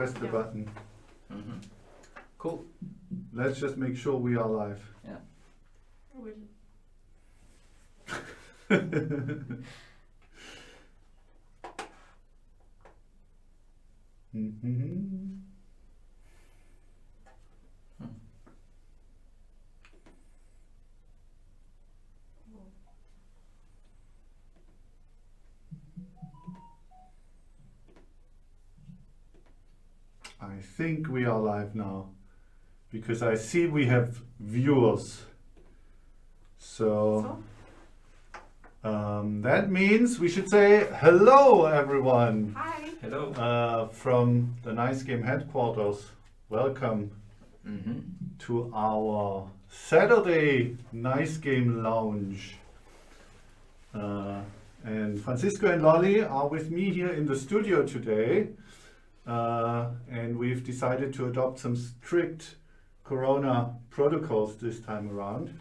Press the button. Mm-hmm. Cool. Let's just make sure we are live. Yeah. Mhm. I think we are live now because I see we have viewers. So that means we should say hello, everyone. Hi. Hello. From the Nice Game headquarters. Welcome Mm-hmm. to our Saturday Nice Game Lounge. And Francisco and Lolly are with me here in the studio today. And we've decided to adopt some strict Corona protocols this time around,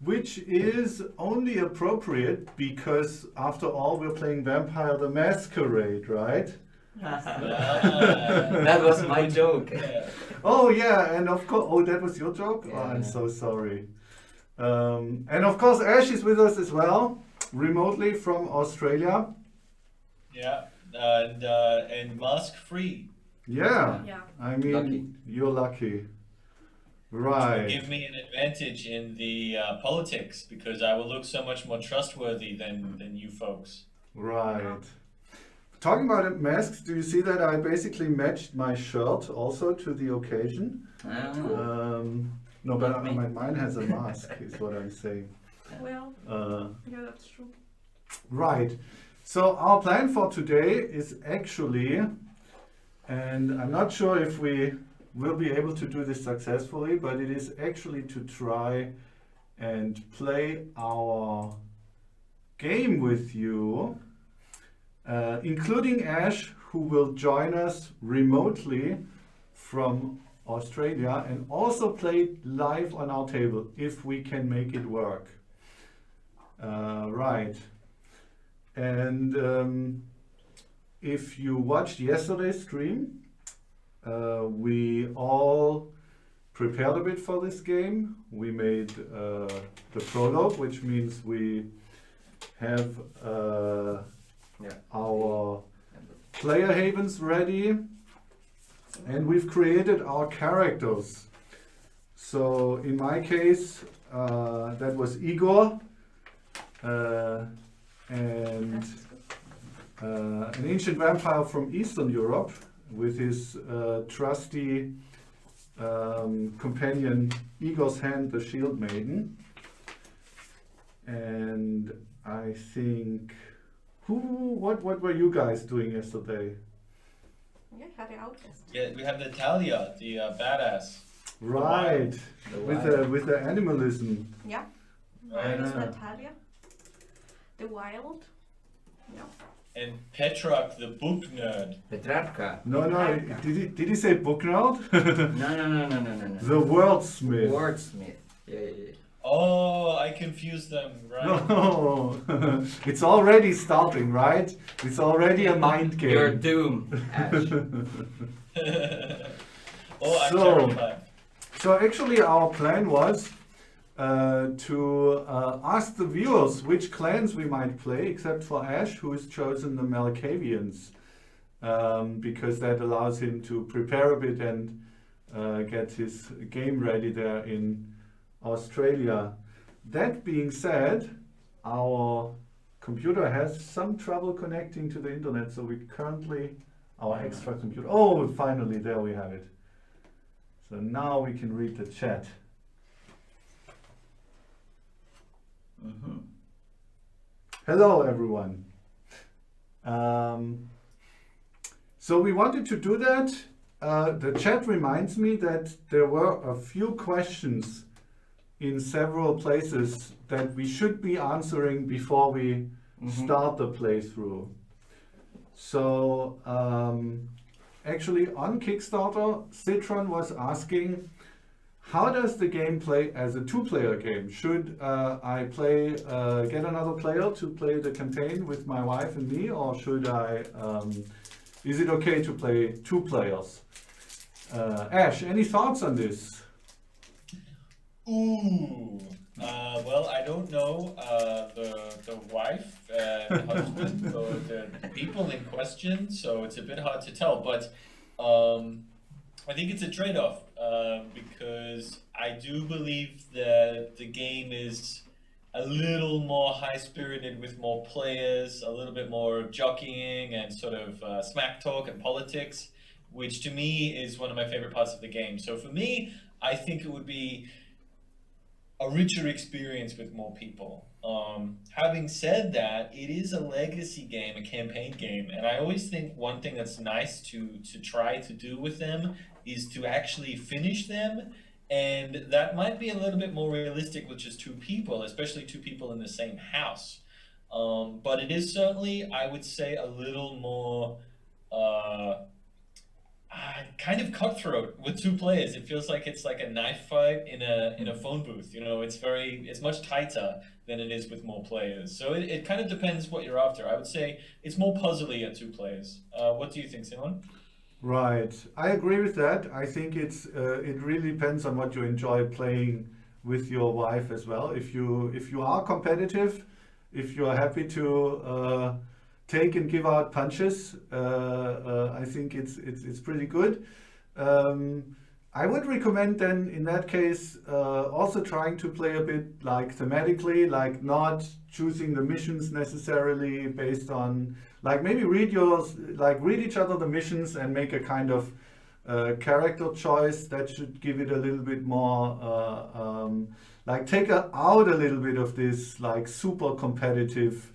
which is only appropriate because, after all, we're playing Vampire the Masquerade, right? That was my joke. Oh yeah, and of course, oh, that was your joke? Yeah. Oh, I'm so sorry. And of course, Ash is with us as well, remotely from Australia. Yeah, and mask free. Yeah, Yeah. I mean, Lucky. you're lucky. Which will Right. give me an advantage in the politics because I will look so much more trustworthy than you folks. Right. Talking about masks, do you see that I basically matched my shirt also to the occasion? Ah. No, but Not me. mine has a mask, is what I'm saying. Well, Uh, yeah, that's true. right. So our plan for today is actually, and I'm not sure if we will be able to do this successfully, but it is actually to try and play our game with you, including Ash, who will join us remotely from Australia and also play it live on our table if we can make it work. Right. And if you watched yesterday's stream, we all prepared a bit for this game. We made the prologue, which means we have our player havens ready, and we've created our characters. So in my case, that was Igor, and an ancient vampire from Eastern Europe with his trusty companion Igor's hand, the Shield Maiden. And I think, what were you guys doing yesterday? Yeah, had the outcast. Yeah, we have Natalia, the badass. Right, with the animalism. Yeah. Right. It's Ah. Natalia. The wild. Yeah. And Petrak, the book nerd. Petrarca. No, did he say book nerd? No. The wordsmith. Wordsmith. Yeah. Oh, I confused them, right? No, it's already starting, right? It's already a mind game. You're doomed, Ash. Oh, I'm So- terrified. So actually our plan was to ask the viewers which clans we might play, except for Ash, who has chosen the Malkavians, because that allows him to prepare a bit and get his game ready there in Australia. That being said, our computer has some trouble connecting to the internet, so we currently, our extra computer, oh, finally, there we have it. So now we can read the chat. Mm-hmm. Hello, everyone. So we wanted to do that. The chat reminds me that there were a few questions in several places that we should be answering before we start the playthrough. So actually on Kickstarter, Citron was asking, how does the game play as a two-player game? Should I play, get another player to play the campaign with my wife and me, or should I is it okay to play 2 players? Ash, any thoughts on this? Ooh. Well, I don't know the wife, the husband, or the people in question, so it's a bit hard to tell. But I think it's a trade-off because I do believe that the game is a little more high-spirited with more players, a little bit more jockeying and sort of smack talk and politics, which to me is one of my favorite parts of the game. So for me, I think it would be a richer experience with more people. Having said that, it is a legacy game, a campaign game, and I always think one thing that's nice to try to do with them is to actually finish them, and that might be a little bit more realistic with just 2 people, especially 2 people in the same house. But it is certainly, I would say, a little more kind of cutthroat with 2 players. It feels like it's like a knife fight in a phone booth. You know, it's much tighter than it is with more players. So it kind of depends what you're after. I would say it's more puzzly at 2 players. What do you think, Simon? Right, I agree with that. I think it really depends on what you enjoy playing with your wife as well. If you are competitive, if you are happy to take and give out punches, I think it's pretty good. I would recommend then in that case also trying to play a bit like thematically, like not choosing the missions necessarily based on, like maybe read each other the missions and make a kind of character choice that should give it a little bit more, like take out a little bit of this like super competitive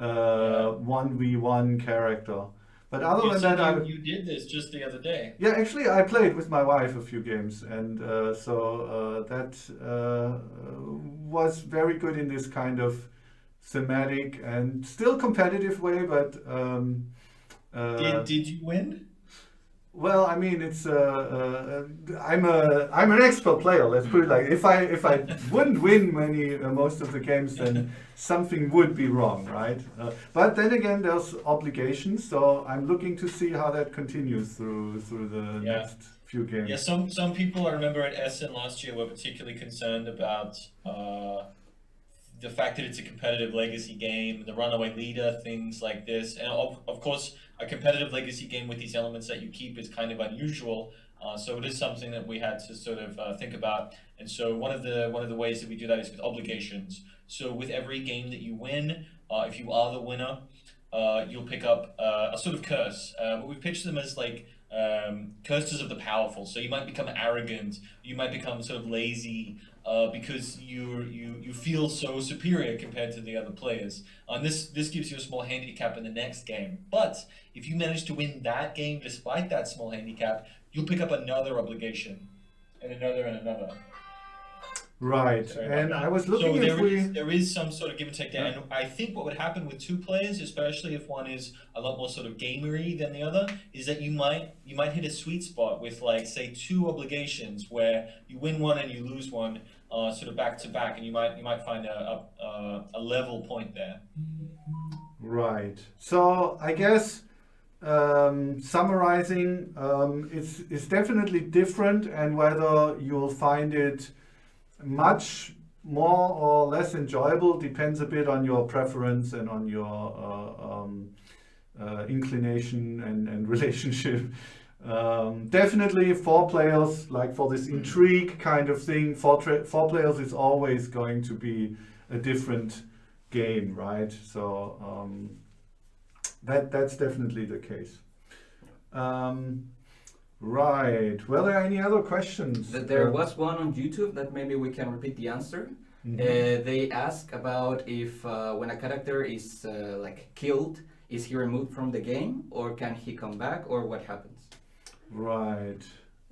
1v1 character. But other You than said that, you did this just the other day. yeah, actually, I played with my wife a few games, and that was very good in this kind of thematic and still competitive way. But Did you win? well, I mean, it's I'm an expert player. Let's put it like if I wouldn't win most of the games, then something would be wrong, right? But then again, there's obligations, so I'm looking to see how that continues through the next few games. Yeah, some people I remember at Essen last year were particularly concerned about the fact that it's a competitive legacy game, the runaway leader, things like this, and of course, a competitive legacy game with these elements that you keep is kind of unusual. So it is something that we had to sort of think about. And so one of the ways that we do that is with obligations. So with every game that you win, if you are the winner, you'll pick up a sort of curse. But we pitch them as like curses of the powerful. So you might become arrogant, you might become sort of lazy, because you feel so superior compared to the other players. This gives you a small handicap in the next game. But if you manage to win that game despite that small handicap, you'll pick up another obligation, and another and another. Right, and I was looking there is some sort of give and take there, and I think what would happen with 2 players, especially if one is a lot more sort of gamery than the other, is that you might hit a sweet spot with like say 2 obligations where you win one and you lose one, sort of back to back, and you might find a level point there. Right. So I guess summarizing, it's definitely different, and whether you'll find it much more or less enjoyable depends a bit on your preference and on your inclination and relationship. Definitely 4 players, like for this intrigue kind of thing, 4 players is always going to be a different game, right? So that's definitely the case. Right. Were there any other questions? There was one on YouTube that maybe we can repeat the answer. Mhm. They ask about if when a character is like killed, is he removed from the game, or can he come back, or what happens? Right.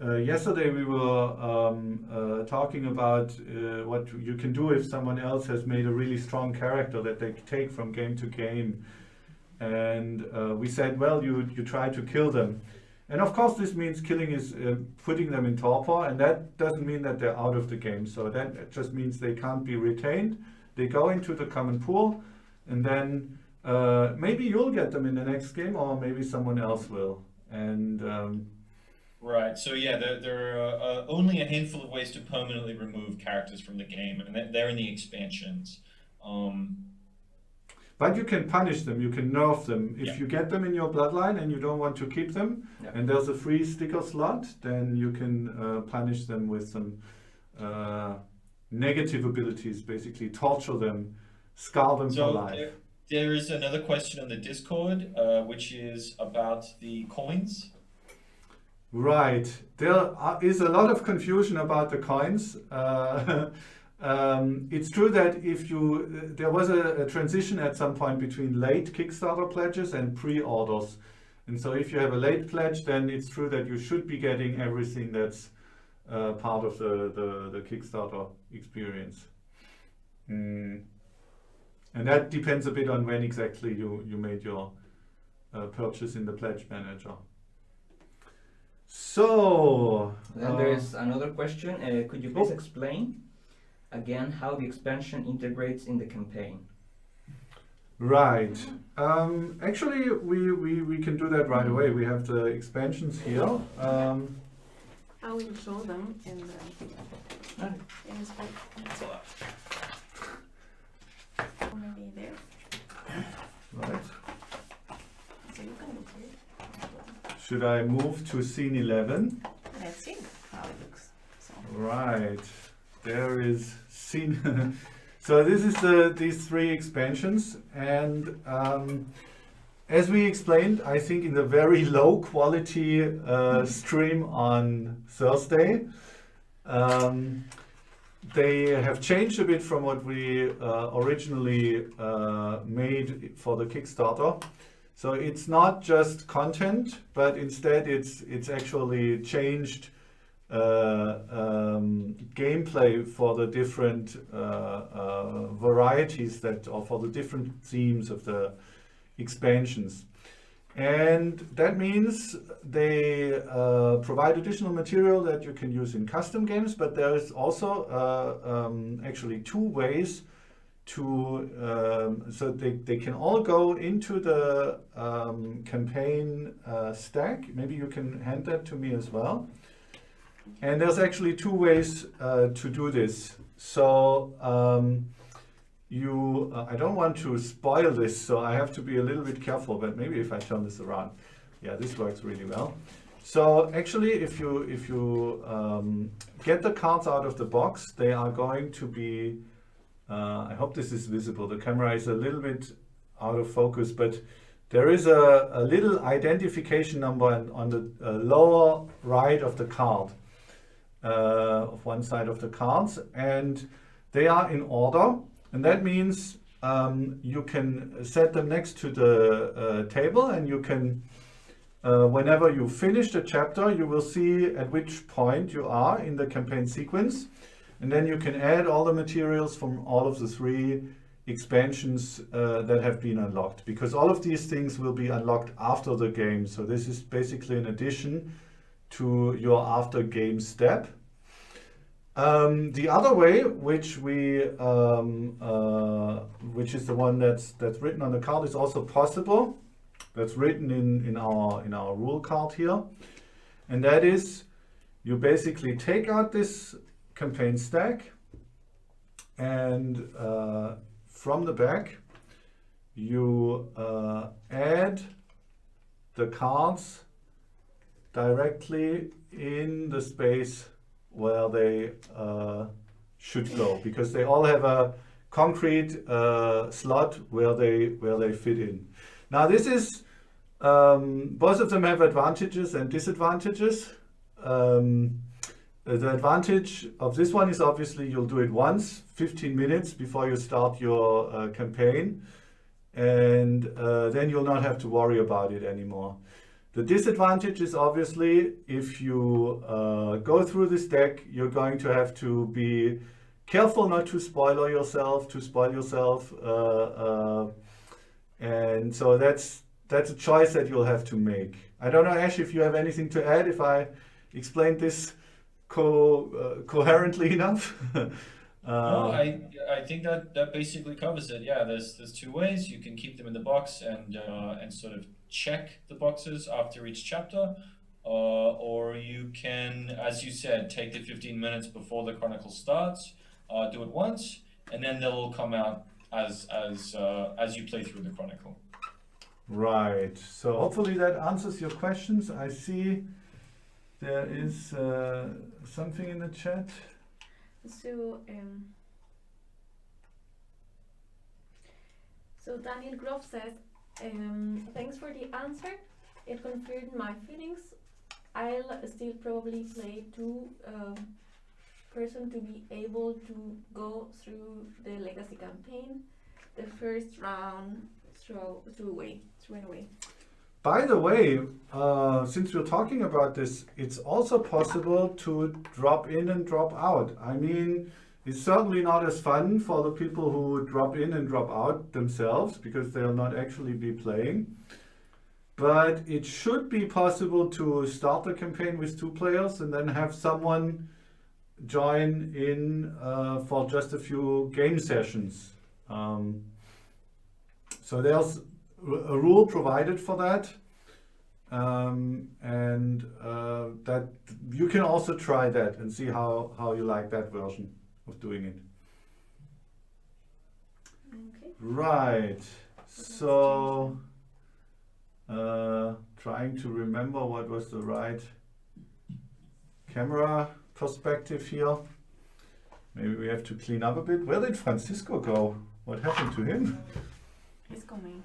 Yesterday we were talking about what you can do if someone else has made a really strong character that they take from game to game. And we said, well, you try to kill them. And of course this means killing is putting them in torpor, and that doesn't mean that they're out of the game. So that just means they can't be retained. They go into the common pool, and then maybe you'll get them in the next game, or maybe someone else will. And Right. So yeah, there are only a handful of ways to permanently remove characters from the game, and they're in the expansions. Um, but you can punish them, you can nerf them. If Yeah. you get them in your bloodline and you don't want to keep them, Yeah. and there's a free sticker slot, then you can punish them with some negative abilities, basically torture them, scar them for so life. there is another question on the Discord, which is about the coins. Right. There is a lot of confusion about the coins. It's true that if you there was a transition at some point between late Kickstarter pledges and pre-orders, and so if you have a late pledge, then it's true that you should be getting everything that's part of the Kickstarter experience. And that depends a bit on when exactly you made your purchase in the Pledge Manager. So Then there is another question. Could you please explain again how the expansion integrates in the campaign? right. Actually, we can do that right away. We have the expansions here. I will show them in the spec. Maybe there. Right. So you can look here. Should I move to scene 11? Let's see how it looks. So Right. There is scene. So this is these three expansions, and as we explained, I think in the very low quality stream on Thursday, they have changed a bit from what we originally made for the Kickstarter. So it's not just content, but instead it's actually changed gameplay for the different varieties or for the different themes of the expansions. And that means they provide additional material that you can use in custom games, but there is also actually two ways to, so they can all go into the campaign stack. Maybe you can hand that to me as well. And there's actually two ways to do this. So I don't want to spoil this, so I have to be a little bit careful, but maybe if I turn this around, yeah, this works really well. So actually, if you get the cards out of the box, they are going to be, I hope this is visible, the camera is a little bit out of focus, but there is a little identification number on the lower right of the card, of one side of the cards, and they are in order. And that means you can set them next to the table, and you can, whenever you finish the chapter, you will see at which point you are in the campaign sequence. And then you can add all the materials from all of the three expansions that have been unlocked, because all of these things will be unlocked after the game. So this is basically an addition to your after game step. The other way, which is the one that's written on the card, is also possible. That's written in our rule card here, and that is you basically take out this campaign stack, and from the back you add the cards directly in the space where they should go, because they all have a concrete slot where they fit in. Now this is both of them have advantages and disadvantages. The advantage of this one is obviously you'll do it once, 15 minutes before you start your campaign, and then you'll not have to worry about it anymore. The disadvantage is obviously if you go through this deck, you're going to have to be careful not to spoil yourself, and so that's a choice that you'll have to make. I don't know, Ash, if you have anything to add, if I explained this coherently enough. No, I think that basically covers it. Yeah, there's two ways. You can keep them in the box and sort of check the boxes after each chapter, or you can, as you said, take the 15 minutes before the chronicle starts, do it once, and then they'll all come out as you play through the chronicle. Right. So hopefully that answers your questions. I see there is something in the chat. So Daniel Groff says, thanks for the answer. It confirmed my feelings. I'll still probably play two person to be able to go through the legacy campaign. The first round threw away. By the way, since we're talking about this, it's also possible to drop in and drop out. I mean, it's certainly not as fun for the people who drop in and drop out themselves because they'll not actually be playing. But it should be possible to start the campaign with 2 players and then have someone join in for just a few game sessions. So there's a rule provided for that, and that you can also try that and see how you like that version of doing it. Okay. Right. So trying to remember what was the right camera perspective here. Maybe we have to clean up a bit. Where did Francisco go? What happened to him? He's coming.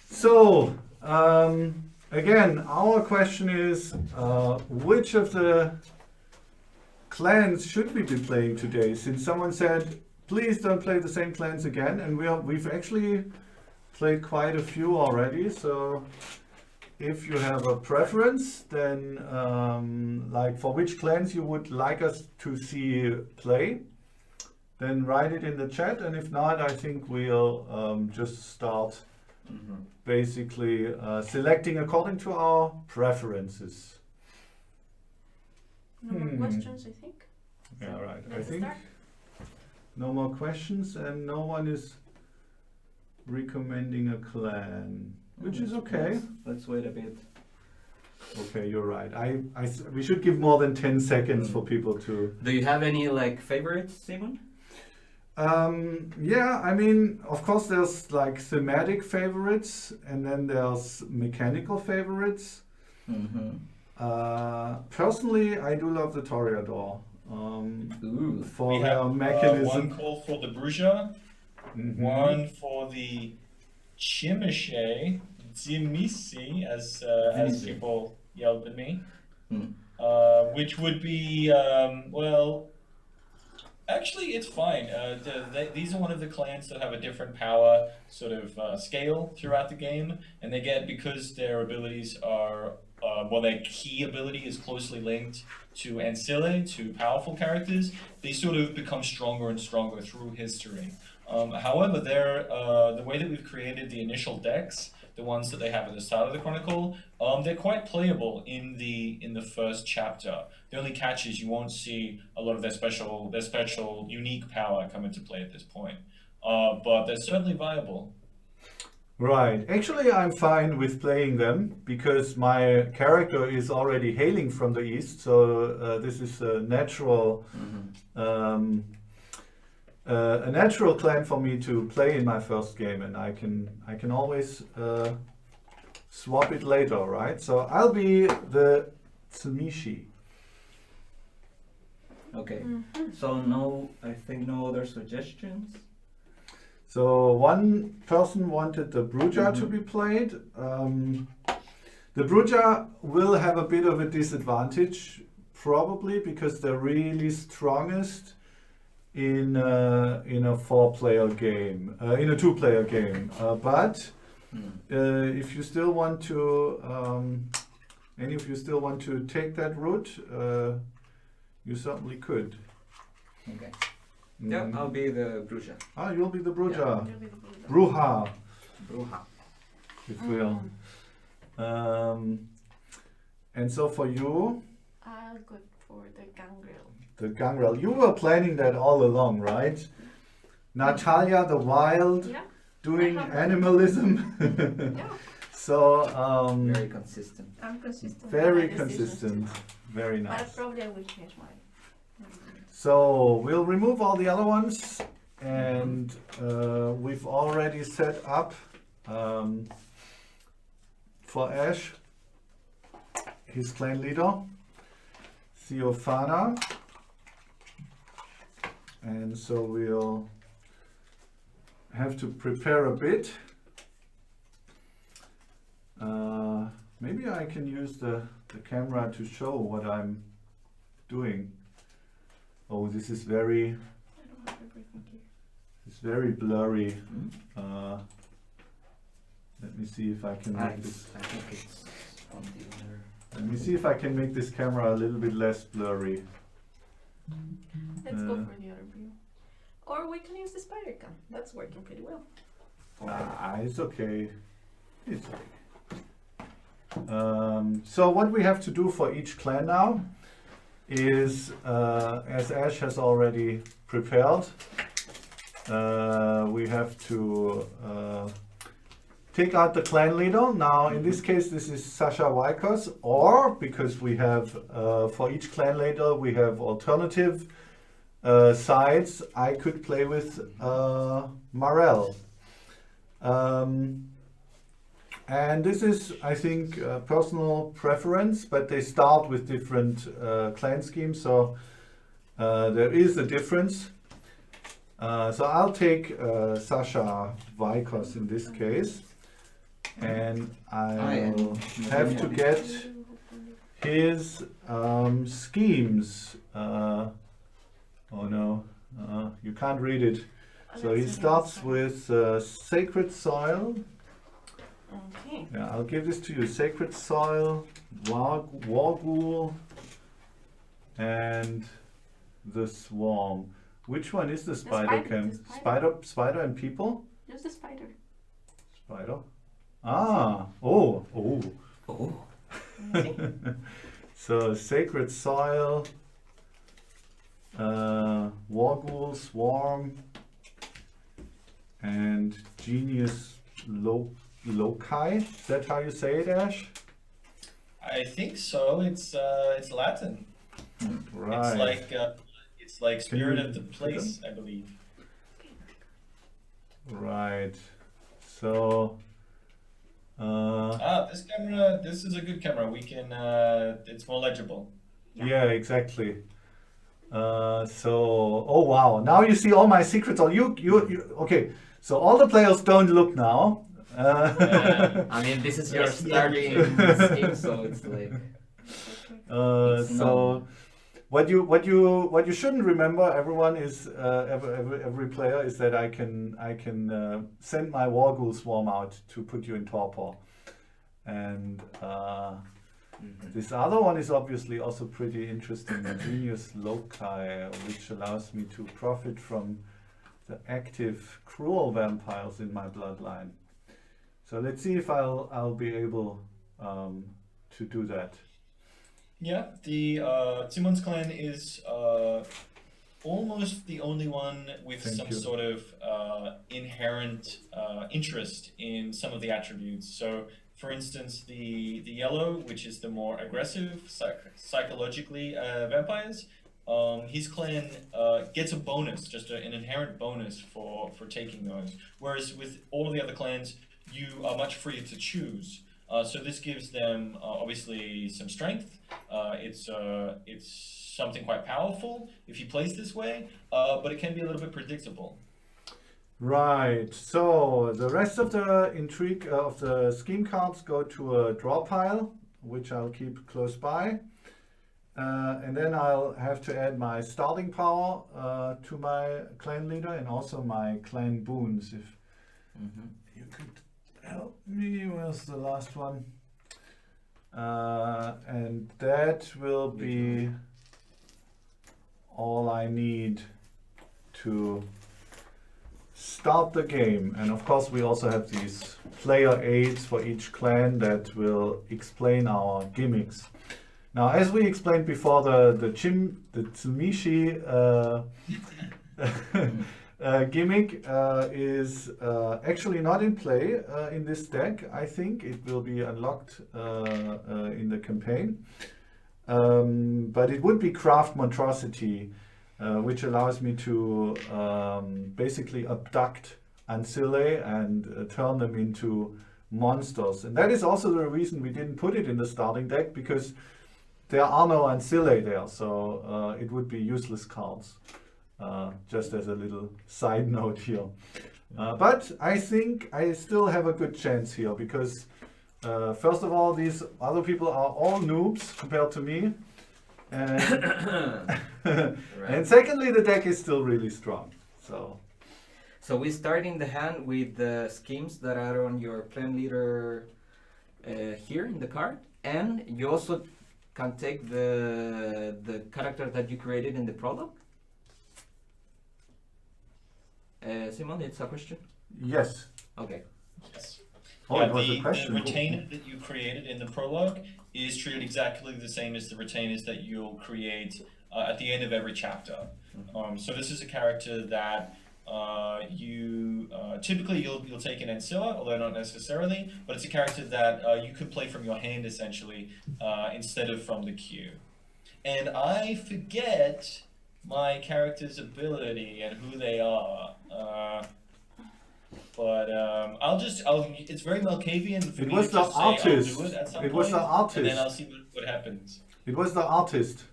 So, again, our question is, which of the clans should we be playing today? Since someone said, please don't play the same clans again, and we've actually played quite a few already, so if you have a preference, then like for which clans you would like us to see play, then write it in the chat, and if not, I think we'll just start basically selecting according to our preferences. No more questions, I think. Yeah, right. I Let's think start. no more questions, and no one is recommending a clan, which is okay. Let's wait a bit. Okay, you're right. We should give more than 10 seconds for people to. Do you have any like favorites, Simon? Yeah, I mean, of course, there's like thematic favorites, and then there's mechanical favorites. Personally, I do love the Toreador. For We their have mechanism. one call for the Bruja, one for the Chimishe, Zimisi, as Zimisi. people yelled at me, Mm. which would be, well, actually it's fine. These are one of the clans that have a different power sort of scale throughout the game, and they get, because their abilities are, well, their key ability is closely linked to ancillary, to powerful characters, they sort of become stronger and stronger through history. However, the way that we've created the initial decks, the ones that they have at the start of the chronicle, they're quite playable in the first chapter. The only catch is you won't see a lot of their special unique power come into play at this point. But they're certainly viable. Right. Actually, I'm fine with playing them because my character is already hailing from the east, so this is a natural clan for me to play in my first game, and I can always swap it later, right? So I'll be the Tsumishi. Okay. So I think no other suggestions. So one person wanted the Bruja to be played. The Bruja will have a bit of a disadvantage, probably because they're really strongest in a 4-player game, in a 2-player game. But if you still want to, any of you still want to take that route, you certainly could. Okay. Yeah, I'll be the Bruja. Ah, you'll be the Bruja. You'll be the Buddha. Bruja, Bruja. if you will. And so for you, I'll go for the gangrel. the gangrel, you were planning that all along, right? Natalia the Wild Yeah. doing I have- animalism. Yeah, So Very consistent. I'm consistent. very with my decisions consistent, too. very But nice. probably I will change mine. So we'll remove all the other ones, and we've already set up for Ash his clan leader, Theophana, and so we'll have to prepare a bit. Maybe I can use the camera to show what I'm doing. Oh, this is very, I don't have everything here. it's very blurry. Hmm? Let me see if I can I make this. think it's on the other. Let me see if I can make this camera a little bit less blurry. Let's go Uh, for the other view. Or we can use the spider cam. That's working pretty well. It's okay. It's okay. So what we have to do for each clan now is, as Ash has already prepared, we have to take out the clan leader. Now, in this case, this is Sasha Wykos, or because we have, for each clan leader, we have alternative sides, I could play with Marel. And this is, I think, personal preference, but they start with different clan schemes, so there is a difference. So I'll take Sasha Wykos in this case, and I'll have to get his schemes. Oh no, you can't read it. So he starts with Sacred Soil. Okay. Yeah, I'll give this to you. Sacred Soil, Warghoul, and the Swarm. Which one is the spider spider, cam? the spider. Spider and people? Just the spider. Spider. Ah, oh. Oh. Okay. So Sacred Soil, Warghoul, Swarm, and Genius Loci. Is that how you say it, Ash? I think so. It's Latin. Right. It's like Can spirit you of the place, I believe. Right. So. This camera. This is a good camera. We can. It's more legible. Yeah, exactly. Oh wow! Now you see all my secrets. You. Okay. So all the players don't look now. I mean, this is your Yes. starting scheme, so it's like. It's So known. what you shouldn't remember, everyone, is every player, is that I can send my Warghoul Swarm out to put you in torpor, and this other one is obviously also pretty interesting, Genius Loci, which allows me to profit from the active cruel vampires in my bloodline. So let's see if I'll be able to do that. Yeah, the Simon's clan is almost the only one with Thank some you. sort of inherent interest in some of the attributes. So, for instance, the yellow, which is the more aggressive, psychologically vampires, his clan gets a bonus, just an inherent bonus for taking those. Whereas with all of the other clans, you are much freer to choose. So this gives them obviously some strength. It's something quite powerful if he plays this way, but it can be a little bit predictable. Right, so the rest of the intrigue of the scheme cards go to a draw pile, which I'll keep close by. And then I'll have to add my starting power to my clan leader and also my clan boons. If you could help me, where's the last one? And that will be all I need to start the game. And of course we also have these player aids for each clan that will explain our gimmicks. Now, as we explained before, the Tsumishi gimmick is actually not in play in this deck. I think it will be unlocked in the campaign. But it would be Craft Monstrosity, which allows me to basically abduct ancillae and turn them into monsters. And that is also the reason we didn't put it in the starting deck, because there are no ancillae there, so it would be useless cards. Just as a little side note here. But I think I still have a good chance here, because first of all, these other people are all noobs compared to me. And, and secondly, the deck is still really strong. So we start in the hand with the schemes that are on your plan leader here in the card, and you also can take the character that you created in the prologue. Simon, it's a question? Yes. Okay. Yes. Oh, Yeah, it was a question. the retainer that you created in the prologue is treated exactly the same as the retainers that you'll create at the end of every chapter. So this is a character that you typically you'll take an Ancilla, although not necessarily, but it's a character that you could play from your hand essentially instead of from the queue. And I forget my character's ability and who they are. But it's very Malkavian for It me was to the just say I'll artist. do it at some It was point, the artist. and then I'll see what happens. It was the artist.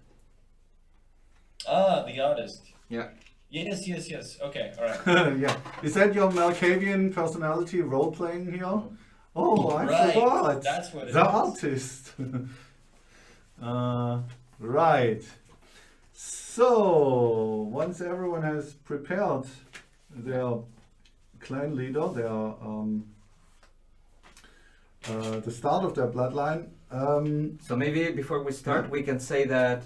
Ah, the artist. Yeah. Yes. Okay, all right. Yeah. Is that your Malkavian personality role-playing here? Oh, I Right, forgot. that's what it the is. artist. Right. So, once everyone has prepared their clan leader, the start of their bloodline. So maybe before we start, we can say that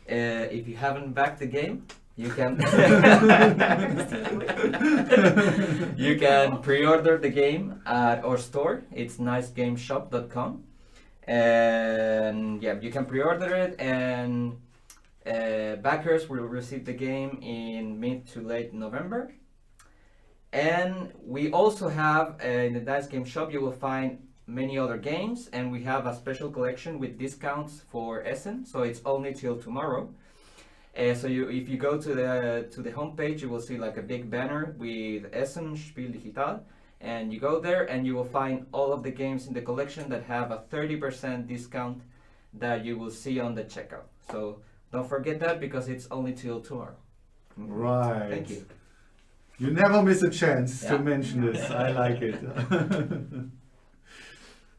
if you haven't backed the game, you can you can pre-order the game at our store. It's nicegameshop.com, and yeah, you can pre-order it, and backers will receive the game in mid to late November. And we also have in the Dice Game Shop you will find many other games, and we have a special collection with discounts for Essen, so it's only till tomorrow. So if you go to the homepage, you will see like a big banner with Essen Spiel.digital, and you go there and you will find all of the games in the collection that have a 30% discount that you will see on the checkout. So don't forget that, because it's only till tomorrow. Right. Thank you. You never miss a chance to Yeah. mention this. I like it.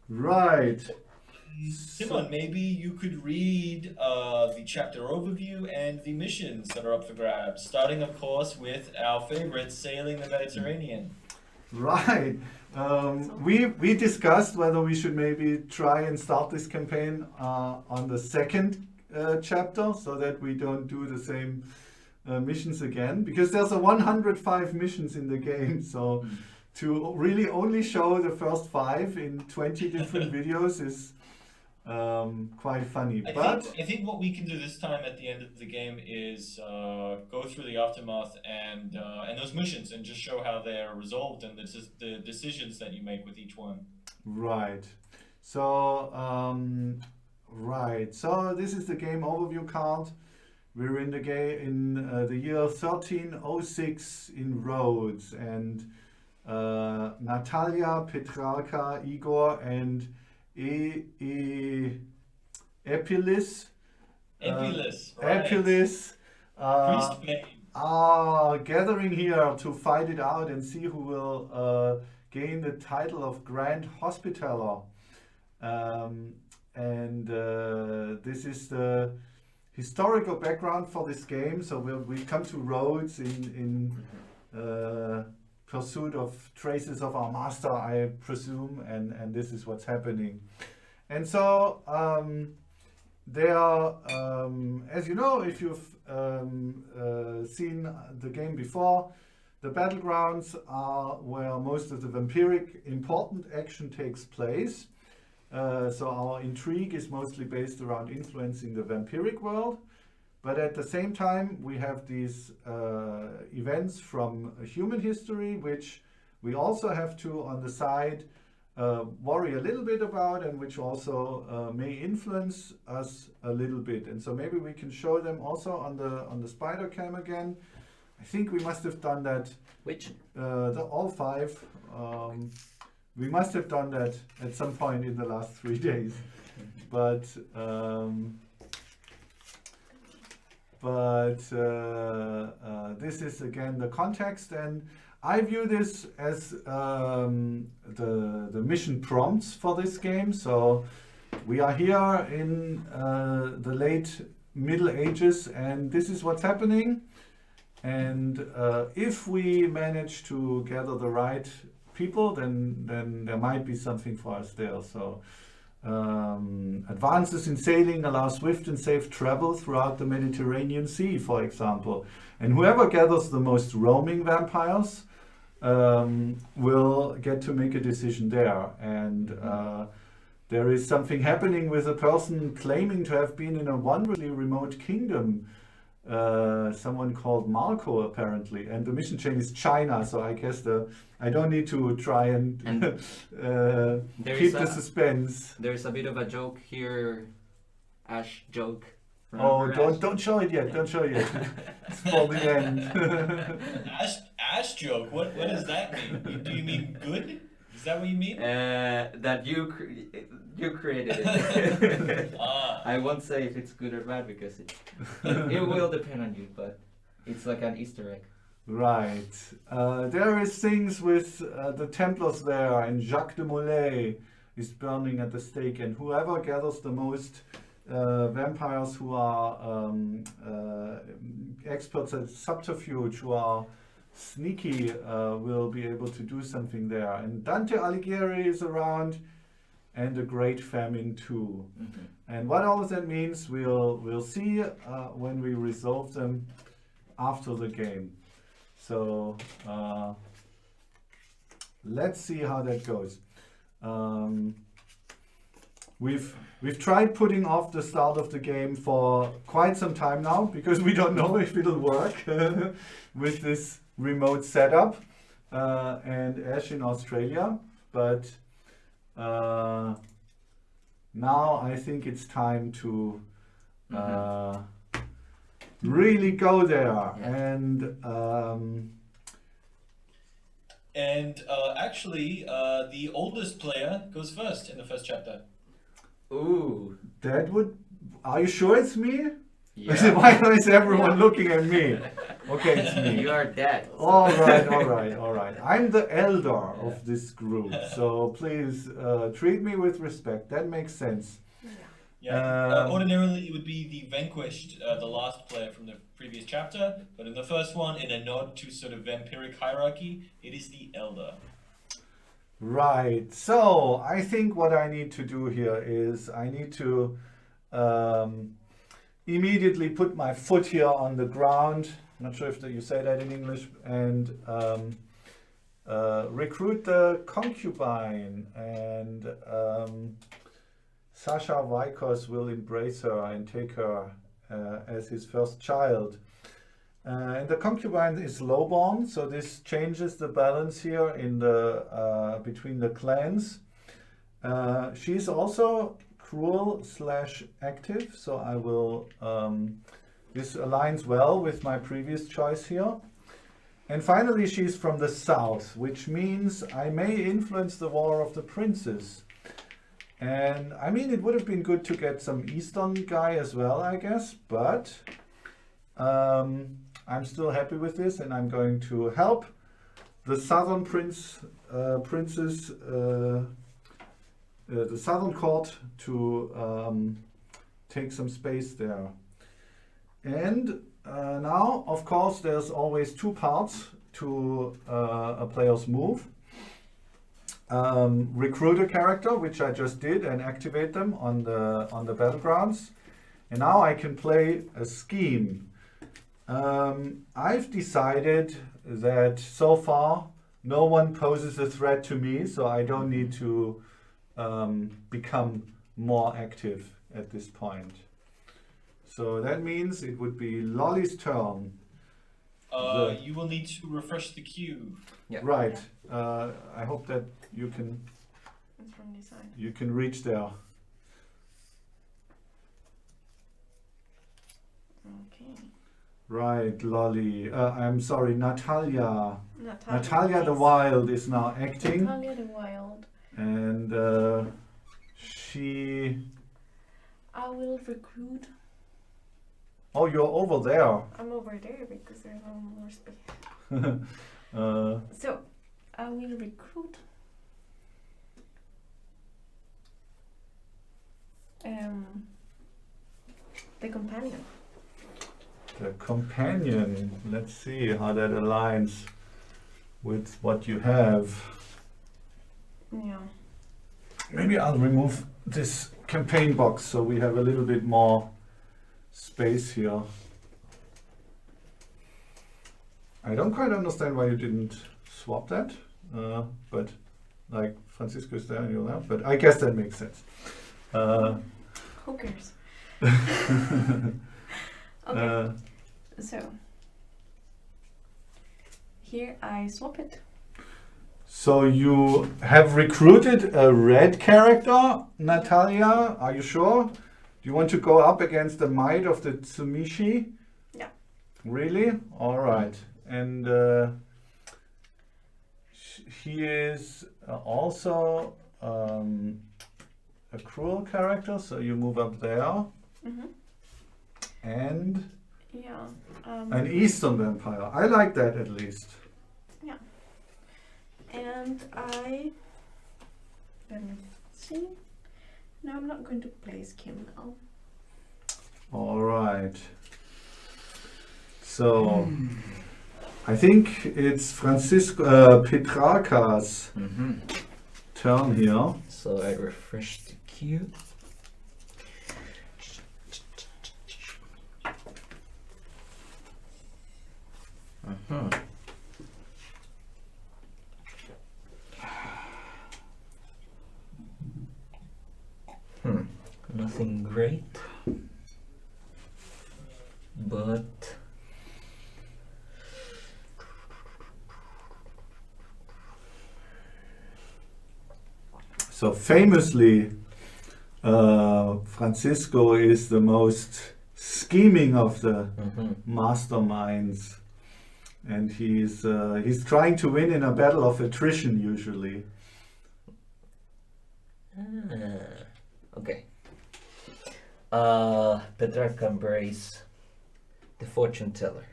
Right. Simon, maybe you could read the chapter overview and the missions that are up for grabs, starting, of course, with our favorite, Sailing the Mediterranean. Right. We discussed whether we should maybe try and start this campaign on the second chapter, so that we don't do the same missions again, because there's a 105 missions in the game, so to really only show the first 5 in 20 different videos is quite funny. I think what we can do this time at the end of the game is go through the aftermath and those missions and just show how they're resolved and the decisions that you make with each one. Right. So So this is the game overview card. We're in the game in the year 1306 in Rhodes, and Natalia, Petrarca, Igor, and Epilis. Priest Bane. Are gathering here to fight it out and see who will gain the title of Grand Hospitaller. This is the historical background for this game. So we come to Rhodes in pursuit of traces of our master, I presume, and this is what's happening. And so there are, as you know, if you've seen the game before, the battlegrounds are where most of the vampiric important action takes place. So our intrigue is mostly based around influencing the vampiric world. but at the same time we have these events from human history, which we also have to, on the side, worry a little bit about, and which also may influence us a little bit. And so maybe we can show them also on the spider cam again. I think we must have done that. Which? All 5. We must have done that at some point in the last 3 days. But this is again the context, and I view this as the mission prompts for this game. So we are here in the late Middle Ages, and this is what's happening. And if we manage to gather the right people, then there might be something for us there. So advances in sailing allow swift and safe travel throughout the Mediterranean Sea, for example. And whoever gathers the most roaming vampires will get to make a decision there. And there is something happening with a person claiming to have been in a wonderfully remote kingdom. Someone called Marco, apparently, and the mission chain is China, so I guess I don't need to try and keep the suspense. There's a bit of a joke here, Ash joke. Oh, Remember Ash? don't show it yet, don't show it yet. It's for the end. Ash joke. What does that mean? Do you mean good? Is that what you mean? That you created it. Ah. I won't say if it's good or bad because it will depend on you, but it's like an Easter egg. Right. There is things with the Templars there, and Jacques de Molay is burning at the stake, and whoever gathers the most vampires who are experts at subterfuge, who are sneaky, will be able to do something there. And Dante Alighieri is around, and a great famine too. Mm-hmm. And what all of that means, we'll see when we resolve them after the game. So let's see how that goes. We've tried putting off the start of the game for quite some time now because we don't know if it'll work with this remote setup and Ash in Australia. But now I think it's time to really go there. Yeah. And Actually, the oldest player goes first in the first chapter. Ooh. that would. Are you sure it's me? Yeah. Why is everyone looking at me? Okay, it's me. You are dead. All right. I'm the elder of this group, so please treat me with respect. That makes sense. Yeah. Ordinarily, it would be the vanquished, the last player from the previous chapter, but in the first one, in a nod to sort of vampiric hierarchy, it is the elder. Right. So I think what I need to do here is I need to immediately put my foot here on the ground. Not sure if you say that in English, and recruit the concubine, and Sasha Vaikos will embrace her and take her as his first child. And the concubine is lowborn, so this changes the balance here in the between the clans. She's also cruel / active, so I will. This aligns well with my previous choice here. And finally, she's from the south, which means I may influence the War of the Princes. And I mean, it would have been good to get some Eastern guy as well, I guess, but I'm still happy with this, and I'm going to help the Southern princes, the Southern court to take some space there. And now, of course, there's always 2 parts to a player's move. Recruit a character, which I just did, and activate them on the battlegrounds. And now I can play a scheme. I've decided that so far no one poses a threat to me, so I don't need to become more active at this point. So that means it would be Lolly's turn. You will need to refresh the queue. Yeah. Right. I hope that you can It's from this side. reach there. Okay. Right, Lolly. I'm sorry, Natalia. Natalia the please. Wild is now acting, Natalia the Wild. and she. I will recruit. Oh, you're over there. I'm over there because there's no more space. uh, So, I will recruit the companion. the companion. Let's see how that aligns with what you have. Yeah. Maybe I'll remove this campaign box so we have a little bit more space here. I don't quite understand why you didn't swap that, but like Francisco is there and you're there, but I guess that makes sense. Who cares? Okay. So, here I swap it. So you have recruited a red character, Natalia, are you sure? Do you want to go up against the might of the Tsumishi? Yeah. Really? Alright. And he is also a cruel character, so you move up there. Mm-hmm. And Yeah. an Eastern vampire. I like that at least. And let me see. No, I'm not going to place Kim now. Alright. So I think it's Francisco Petrarca's turn here. So I refresh the queue. Nothing great, but So famously, Francisco is the most scheming of the masterminds, and he's trying to win in a battle of attrition usually. Okay. Petrarca embrace the fortune teller.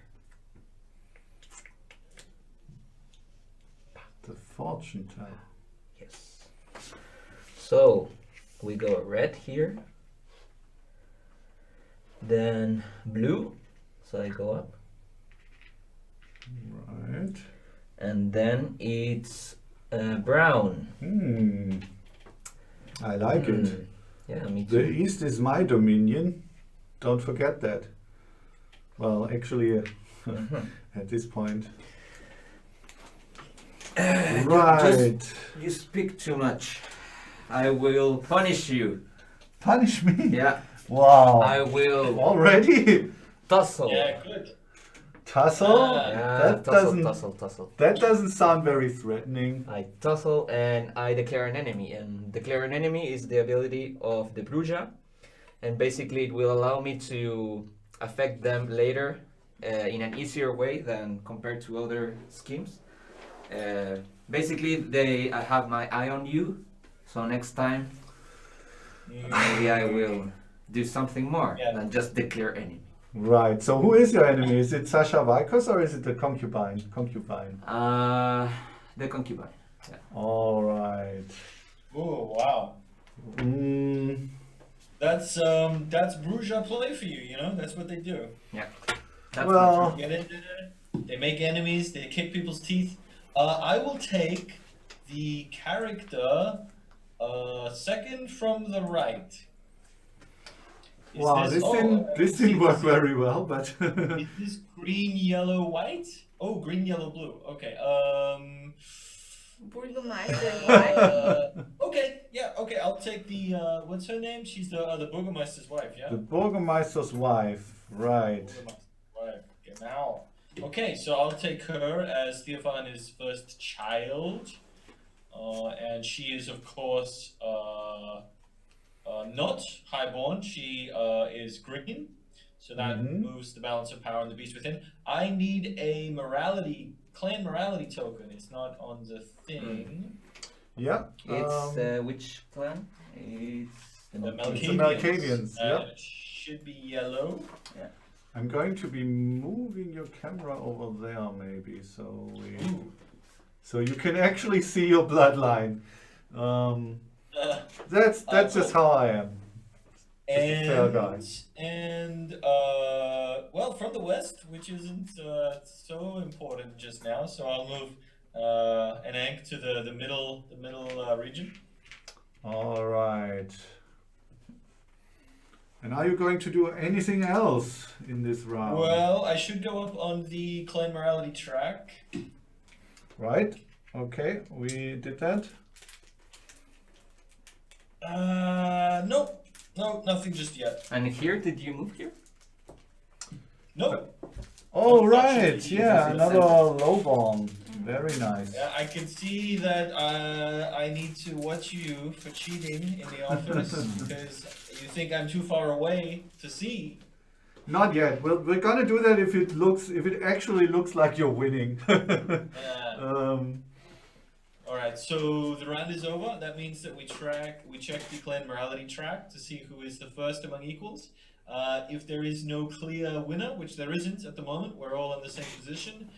The fortune teller. Yes. So we go red here, then blue. So I go up, Right. and then it's brown. I like it. Yeah, me The too. East is my dominion. Don't forget that. Well, actually, at this point. Right. You speak too much. I will punish you. Punish me? Yeah. Wow. I will Already? tussle. Yeah, good. Tussle? Yeah, That tussle, doesn't- tussle. That doesn't sound very threatening. I tussle and I declare an enemy. And declare an enemy is the ability of the Bruja. And basically it will allow me to affect them later in an easier way than compared to other schemes. Basically I have my eye on you. So next time maybe I will do something more than just declare enemy. Right. So who is your enemy? Is it Sasha Vaikos or is it the concubine? Concubine. The concubine. All right. Oh wow. That's Bruja play for you. You know, that's what they do. That's Well- Get into there. They make enemies. They kick people's teeth. I will take the character second from the right. Is Wow, this didn't work very well, but Is this green, yellow, white? Oh, green, yellow, blue. Okay. Burgomeister, why? Okay. yeah, okay. I'll take the what's her name? She's the Burgermeister's wife, yeah. The Burgermeister's wife, right. Burgermeister's wife. Genau. Okay, so I'll take her as Stephan's first child, and she is of course not highborn. She is green, so that moves the balance of power and the beast within. I need a clan morality token. It's not on the thing. Yeah. It's which clan? It's The It's the Malkavians, yeah. It should be yellow. I'm going to be moving your camera over there, maybe, so you can actually see your bloodline. That's just how I am. Just a fair guy. And well, from the west, which isn't so important just now, so I'll move an ank to the middle region. All right. And are you going to do anything else in this round? Well, I should go up on the clan morality track. Right. Okay, we did that. No, nothing just yet. And here, did you move here? No. Oh, Oh, right. actually, Yeah, it's another the low bomb. Very nice. Yeah, I can see that I need to watch you for cheating in the office because you think I'm too far away to see. Not yet. We're gonna do that if it actually looks like you're winning. All right, so the round is over. That means that we check the clan morality track to see who is the first among equals. If there is no clear winner, which there isn't at the moment, we're all in the same position,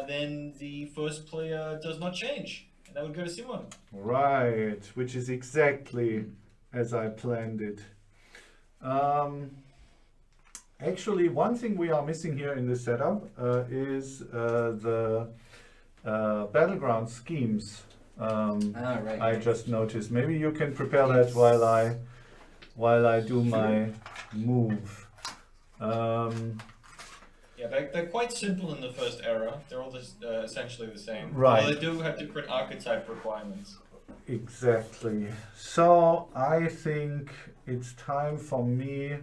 then the first player does not change, and that would go to Simon. Right, which is exactly as I planned it. Actually, one thing we are missing here in this setup is the battleground schemes. Right. I just noticed. Maybe you can prepare that while I do my move. Yeah, they're quite simple in the first era. They're all just, essentially the same. Right. Although they do have different archetype requirements. Exactly. So I think it's time for me.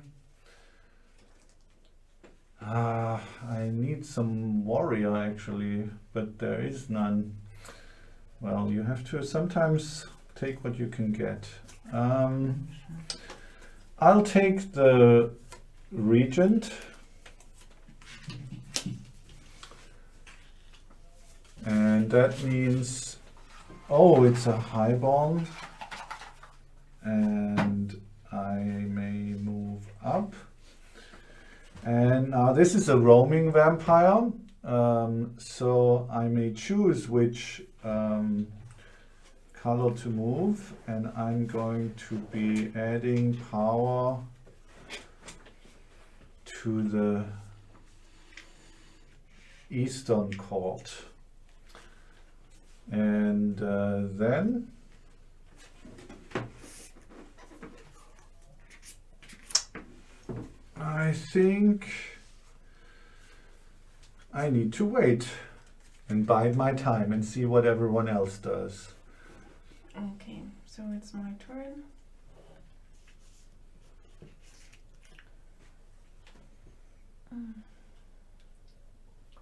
I need some warrior actually, but there is none. Well, you have to sometimes take what you can get. I'll take the regent. And that means, oh, it's a highborn. And I may move up. And now this is a roaming vampire. So I may choose which color to move. And I'm going to be adding power to the eastern court. And then I think I need to wait and bide my time and see what everyone else does. Okay, so it's my turn.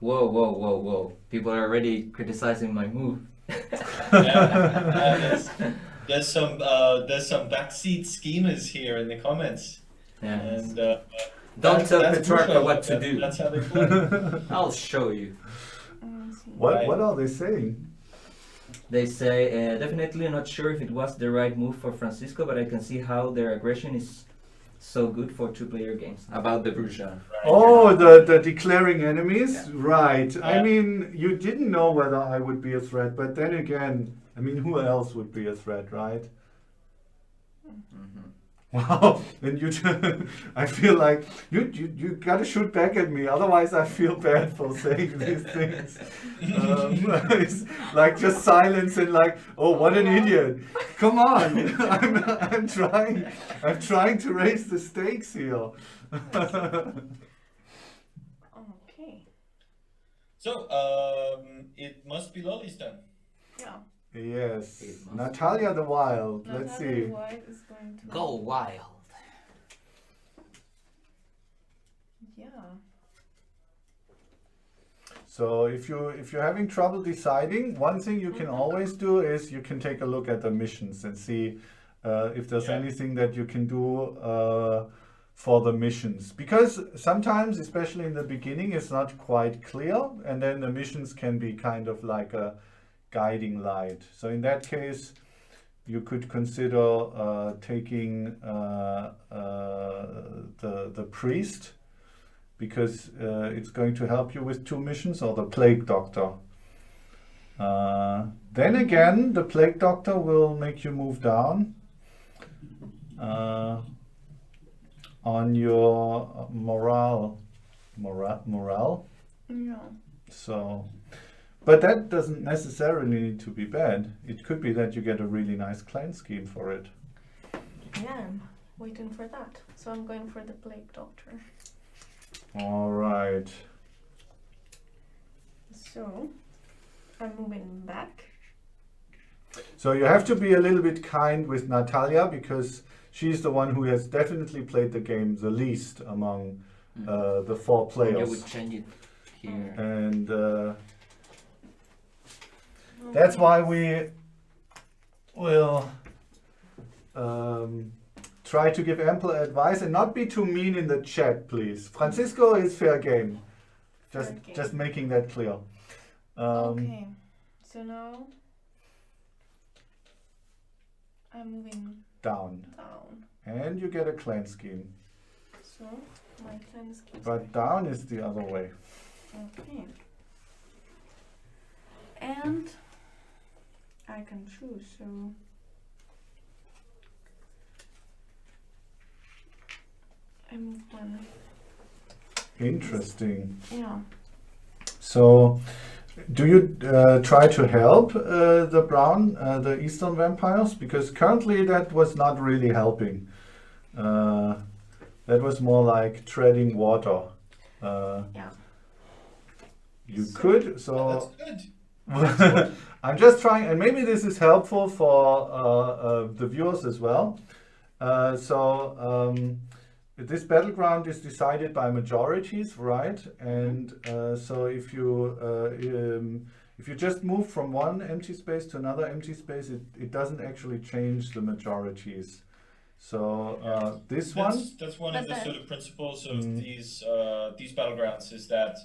Whoa. People are already criticizing my move. There's some backseat schemers here in the comments. Yeah. And Don't tell that's Petrarca brutal. what to do. That's how they play. I'll show you. Let's see. What are they saying? They say, definitely not sure if it was the right move for Francisco, but I can see how their aggression is so good for two-player games. About the Bruja. Oh, the declaring enemies? Yeah. Right. Yeah. I mean, you didn't know whether I would be a threat, but then again, I mean, who else would be a threat, right? Mm-hmm. Wow, and I feel like you gotta shoot back at me, otherwise I feel bad for saying these things. It's like just silence and like, oh, what an idiot! Come on, I'm trying to raise the stakes here. Okay. So, it must be Lolly's turn. Yeah. Yes. It must Natalia the Wild. Let's Natalia see. White is going to Go wild. Yeah. So if you're having trouble deciding, one thing you can always do is you can take a look at the missions and see if there's Yeah. anything that you can do for the missions. Because sometimes, especially in the beginning, it's not quite clear, and then the missions can be kind of like a guiding light. So in that case, you could consider taking the priest, because it's going to help you with 2 missions, or the plague doctor. Then again, the plague doctor will make you move down on your morale. Yeah. So, but that doesn't necessarily need to be bad. It could be that you get a really nice clan scheme for it. Yeah, I'm waiting for that. So I'm going for the plague doctor. All right. So I'm moving back. So you have to be a little bit kind with Natalia, because she's the one who has definitely played the game the least among the 4 You players. would change it here. And that's why we will try to give ample advice and not be too mean in the chat, please. Francisco is fair game. Just Fair game. just making that clear. Okay. So now I'm moving Down. down. And you get a clan scheme. So my clan scheme. But down is the other way. Okay. And I can choose, so I move one. Interesting. Yeah. So, do you try to help the Eastern vampires? Because currently that was not really helping. That was more like treading water. Yeah. You So- could, Oh, so that's good. I'm just trying, and maybe this is helpful for the viewers as well. This battleground is decided by majorities, right? And so if you just move from one empty space to another empty space, it doesn't actually change the majorities. So this one, That's one of But the then- sort of principles of Mm. these battlegrounds, is that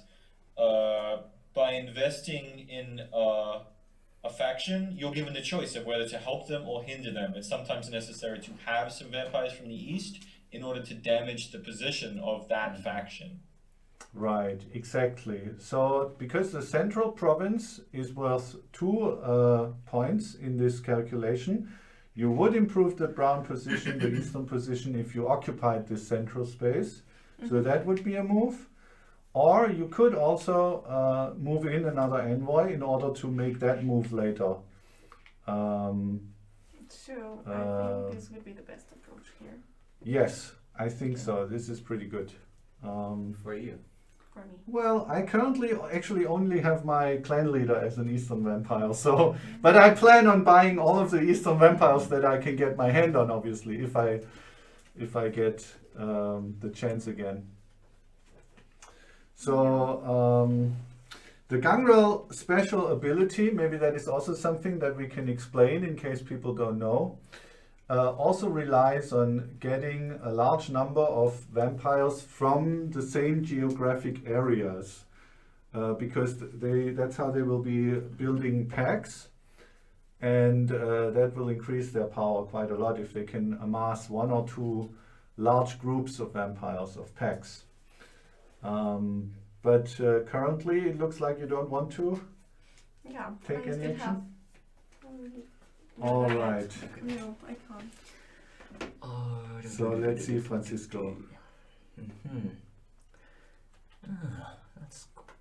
by investing in a faction, you're given the choice of whether to help them or hinder them. It's sometimes necessary to have some vampires from the east in order to damage the position of that faction. right, exactly. So because the central province is worth 2 points in this calculation, you would improve the brown position, the eastern position, if you occupied this central space. So that would be a move. Or you could also move in another envoy in order to make that move later. So I Uh, think this would be the best approach here Yes, I think so. This is pretty good. For you. for me. Well, I currently actually only have my clan leader as an Eastern vampire, so but I plan on buying all of the Eastern vampires that I can get my hand on, obviously, if I get the chance again. So the Gangrel special ability, maybe that is also something that we can explain in case people don't know. Also relies on getting a large number of vampires from the same geographic areas, because that's how they will be building packs, and that will increase their power quite a lot if they can amass 1 or 2 large groups of vampires, of packs. But currently it looks like you don't want to Yeah. take I any still action. have. All right. No, I can't. So let's see, Francisco. Mhm. That's good.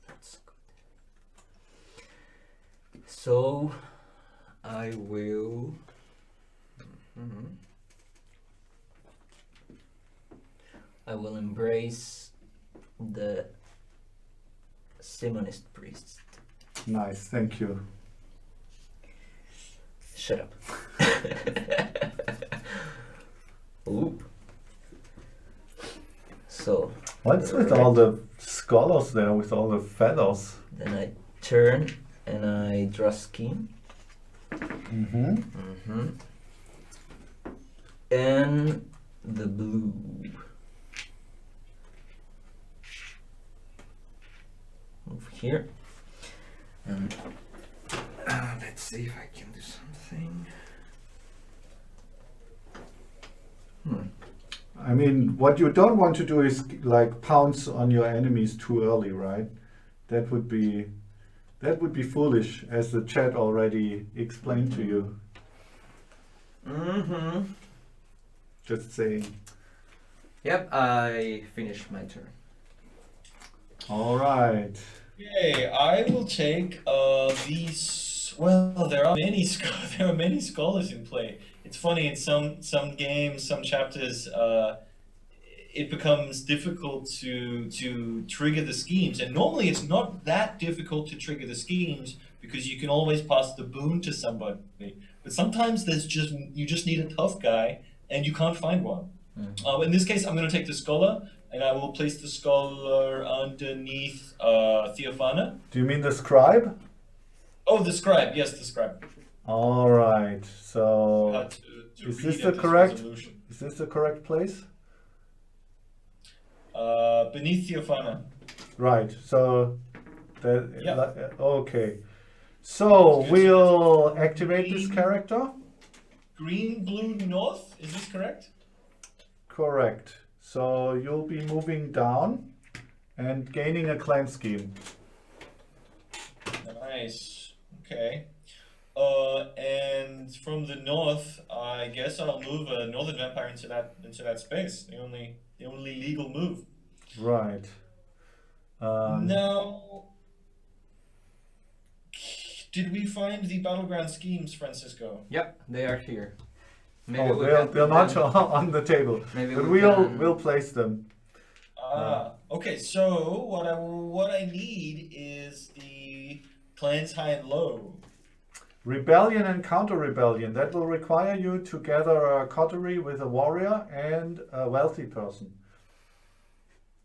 That's good. So I will. Mhm. I will embrace the Simonist priest. Nice, thank you. Shut up. Ooh. So What's with all the scholars there with all the feathers? then I turn and I draw a scheme. Mm-hmm. Mm-hmm. And the blue. Move here. And let's see if I can do something. I mean, what you don't want to do is like pounce on your enemies too early, right? That would be foolish, as the chat already explained to you. Mm-hmm. Just saying. Yep, I finished my turn. All right. Okay, I will take these. Well, there are many there are many scholars in play. It's funny in some games, some chapters, it becomes difficult to trigger the schemes, and normally it's not that difficult to trigger the schemes because you can always pass the boon to somebody. But sometimes you just need a tough guy, and you can't find one. In this case, I'm going to take the scholar, and I will place the scholar underneath Theophana. Do you mean the scribe? Oh, the scribe. Yes, the scribe. All right. So, To is read this at the this correct? resolution. Is this the correct place? Beneath Theophana. Right. So, that. Yeah. Okay. So Good. we'll activate this character. Green, blue, north. Is this correct? Correct. So you'll be moving down and gaining a clan scheme. Nice. Okay. And from the north, I guess I'll move a northern vampire into that space. The only legal move. Right. Now, did we find the battleground schemes, Francisco? Yep, they are here. Maybe Oh, we they're can not put them- on the table, Maybe but we can- we'll place them. Okay. So what I need is the clans high and low. Rebellion and counter-rebellion. That will require you to gather a coterie with a warrior and a wealthy person.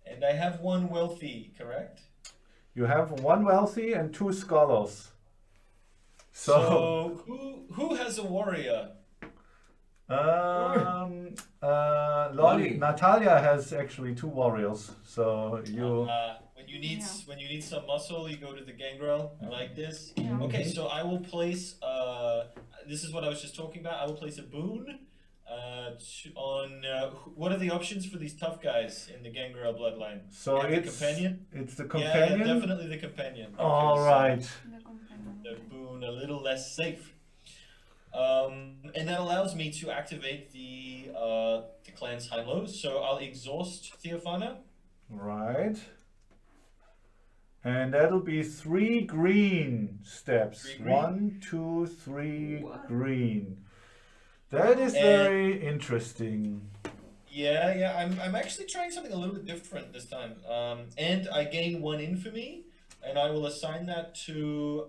And I have one wealthy, correct? You have one wealthy and two scholars. So who has a warrior? Lolly, Natalia has actually two warriors. So you. When you need some muscle, you go to the gangrel. I like this. Yeah. Okay, so I will place. This is what I was just talking about. I will place a boon. On what are the options for these tough guys in the gangrel bloodline? So Yeah, the it's companion. It's the Yeah, companion. definitely the companion. All because, right. The companion. the boon a little less safe. And that allows me to activate the clan's high and lows. So I'll exhaust Theophana. Right. And that'll be 3 green steps. 3 green? 1, 2, 3 What? green. That is And- very interesting. Yeah. I'm actually trying something a little bit different this time. And I gain 1 infamy, and I will assign that to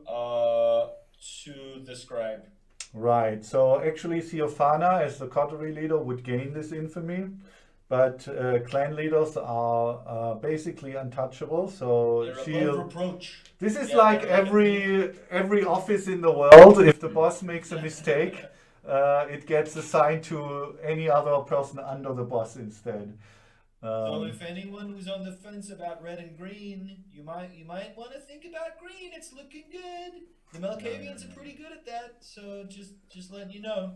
the scribe. Right. So actually Theophana as the coterie leader would gain this infamy. But clan leaders are basically untouchable. So They're above she'll. reproach. This is Yeah, like they're every office in the world. If the boss makes a mistake, it gets assigned to any other person under the boss instead. So if anyone who's on the fence about red and green, you might want to think about green. It's looking good. The Malkavians are pretty good at that. So just letting you know.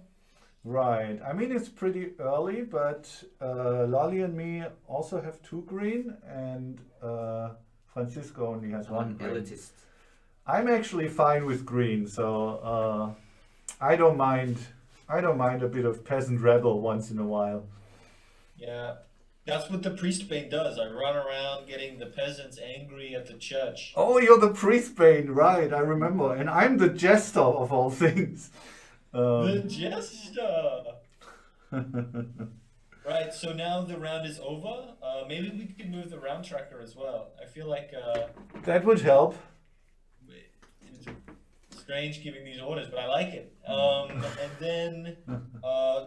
Right. I mean, it's pretty early, but Lolly and me also have 2 green, and Francisco only has 1 One green. elitist. I'm actually fine with green, so I don't mind. I don't mind a bit of peasant rebel once in a while. Yeah. That's what the priest bane does. I run around getting the peasants angry at the church. Oh, you're the priest bane, right? I remember, and I'm the jester of all things. The jester. Right. So now the round is over. Maybe we could move the round tracker as well. I feel like That would help. it's strange giving these orders, but I like it. And then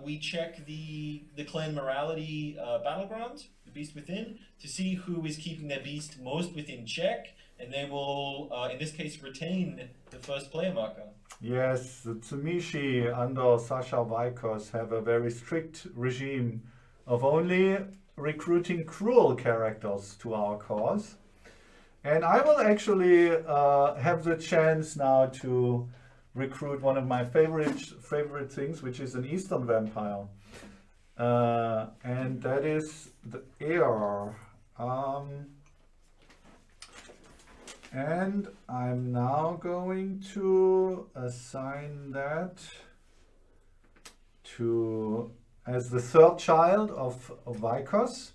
we check the clan morality battleground, the beast within, to see who is keeping their beast most within check, and they will, in this case, retain the first player marker. Yes, the Tsumishi under Sasha Vikos have a very strict regime of only recruiting cruel characters to our cause. And I will actually have the chance now to recruit one of my favorite things, which is an Eastern vampire. And that is the heir. And I'm now going to assign that to as the third child of Vikos.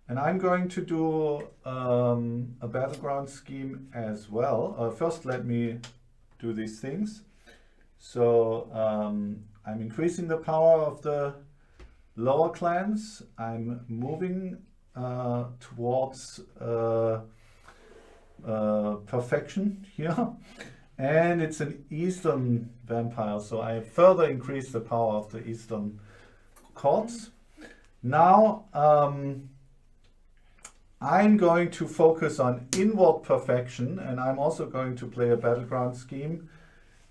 And I'm going to do a battleground scheme as well. First, let me do these things. So I'm increasing the power of the lower clans. I'm moving towards perfection here. And it's an Eastern vampire, so I further increase the power of the Eastern courts. Now, I'm going to focus on inward perfection, and I'm also going to play a battleground scheme.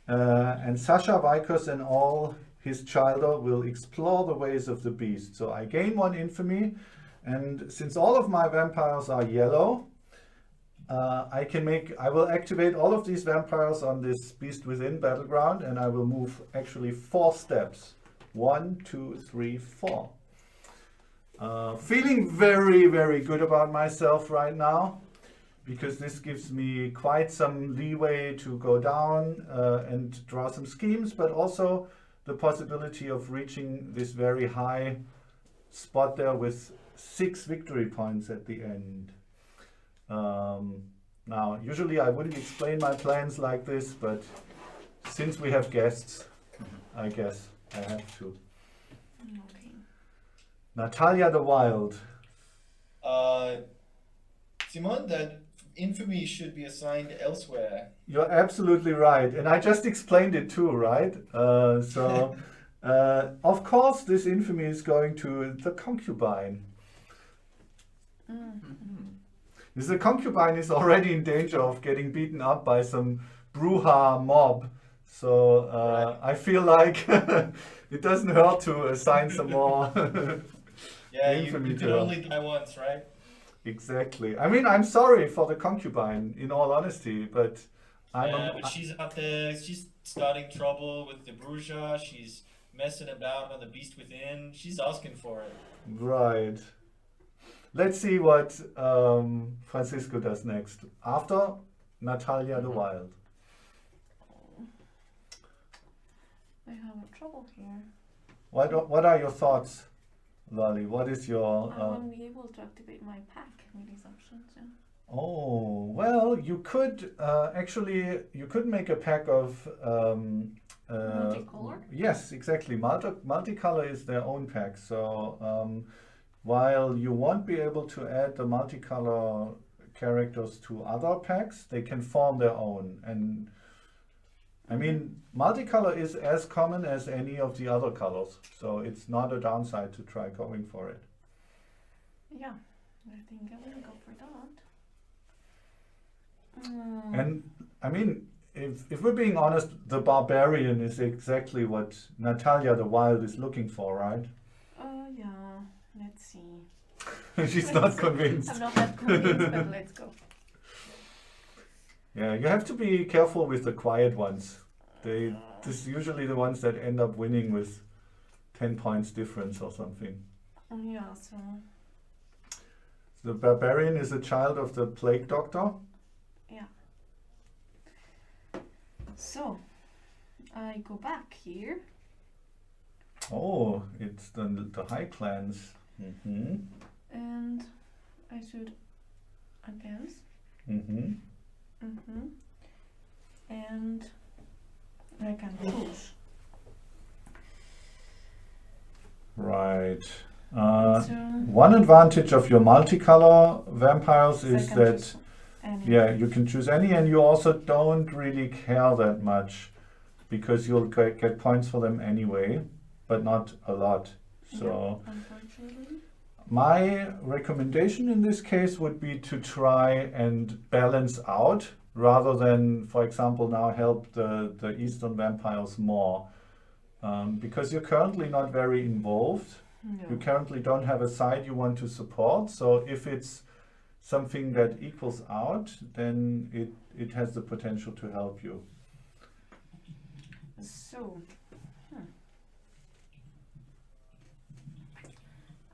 And Sasha Vikos and all his childer will explore the ways of the beast. So I gain 1 infamy, and since all of my vampires are yellow, I will activate all of these vampires on this beast within battleground, and I will move actually 4 steps. 1, 2, 3, 4. Feeling very, very good about myself right now, because this gives me quite some leeway to go down and draw some schemes, but also the possibility of reaching this very high spot there with 6 victory points at the end. Now, usually I wouldn't explain my plans like this, but since we have guests, I guess I have to. Okay. Natalia the Wild. Simon, that infamy should be assigned elsewhere. You're absolutely right, and I just explained it too, right? Of course, this infamy is going to the concubine. The concubine is already in danger of getting beaten up by some Bruja mob. So I feel like it doesn't hurt to assign some more Yeah, you infamy to can her. only die once, right? Exactly. I mean, I'm sorry for the concubine, in all honesty, but But she's out there, she's starting trouble with the Bruja, she's messing about on the beast within, she's asking for it. right. Let's see what Francisco does next. After Natalia the Wild. I have a trouble here. What are your thoughts, Lali? What is your... I won't be able to activate my pack with these options. Yeah. Oh, well, you could you could make a pack of... Multicolor? Yes, exactly. Multicolor is their own pack. So while you won't be able to add the multicolor characters to other packs, they can form their own. And I mean, multicolor is as common as any of the other colors, so it's not a downside to try going for it. Yeah, I think I will go for that. And I mean, if we're being honest, the barbarian is exactly what Natalia the Wild is looking for, right? Yeah, let's see. She's not convinced. I'm not that convinced, but let's go. Yeah, you have to be careful with the quiet ones. This is usually the ones that end up winning with 10 points difference or something. Yeah, so... The barbarian is a child of the plague doctor. Yeah. So, I go back here. Oh, it's the high clans. Mm-hmm. And I should advance. Mm-hmm. And I can push. Right. So One advantage of your multicolor vampires is Second that choose. Any. Yeah, you can choose any, and you also don't really care that much because you'll get points for them anyway, but not a lot. So Unfortunately. my recommendation in this case would be to try and balance out rather than, for example, now help the Eastern vampires more. Because you're currently not very involved. You No. currently don't have a side you want to support. So if it's something that equals out, then it has the potential to help you. So,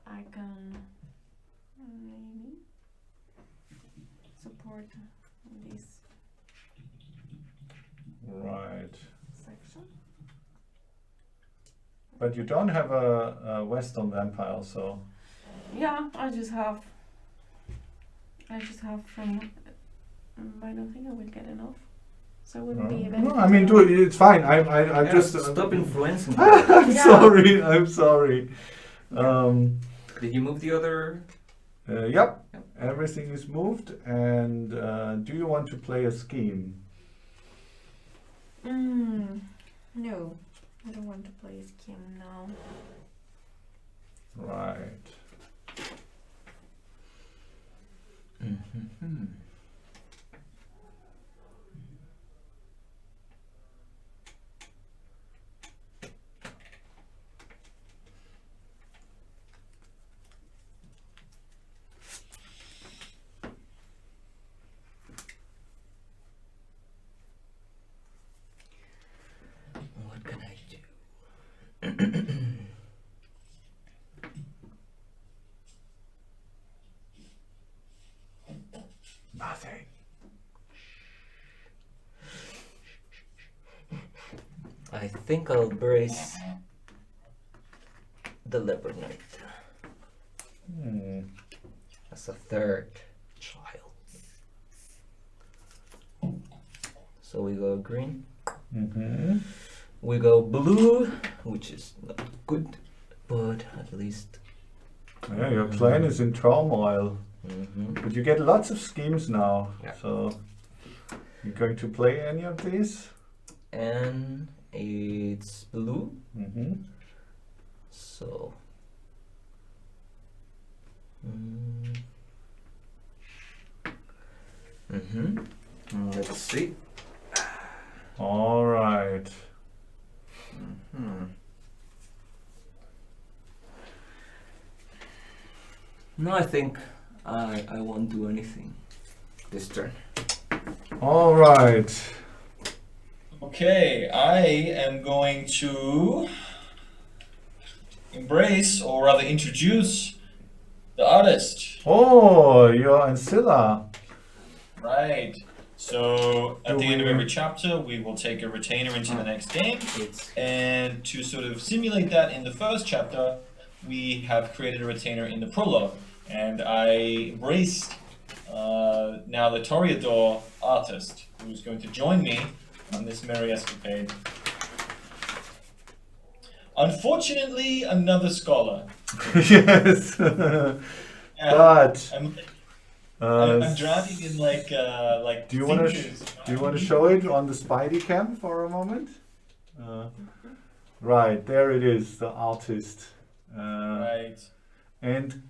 I can maybe support this Right. section. But you don't have a Western vampire, so. Yeah, I just have from. I don't think I will get enough, so it wouldn't be a No, benefit. I mean, do it. It's fine. I Yeah, just stop influencing. I'm Yeah. sorry. I'm sorry. Did you move the other? Yep. Yep. Everything is moved. And do you want to play a scheme? No, I don't want to play a scheme now. Right. Mm-hmm. What can I do? Nothing. I think I'll brace the Leopard Knight as a third child. So we go green. Mm-hmm. We go blue, which is not good, but at least. Yeah, your clan is in turmoil. Mm-hmm. But you get lots of schemes now. Yeah. So you going to play any of these? And it's blue, Mm-hmm. so. Mm-hmm. Let's see. All right. Hmm. No, I think I won't do anything this turn. All right. Okay, I am going to embrace, or rather introduce, the artist. Oh, you're Ancilla. Right. So at Do the end of we- every chapter, we will take a retainer into the next game. It's And to sort of simulate that in the first chapter, we have created a retainer in the prologue. And I embraced now the Toreador artist, who's going to join me on this merry escapade. Unfortunately, another scholar. Yes. And But I'm drowning in like do you want to thinkers. do you want to show it on the Spidey cam for a moment? Right, there it is, the artist. Right. And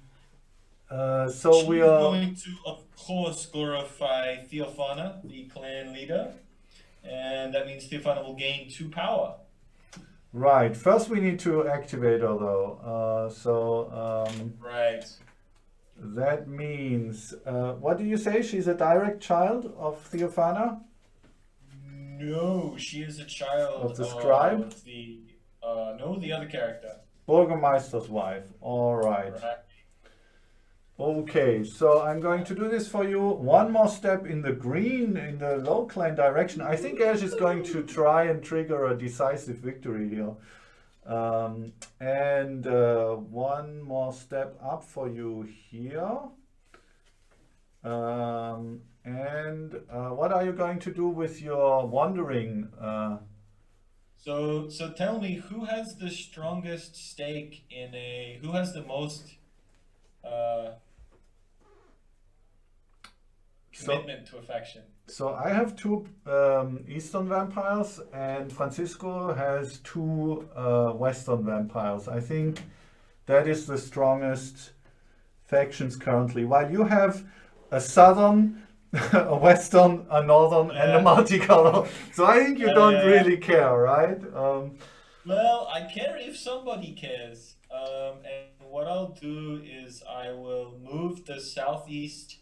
so we She's are. going to, of course, glorify Theophana, the clan leader, and that means Theophana will gain 2 power. Right. First, we need to activate her, though. Right. That means, what do you say? She's a direct child of Theophana? No, she is a child Of the scribe? of the no, the other character. Burgermeister's wife. All right. Right. Okay, so I'm going to do this for you. One more step in the green, in the low clan direction. I think Ash is going to try and trigger a decisive victory here. And one more step up for you here. What are you going to do with your wandering? So tell me, who has the strongest stake in who has the most commitment to a faction. So I have two Eastern vampires, and Francisco has two Western vampires. I think that is the strongest factions currently. While you have a Southern, a Western, a Northern, and a Yeah. multicolor. So I think you don't really care, right? Well, I care if somebody cares. And what I'll do is I will move the southeast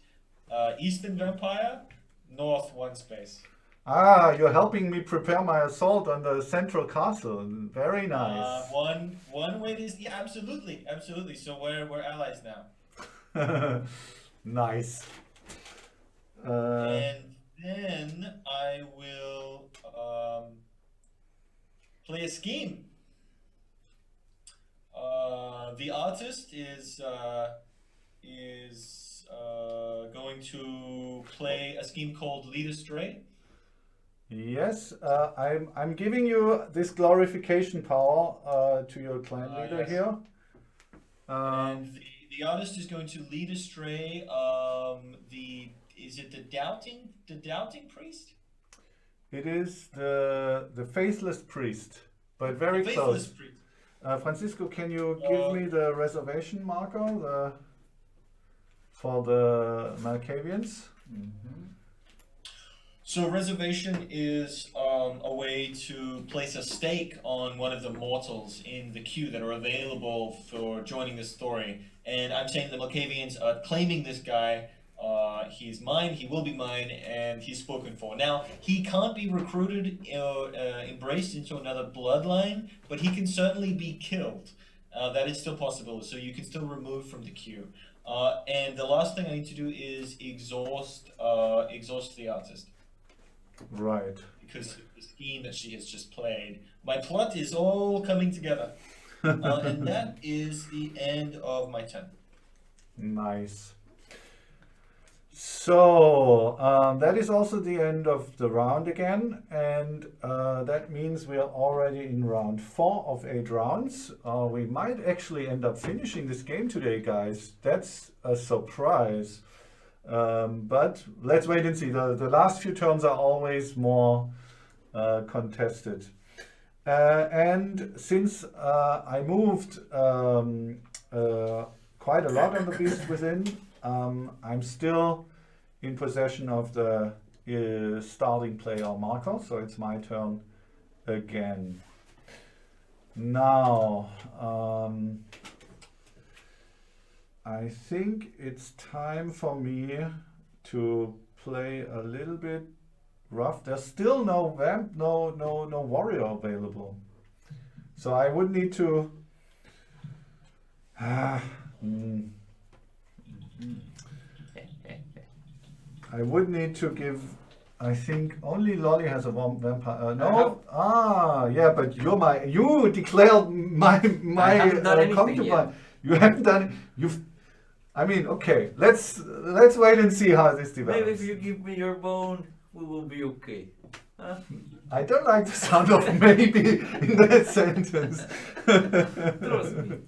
Eastern Vampire north one space. Ah, you're helping me prepare my assault on the central castle. Very nice. One way is yeah, absolutely. So we're allies now. Nice. And then I will play a scheme. The artist is going to play a scheme called Lead Astray. Yes, I'm giving you this glorification power to your clan leader Yes. here. And the artist is going to lead astray the doubting priest? It is the faithless priest, but very The close. faithless priest. Francisco, can you give me the reservation marker for the Malkavians? So reservation is a way to place a stake on one of the mortals in the queue that are available for joining the story. And I'm saying the Malkavians are claiming this guy. He's mine, he will be mine, and he's spoken for. Now, he can't be recruited or embraced into another bloodline, but he can certainly be killed. That is still possible, so you can still remove from the queue. And the last thing I need to do is exhaust the artist. Right. Because of the scheme that she has just played. My plot is all coming together. And that is the end of my turn. Nice. So that is also the end of the round again, and that means we are already in round 4 of 8 rounds. We might actually end up finishing this game today, guys. That's a surprise. But let's wait and see. The last few turns are always more contested. And since I moved quite a lot on the Beast Within, I'm still in possession of the starting player marker, so it's my turn again. Now, I think it's time for me to play a little bit rough. There's still no vamp, no warrior available, so I would need to. I would need to give. I think only Lolly has a vampire. No, yeah, but you declared my I haven't done anything concubine. yet. You haven't done. I mean, okay. Let's wait and see how this develops. Maybe if you give me your bone, we will be okay. Huh? I don't like the sound of maybe in that sentence. Trust me.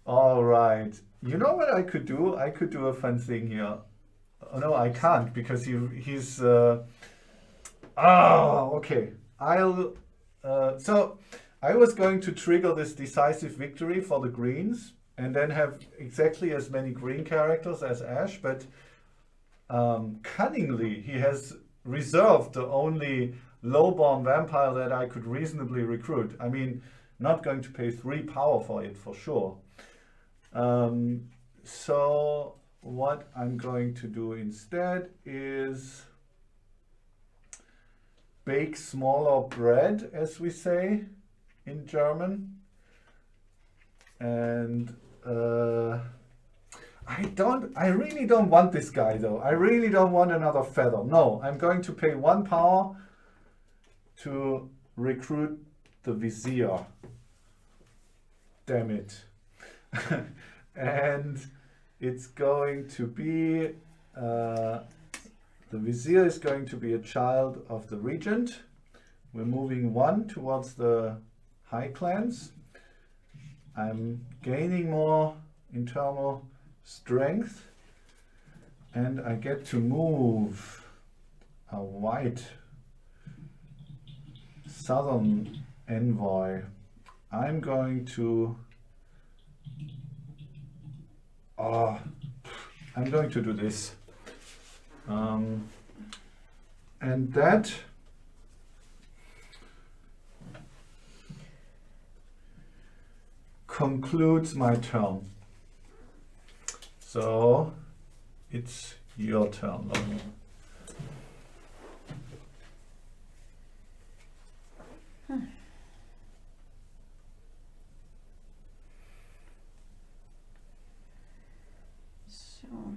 All right. You know what I could do? I could do a fun thing here. Oh, no, I can't because he's. Okay. So I was going to trigger this decisive victory for the greens and then have exactly as many green characters as Ash, but cunningly he has reserved the only lowborn vampire that I could reasonably recruit. I mean, not going to pay 3 power for it for sure. So what I'm going to do instead is bake smaller bread, as we say in German. And I really don't want this guy though. I really don't want another feather. No, I'm going to pay 1 power to recruit the Vizier. Damn it. And it's going to be, the Vizier is going to be a child of the Regent. We're moving 1 towards the High Clans. I'm gaining more internal strength. And I get to move a white southern envoy. I'm going to I'm going to do this. And that concludes my turn. So it's your turn. So.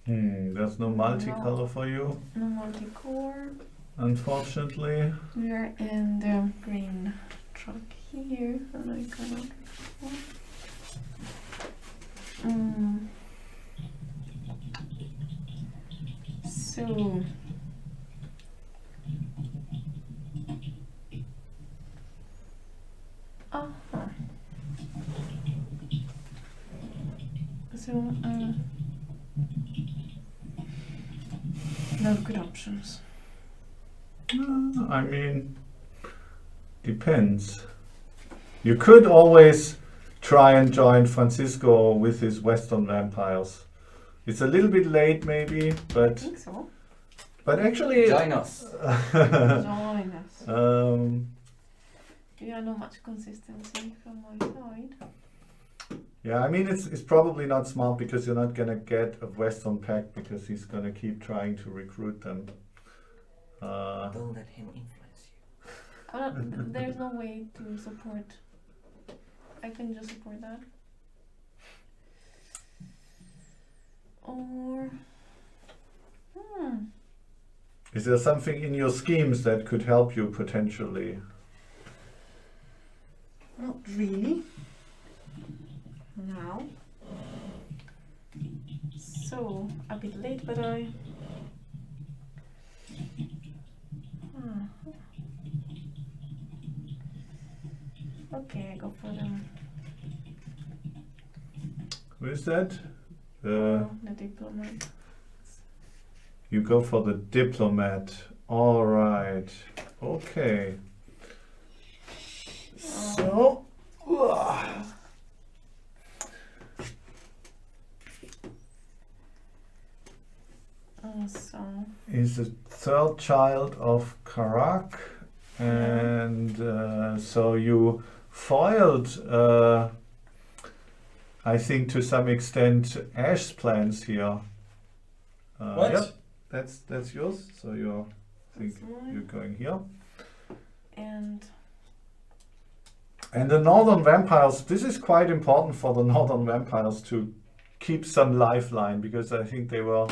There's no multicolor for you, No multi-core. unfortunately. We are in the green truck here, and I cannot. So. So, no good options. I mean, depends. You could always try and join Francisco with his Western vampires. It's a little bit late, maybe, I but think so. actually, Join us. Join us. Yeah, not much consistency from my side. yeah. I mean, it's probably not smart because you're not gonna get a Western pack because he's gonna keep trying to recruit them. Don't let him influence you. There's no way to support. I can just support that. Or. Is there something in your schemes that could help you potentially? Not really. Now. So, a bit late, but I. Okay, I go for them. Who is that? The diplomat. You go for the diplomat. All right. Okay. So. So. He's the third child of Karak. And so you foiled, I think, to some extent, Ash's plans here. What? Yep, that's yours. So I think That's mine. you're going here. And And the northern vampires. This is quite important for the northern vampires to keep some lifeline because I think they were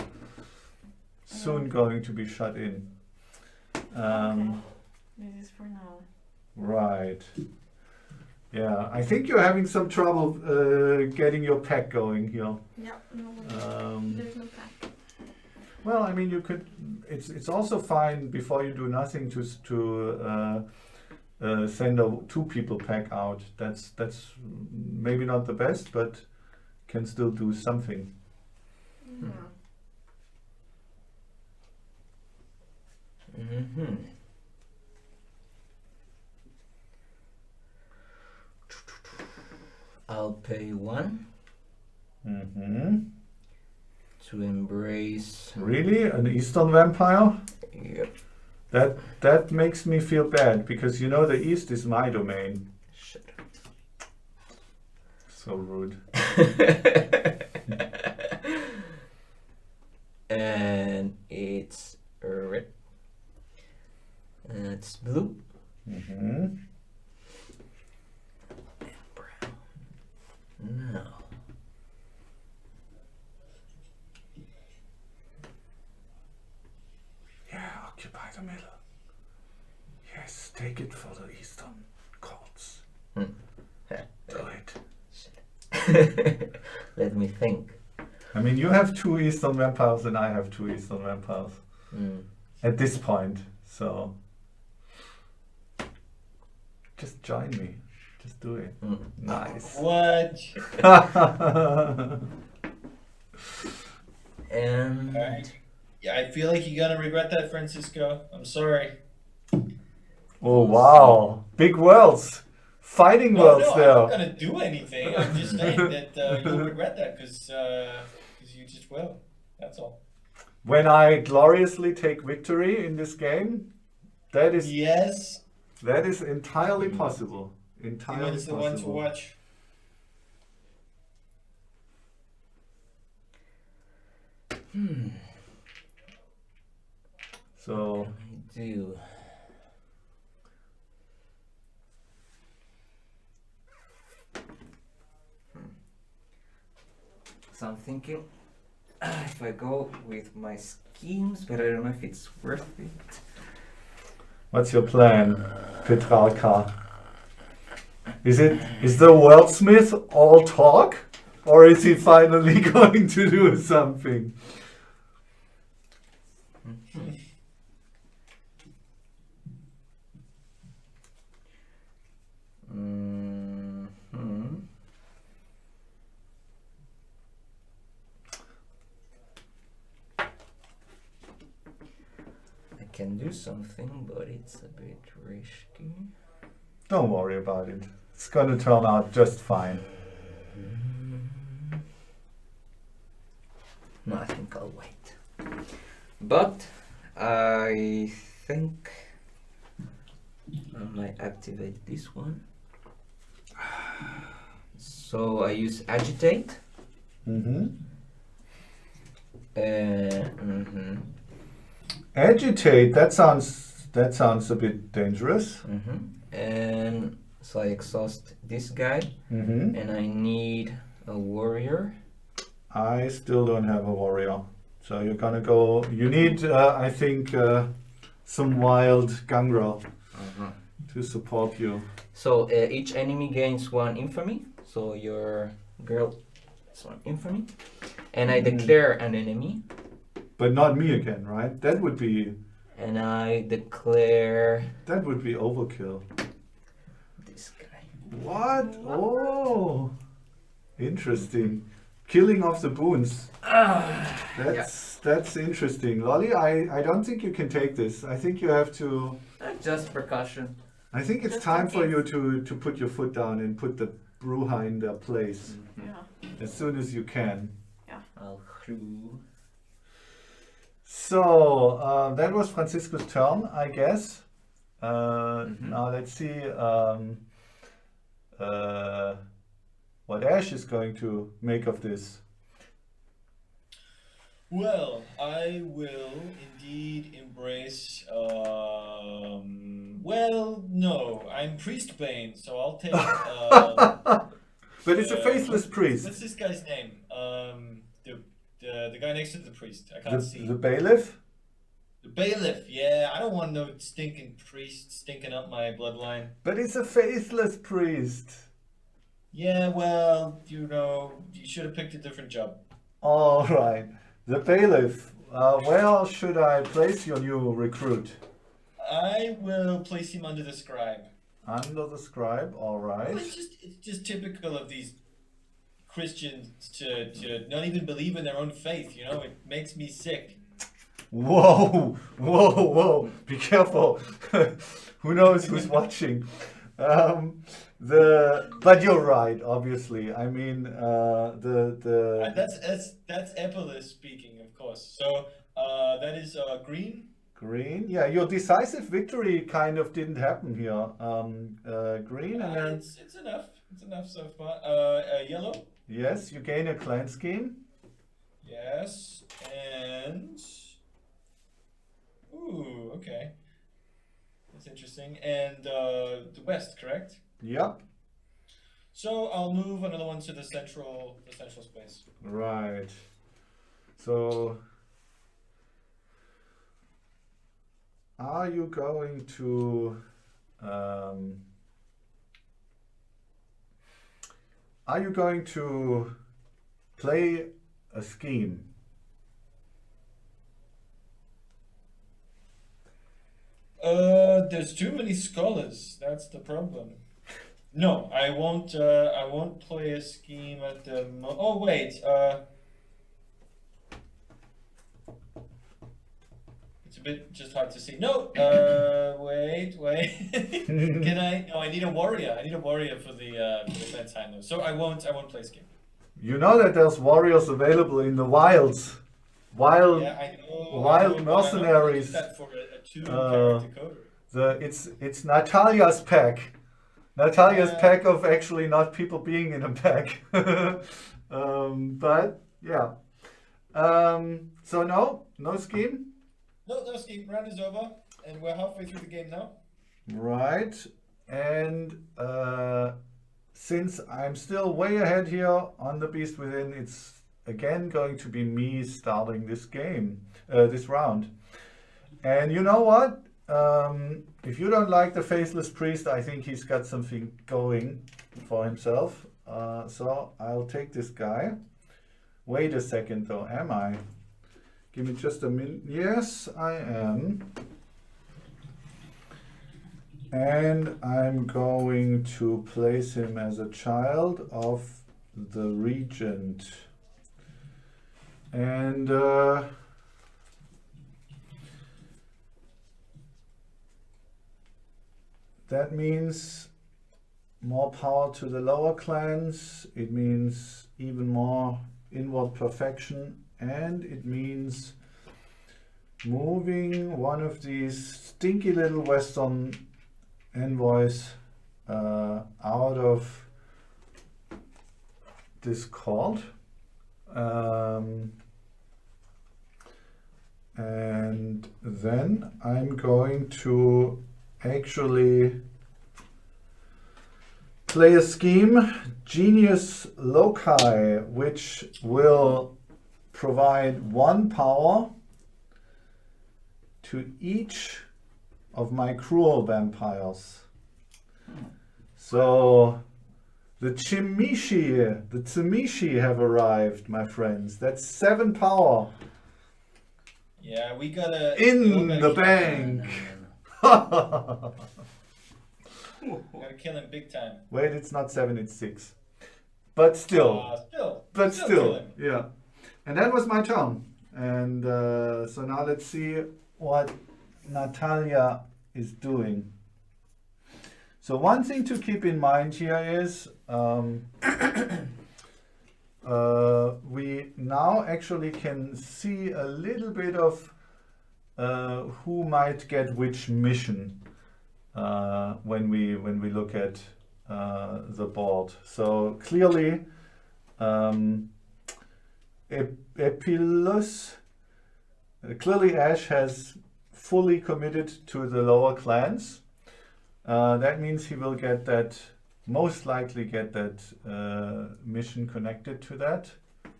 soon going to be shut in. okay. This is for now. Right. Yeah, I think you're having some trouble getting your pack going here. Yeah, no, There's no pack. Well, I mean, you could. It's also fine before you do nothing to send a 2 people pack out. That's maybe not the best, but can still do something. Yeah. Mm-hmm. I'll pay 1 Mm-hmm. to embrace. Really, an Eastern vampire? Yep. That makes me feel bad because you know the East is my domain. Shut So rude. And it's red. And it's blue. Mm-hmm. And brown. Now. Yeah, occupy the middle. Yes, take it for the Eastern courts. Hmm. Do it. Let me think. I mean, you have 2 Eastern vampires and I have 2 Eastern vampires Mm. at this point. So Just join me. Just do it. Mm. Nice. What? And Alright. Yeah, I feel like you're gonna regret that, Francisco. I'm sorry. Oh wow, big worlds, fighting No, worlds no, I'm there. not gonna do anything. I'm just saying that you'll regret that because you just will. That's all. When I gloriously take victory in this game, that is Yes. entirely possible. You Entirely it's the one to possible. watch. So I do. So I'm thinking if I go with my schemes, but I don't know if it's worth it. what's your plan, Petrarca? Is the worldsmith all talk, or is he finally going to do something? Mhm. I can do something, but it's a bit risky. Don't worry about it. It's gonna turn out just fine. No, I think I'll wait. But I think I might activate this one. So I use agitate. Mm-hmm. Mhm. Agitate. That sounds a bit dangerous. And so I exhaust this guy, Mm-hmm. and I need a warrior. I still don't have a warrior, so you're gonna go. You need, I think, some wild gangrel to support you. So each enemy gains 1 infamy. So your girl is 1 infamy, and I declare an enemy, But not me again, right? That would be and I declare overkill. this guy. What? Oh, interesting. Killing of the boons. That's interesting. Lolly, I don't think you can take this. I think you have to. Just percussion. I think it's Just time in for case. you to put your foot down and put the Bruja in their place Yeah. as soon as you can. I'll crew. So that was Francisco's turn, I guess. Now let's see what Ash is going to make of this. Well, I will indeed embrace. Well, no, I'm Priest Bane, so I'll take. But it's a faithless What's priest. this guy's name? The guy next to the priest. I can't see. The bailiff? The bailiff. Yeah, I don't want no stinking priest stinking up my bloodline. But it's a faithless priest. Yeah, well, you should have picked a different job. All right. The bailiff. Where should I place your new recruit? I will place him under the scribe. Under the scribe. All right. Well, it's just typical of these Christians to not even believe in their own faith. It makes me sick. Whoa, whoa, whoa! Be careful. Who knows who's watching? But you're right. Obviously, I mean That's Epolis speaking, of course. So that is green. green. Yeah, your decisive victory kind of didn't happen here. Green, and then It's enough. It's enough so far. Yellow. yes, you gain a clan scheme. Yes, and ooh, okay, that's interesting. And the west, correct? Yep. So I'll move another one to the central space. Right. So, are you going to play a scheme? There's too many scholars. That's the problem. No, I won't. I won't play a scheme at the. Oh wait. It's a bit just hard to see. No. Wait. Can I? No, I need a warrior. I need a warrior for the bedtime though. So I won't. I won't play scheme. You know that there's warriors available in the wilds. Wild, Yeah, I know. wild I know, but I don't mercenaries. use that for a two-character coder. It's Natalia's pack. Natalia's Yeah. pack of actually not people being in a pack. But yeah. So no scheme. No scheme. Round is over, and we're halfway through the game now. Right. And since I'm still way ahead here on the Beast Within, it's again going to be me starting this game, this round. And you know what? If you don't like the Faceless Priest, I think he's got something going for himself. So I'll take this guy. Wait a second though, am I? Give me just a minute. Yes, I am. And I'm going to place him as a child of the Regent. And that means more power to the lower clans. It means even more inward perfection, and it means moving one of these stinky little Western envoys out of this court. And then I'm going to actually play a scheme, Genius Loci, which will provide 1 power to each of my cruel vampires. So the Tsimishi have arrived, my friends. That's 7 power Yeah, we gotta in gotta the kill bank. him. Gotta kill him big time. Wait, it's not 7, it's 6. But still, Still but kill still, him. yeah. And that was my turn. And so now let's see what Natalia is doing. So one thing to keep in mind here is we now actually can see a little bit of who might get which mission when we look at the board. So clearly, Epilus, clearly Ash has fully committed to the lower clans. That means he will get that, most likely get that mission connected to that,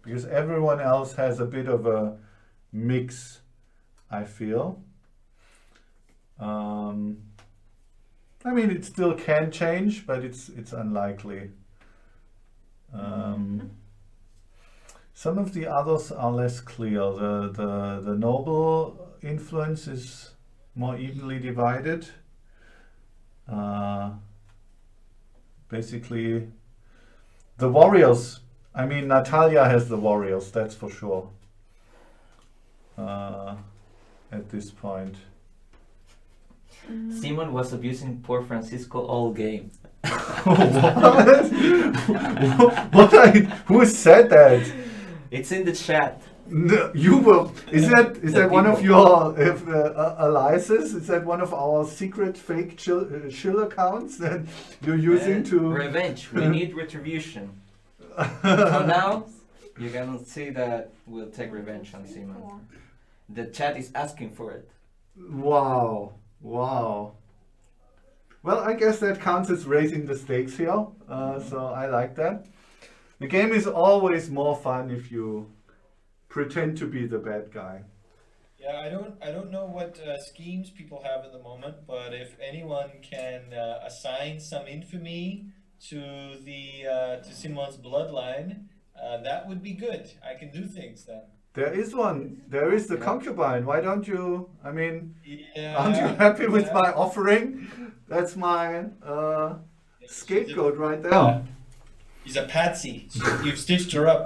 because everyone else has a bit of a mix, I feel. I mean, it still can change, but it's unlikely. Some of the others are less clear. The noble influence is more evenly divided. Basically, the warriors. I mean, Natalia has the warriors, that's for sure. At this point. Simon was abusing poor Francisco all game. What? Who said that? It's in the chat. No, you were. Is that one of people. your aliases? Is that one of our secret fake chill accounts that you're using to Revenge. We need retribution. So now you can see that we'll take revenge on Simon. The chat is asking for it. Wow. Well, I guess that counts as raising the stakes here. So I like that. The game is always more fun if you pretend to be the bad guy. Yeah, I don't know what schemes people have at the moment, but if anyone can assign some infamy to the to Simon's bloodline, that would be good. I can do things then. There is one. There is the Yeah. concubine. Why don't you? I mean, Yeah. aren't you happy with yeah. my offering? That's my scapegoat right there. Yeah. He's a patsy. You've stitched her up.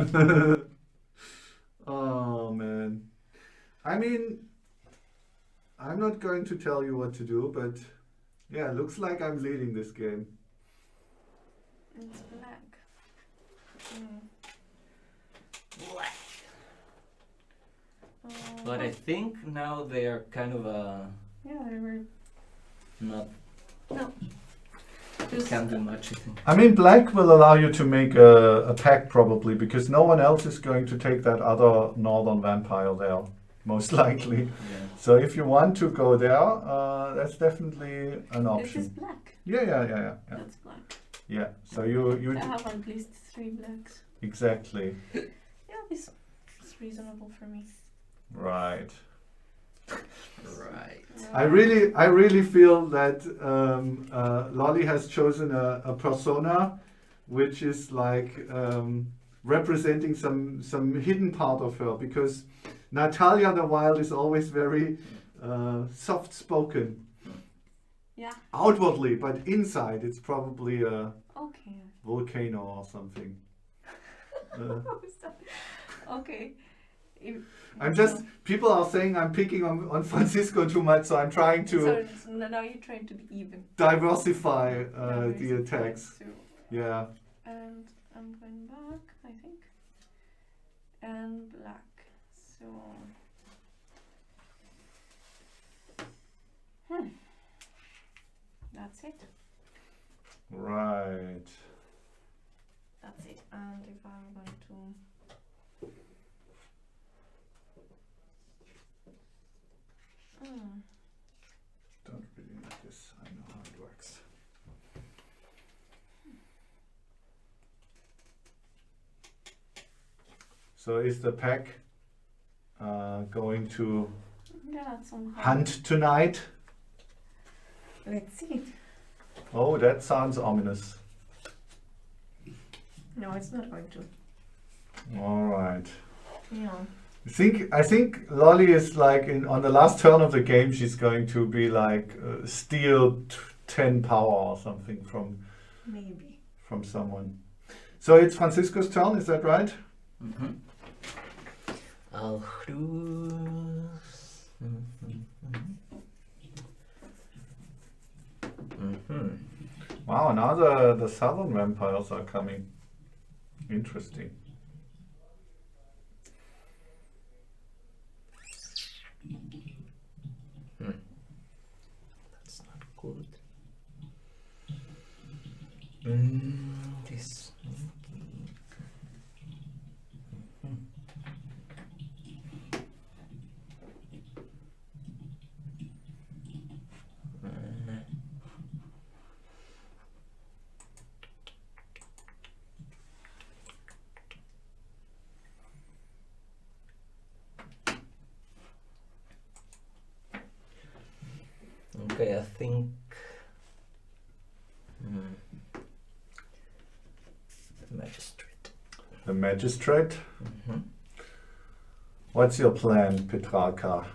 Oh man. I mean, I'm not going to tell you what to do, but yeah, looks like I'm leading this game. It's black. Mm. But I think now they are kind of yeah, they were. not No. Just, can't do much. I think. I mean, black will allow you to make a pact probably, because no one else is going to take that other northern vampire there, most likely. Yeah. So if you want to go there, that's definitely an this option. is black. Yeah. That's black. Yeah. So you I have at least 3 blacks. exactly Yeah, this is reasonable for me. right. Right. I really feel that Lolly has chosen a persona which is like representing some hidden part of her, because Natalia the Wild is always very soft spoken Yeah. outwardly, but inside it's probably a Okay. volcano or something. Okay. I'm just, people are saying I'm picking on Francisco too much, so I'm trying to So now you're trying to be even. diversify Now the it's attacks. two. Yeah. And I'm going back, I think. And black. So. That's it. Right. That's it. And if I'm going to. Don't really need this. I know how it works. So is the pack going to Yeah, somehow. hunt tonight? Let's see. Oh, that sounds ominous. No, it's not going to. All right. Yeah. I think Lolly is like on the last turn of the game. She's going to be like steal 10 power or something Maybe. from someone. So it's Francisco's turn. Is that right? Mm-hmm. I'll choose. Mm-hmm. Wow. Now the southern vampires are coming. Interesting. That's not good. This. Okay, I think. Magistrate. The magistrate. Mm-hmm. What's your plan, Petrarca?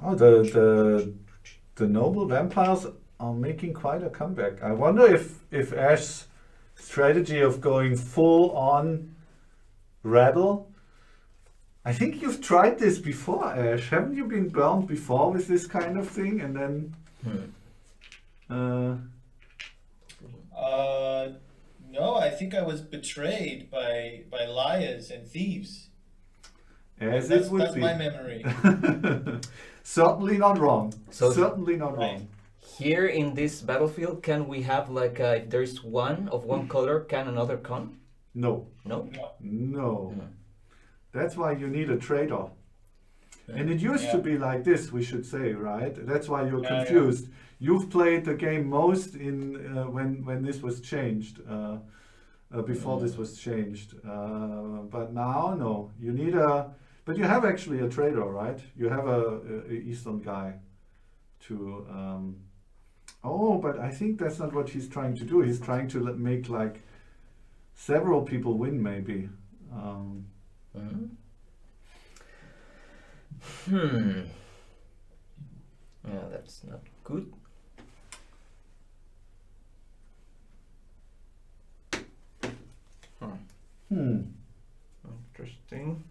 Oh, the noble vampires are making quite a comeback. I wonder if Ash's strategy of going full on rebel. I think you've tried this before, Ash. Haven't you been burned before with this kind of thing? And then No, I think I was betrayed by liars and thieves. as That's it would that's be. my memory. Certainly not wrong. So- Certainly not Right. wrong. Here in this battlefield, can we have like if there's one of one color, can another come? No. No. No. Mm. That's why you need a traitor. And it used to Yeah. be like this, we should say, right? That's why you're Yeah, yeah. confused. You've played the game most in when this was changed, before this was changed. But now, no. You need but you have actually a traitor, right? You have a Eastern guy to Oh, but I think that's not what he's trying to do. He's trying to make like several people win, maybe. Hmm. Hmm. Yeah, that's not good. Hmm. Interesting.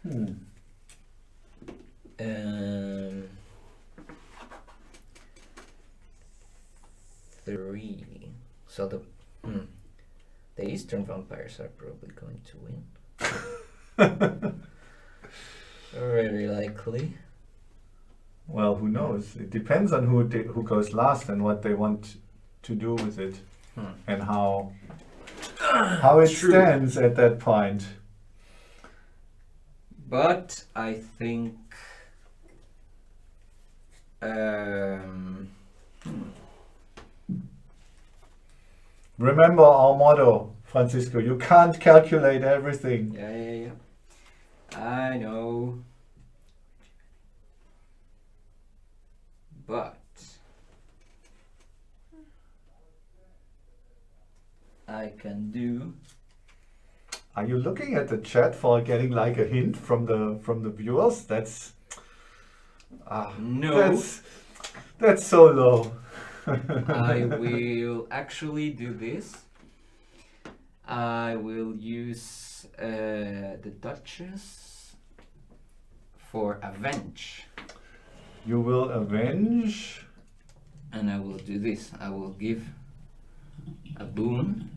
Hmm. Um, 3. So the Eastern vampires are probably going to win. Very likely. Well, who knows? It depends on who goes last and what they want to do with it, and how it True. stands at that point. But I think um, Remember our motto, Francisco. You can't calculate everything. yeah. I know. But I can do. Are you looking at the chat for getting like a hint from the viewers? That's No. that's so low. I will actually do this. I will use the Duchess for avenge. You will avenge. And I will do this. I will give a boon.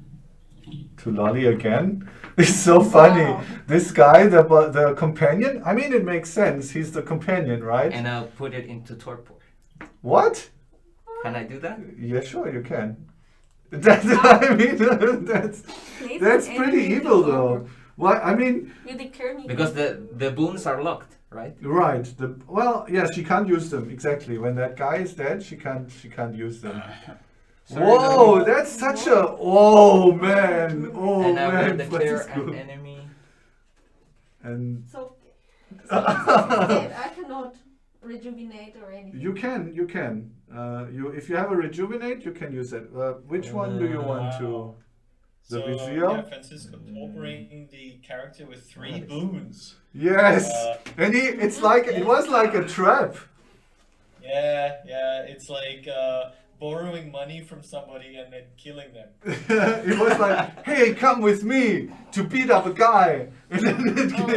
To Lolly again. It's so funny. Wow. This guy, the companion. I mean, it makes sense. He's the companion, right? And I'll put it into torpor. What? Can I do that? Yeah, sure, you can. I mean, that's Place an pretty enemy evil, in though. order. Why? I mean, You declare me. Because the boons are locked, right? right? Well, yeah, she can't use them exactly. When that guy is dead, she can't use them. Sorry, Whoa, no. that's such a man. Oh And I will man, declare Francisco. an enemy. And So I cannot rejuvenate or anything. you can. If you have a rejuvenate, you can use it. Which one do you want to? The So, Vizier? yeah, Francisco torturing the character with 3 boons. Yes, and it was like a trap. Yeah, it's like borrowing money from somebody and then killing them. It was like, hey, come with me to beat up a guy, and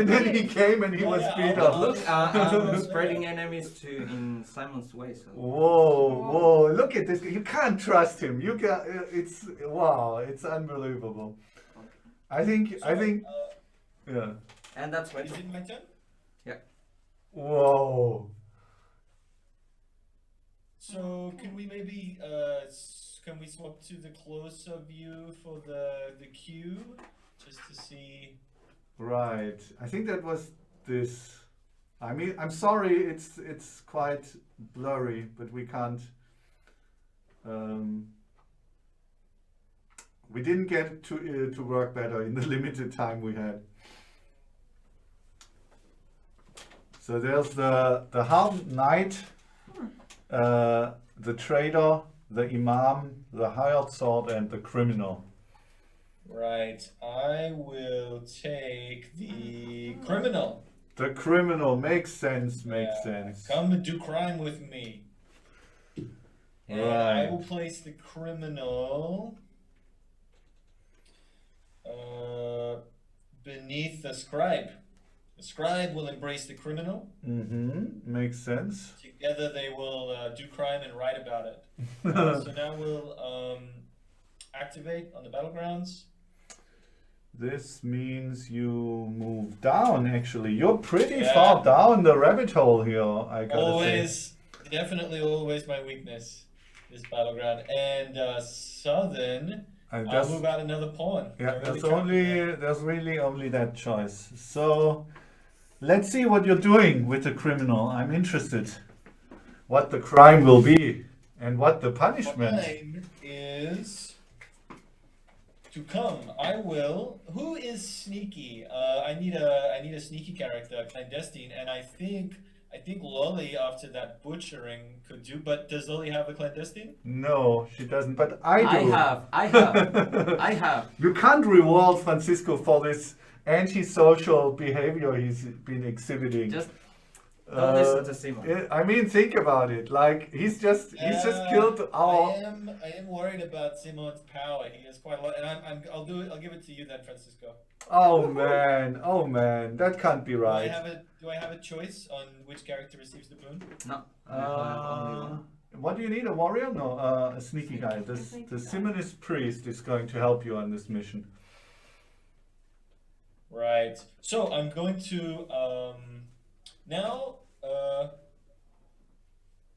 then he came and he was beat But up. look, I'm spreading enemies in Simon's way. So Whoa, look at this guy. You can't trust him. It's unbelievable. I think, yeah. and that's Is when. it my turn? Whoa. So can we maybe can we swap to the closer view for the queue just to see? Right. I think that was this. I mean, I'm sorry, it's quite blurry, but we can't. We didn't get to work better in the limited time we had. So there's the Hardened Knight, the Trader, the Imam, the Hired Sword, and the Criminal. Right, I will take the criminal. The Criminal makes sense. Come and do crime with me. And I will place the criminal beneath the scribe. The scribe will embrace the criminal. Makes sense. Together they will do crime and write about it. So now we'll activate on the battlegrounds. This means you move down, actually. You're pretty far down the rabbit hole here, I gotta say. Definitely always my weakness, this battleground. And Southern, I'll move out another pawn. Yeah, there's really only that choice. So, let's see what you're doing with the criminal. I'm interested. What the crime will be, and what the punishment. Mine is to come. I will. Who is sneaky? I need a sneaky character, clandestine, and I think think Lolly, after that butchering, could do. But does Lolly have a clandestine? No, she doesn't, but I do. I have. You can't reward Francisco for this antisocial behavior he's been exhibiting. Just don't listen to Simon. I mean, think about it. Like he's just killed our. I am worried about Simon's power. He has quite a lot, and I'll do it. I'll give it to you then, Francisco. Oh man, that can't be right. Do I have a choice on which character receives the boon? No. I have only one. What do you need? A warrior? No, a sneaky guy. The Simonist priest is going to help you on this mission. Right. So I'm going to now.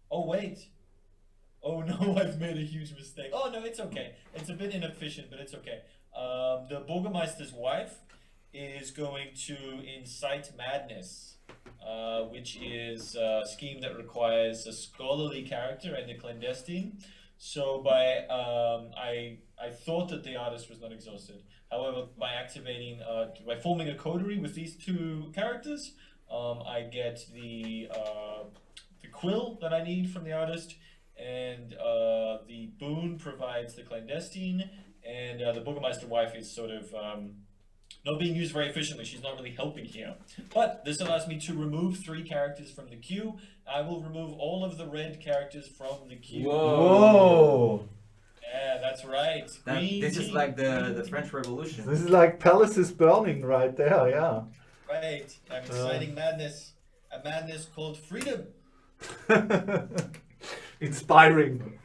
Oh wait. Oh no, I've made a huge mistake. Oh no, it's okay. It's a bit inefficient, but it's okay. The Burgermeister's wife is going to incite madness, which is a scheme that requires a scholarly character and a clandestine. So I thought that the artist was not exhausted. However, by forming a coterie with these two characters, I get the quill that I need from the artist, and the boon provides the clandestine, and the Burgermeister wife is sort of not being used very efficiently. She's not really helping here. But this allows me to remove 3 characters from the queue. I will remove all of the red characters from the queue. Whoa! Yeah, that's right. This is like the French Revolution. This is like palaces burning right there, yeah. Right. I'm inciting madness. A madness called freedom. Inspiring,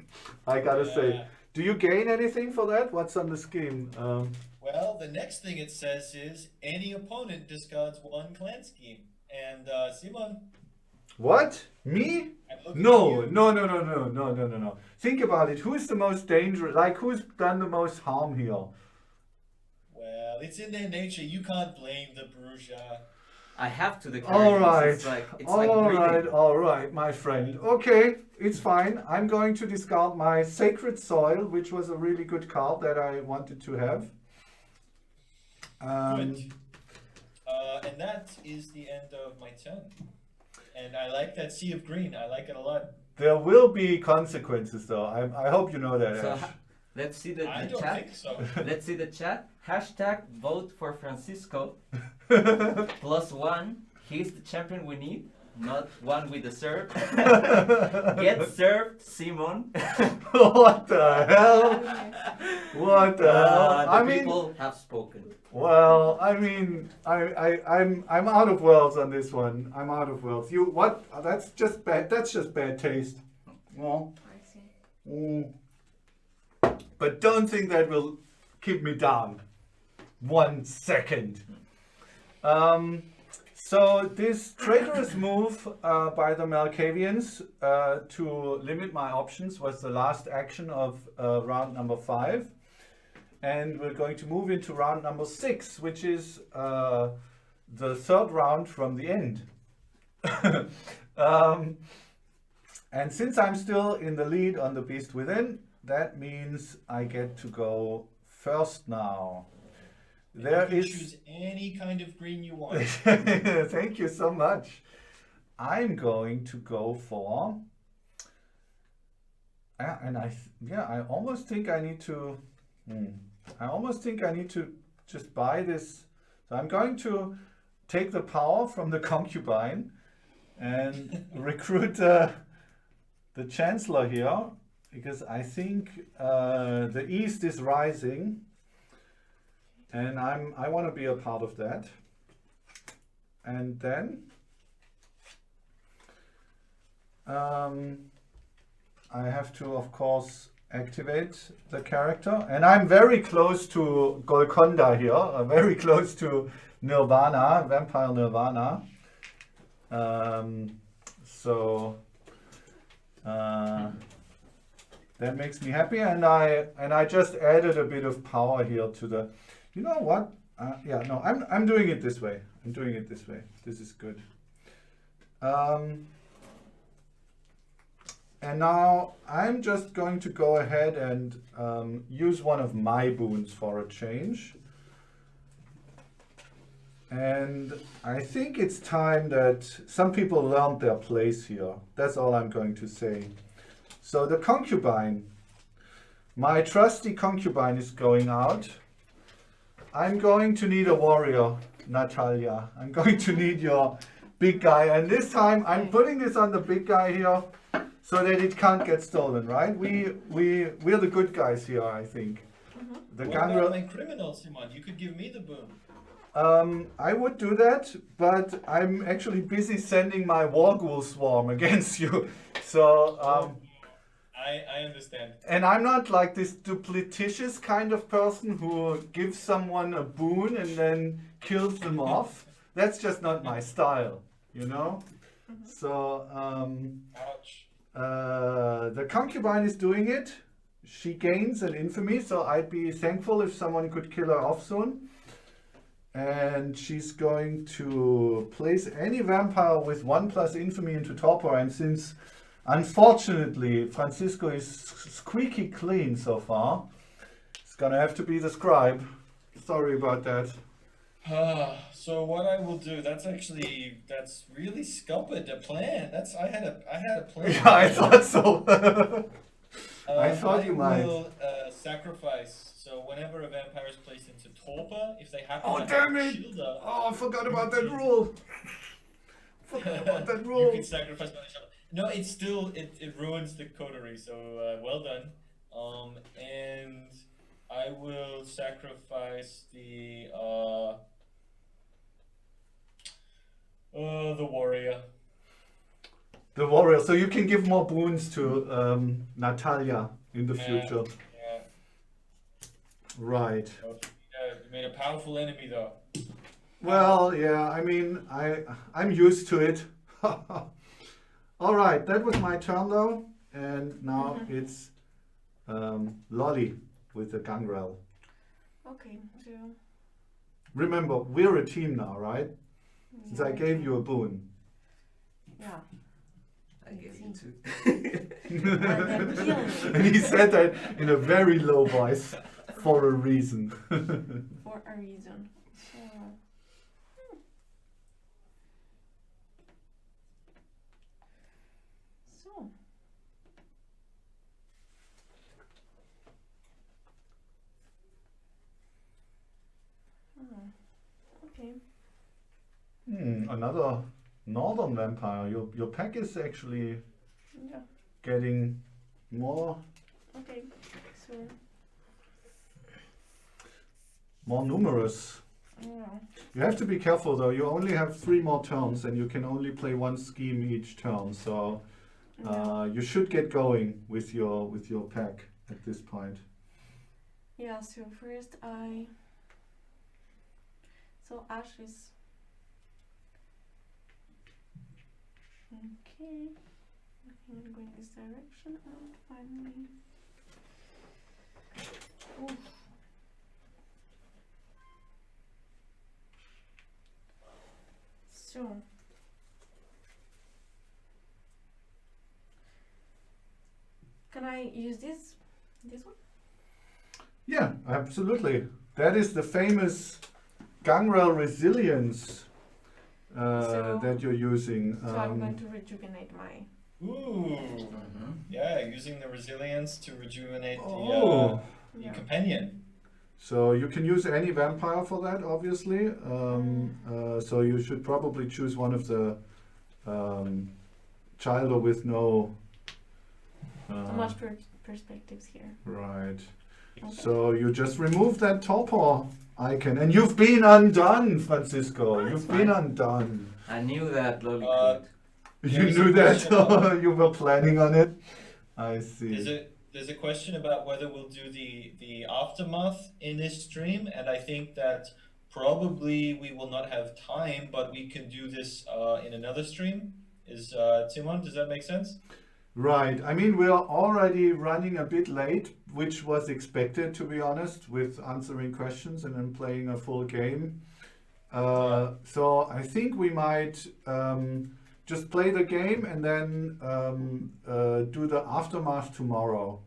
I gotta say. Do you gain anything for that? What's on the scheme? Well, the next thing it says is any opponent discards 1 clan scheme. And Simon. What? Me? No. Think about it. Who's the most dangerous? Like, who's done the most harm here? Well, it's in their nature. You can't blame the Borussia. I have to declare. All right. All right, my friend. Okay, it's fine. I'm going to discard my Sacred Soil, which was a really good card that I wanted to have. Good. And that is the end of my turn. And I like that Sea of Green. I like it a lot. There will be consequences, though. I hope you know that, So Ash. let's see the I don't chat. think so. Let's see the chat. Hashtag vote for Francisco. +1. He's the champion we need, not one we deserve. Get served, Simon. What the hell? What the hell? The people have spoken. Well, I mean, I'm out of words on this one. I'm out of words. What? That's just bad. That's just bad taste. Well, but don't think that will keep me down. 1 second. So this traitorous move by the Malkavians to limit my options was the last action of round number 5. And we're going to move into round number 6, which is the 3rd round from the end. And since I'm still in the lead on the Beast Within, that means I get to go first now. You can choose any kind of green you want. Thank you so much. I'm going to go for, and I almost think I need to. I almost think I need to just buy this. So I'm going to take the power from the concubine and recruit the chancellor here, because I think the East is rising. And I want to be a part of that. And then I have to, of course, activate the character. And I'm very close to Golconda here, very close to Nirvana, Vampire Nirvana. So that makes me happy. And I just added a bit of power here to the. You know what? I'm doing it this way. This is good. And now I'm just going to go ahead and use one of my boons for a change. And I think it's time that some people learned their place here. That's all I'm going to say. So the concubine. My trusty concubine is going out. I'm going to need a warrior, Natalia. I'm going to need your big guy. And this time I'm putting this on the big guy here so that it can't get stolen, right? We're the good guys here, I think. The What gangrel. about my criminal, Simon? You could give me the boon. I would do that, but I'm actually busy sending my war ghoul swarm against you. So, I understand. and I'm not like this duplicitous kind of person who gives someone a boon and then kills them off. That's just not my style, you know? So, Ouch. the concubine is doing it. She gains an infamy, so I'd be thankful if someone could kill her off soon. And she's going to place any vampire with 1+ infamy into torpor. And since, unfortunately, Francisco is squeaky clean so far, it's gonna have to be the scribe. Sorry about that. So what I will do, that's really scuppered, a plan. I had a plan. Yeah, I thought so. I thought you might. I will sacrifice. So whenever a vampire is placed into torpor, if they happen Oh, to damn have it! a shield up, Oh, I forgot about that rule. Forgot about that you rule. can sacrifice by the shield. No, it's still it ruins the coterie. So well done. And I will sacrifice the warrior. The warrior. So you can give more boons to Natalia in the future. Yeah. Right. You made a powerful enemy though. Well, yeah. I mean, I'm used to it. All right. That was my turn though, and now it's Lolly with the gangrel. Okay, so Remember, we're a team now, right? Since I yeah, gave you a boon. yeah. I gave you two. And then kill me And he said that in a very low voice for a reason. for a reason. So. Okay. Another northern vampire. Your pack is actually Yeah. getting more Okay. So. numerous. Yeah. You have to be careful though. You only have 3 more turns, and you can only play 1 scheme each turn. So you should get going with your pack at this point. Yeah, so first so Ash is okay. I'm gonna go in this direction and finally so can I use this one? Yeah, absolutely. That is the famous gangrel resilience So- that you're using. So I'm going to rejuvenate my Ooh. Mhm. Yeah, using the resilience to rejuvenate Oh. the companion. So you can use any vampire for that, obviously. So you should probably choose one of the child or with no. so much perspectives here. Right. Okay. So you just remove that torpor icon, and you've been undone, Francisco. You've been undone. I knew that Lolly Uh, could. You There's knew a that. question You were planning on it. I see. There's a question about whether we'll do the aftermath in this stream, and I think that probably we will not have time, but we can do this in another stream. Timon, does that make sense? Right. I mean, we are already running a bit late, which was expected, to be honest, with answering questions and then playing a full game. So I think we might just play the game and then do the aftermath tomorrow.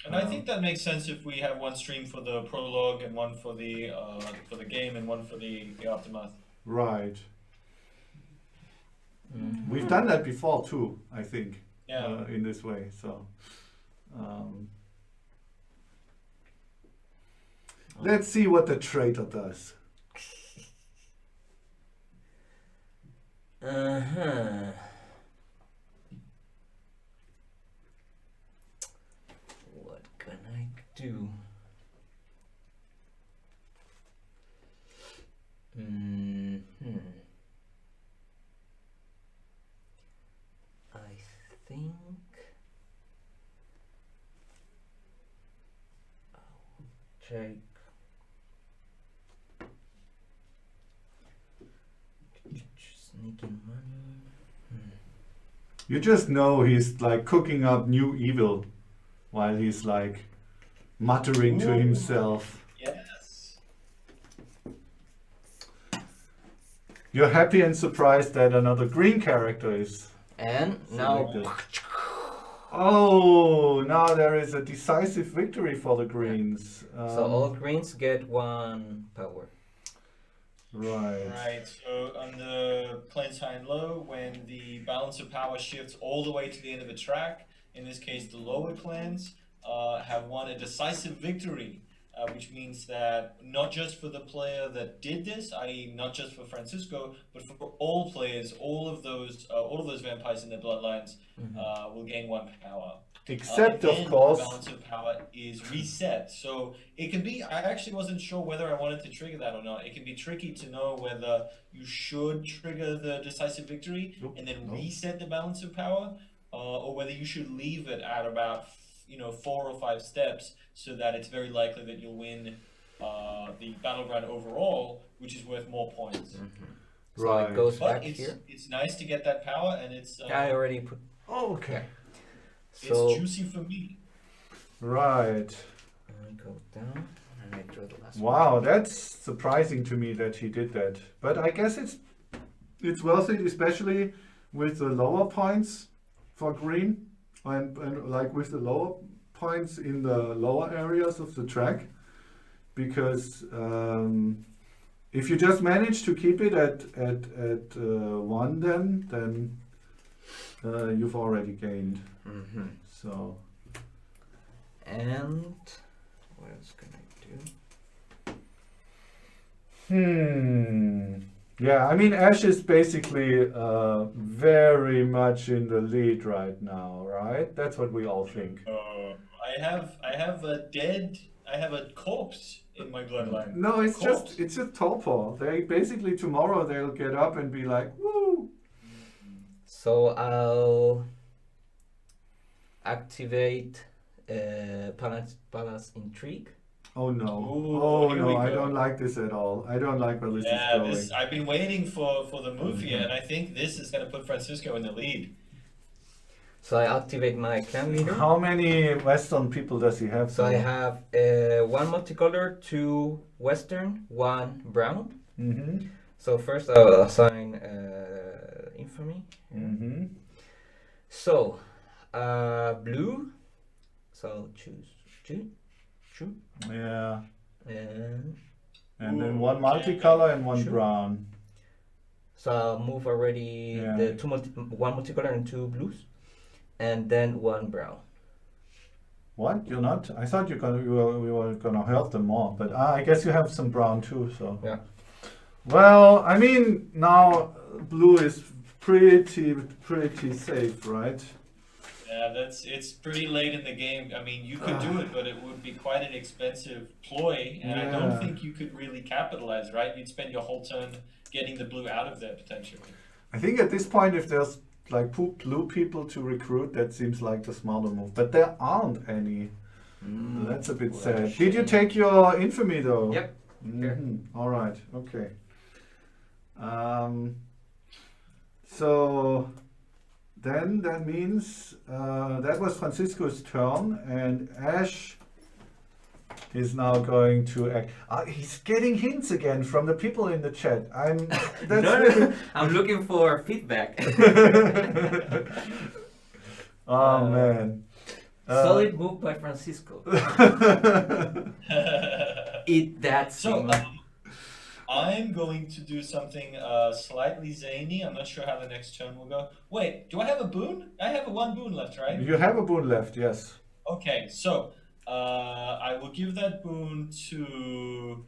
And I think that makes sense if we have one stream for the prologue and one for the game and one for the aftermath. Right. Mhm. We've done that before too, I think, Yeah. in this way. So, um, let's see what the traitor does. Uh-huh. What can I do? Hmm. I think I'll check. Sneaking money. You just know he's like cooking up new evil while he's like muttering to Ooh. himself. Yes. You're happy and surprised that another green character is And now selected. Oh, now there is a decisive victory for the greens. so all greens get 1 power. Right. Right. So on the plains high and low, when the balance of power shifts all the way to the end of a track, in this case the lower clans have won a decisive victory, which means that not just for the player that did this, i.e., not just for Francisco, but for all players, all of those vampires in their bloodlines will gain 1 power. Except, And of then course, the balance of power is reset. So it can be, I actually wasn't sure whether I wanted to trigger that or not. It can be tricky to know whether you should trigger the decisive victory Nope, and then nope. reset the balance of power, or whether you should leave it at about 4 or 5 steps so that it's very likely that you'll win the battleground overall, which is worth more points. So Right. it goes But back it's here. it's nice to get that power, and it's I already put. oh, okay. it's So juicy for me. Right. I go down and I draw the last one. Wow, that's surprising to me that he did that. But I guess it's worth it, especially with the lower points for green, and like with the lower points in the lower areas of the track, because if you just manage to keep it at 1, then you've already gained. Mm-hmm. So And what else can I do? yeah, I mean Ash is basically very much in the lead right now, right? That's what we all think. I have a corpse in my bloodline. No, it's Corpse. just torpor. They basically tomorrow they'll get up and be like, woo! So I'll activate Palace Intrigue. Oh no! Ooh, Oh here no! we I go. don't like this at all. I don't like where this is Yeah, going. I've been waiting for the move here, Mhm. and I think this is going to put Francisco in the lead. So I activate my clan leader. How many Western people does he have? So I have 1 multicolor, 2 Western, 1 brown. Mm-hmm. So first I'll assign infamy. Mm-hmm. So blue. So I'll choose 2. Yeah. And then Ooh, one okay. multicolor and one Sure. brown. So I'll move already Yeah. the 1 multicolor and 2 blues, and then 1 brown. What? You're not? I thought we were gonna hurt them more, but I guess you have some brown too. So Yeah. Well, I mean now blue is pretty safe, right? Yeah, it's pretty late in the game. I mean, you could do it, but it would be quite an expensive ploy, and I Yeah. don't think you could really capitalize, right? You'd spend your whole turn getting the blue out of there potentially. I think at this point, if there's like blue people to recruit, that seems like the smarter move. But there aren't any. That's a bit What a sad. Did you shame. take your infamy though? Yep. Mhm. All right. Okay. So then that means that was Francisco's turn, and Ash is now going to act. He's getting hints again from the people in the chat. That's No, really- I'm looking for feedback. Oh man. Solid move by Francisco. Eat that So, thing. I'm going to do something slightly zany. I'm not sure how the next turn will go. Wait, do I have a boon? I have one boon left, right? You have a boon left, yes. Okay, so I will give that boon to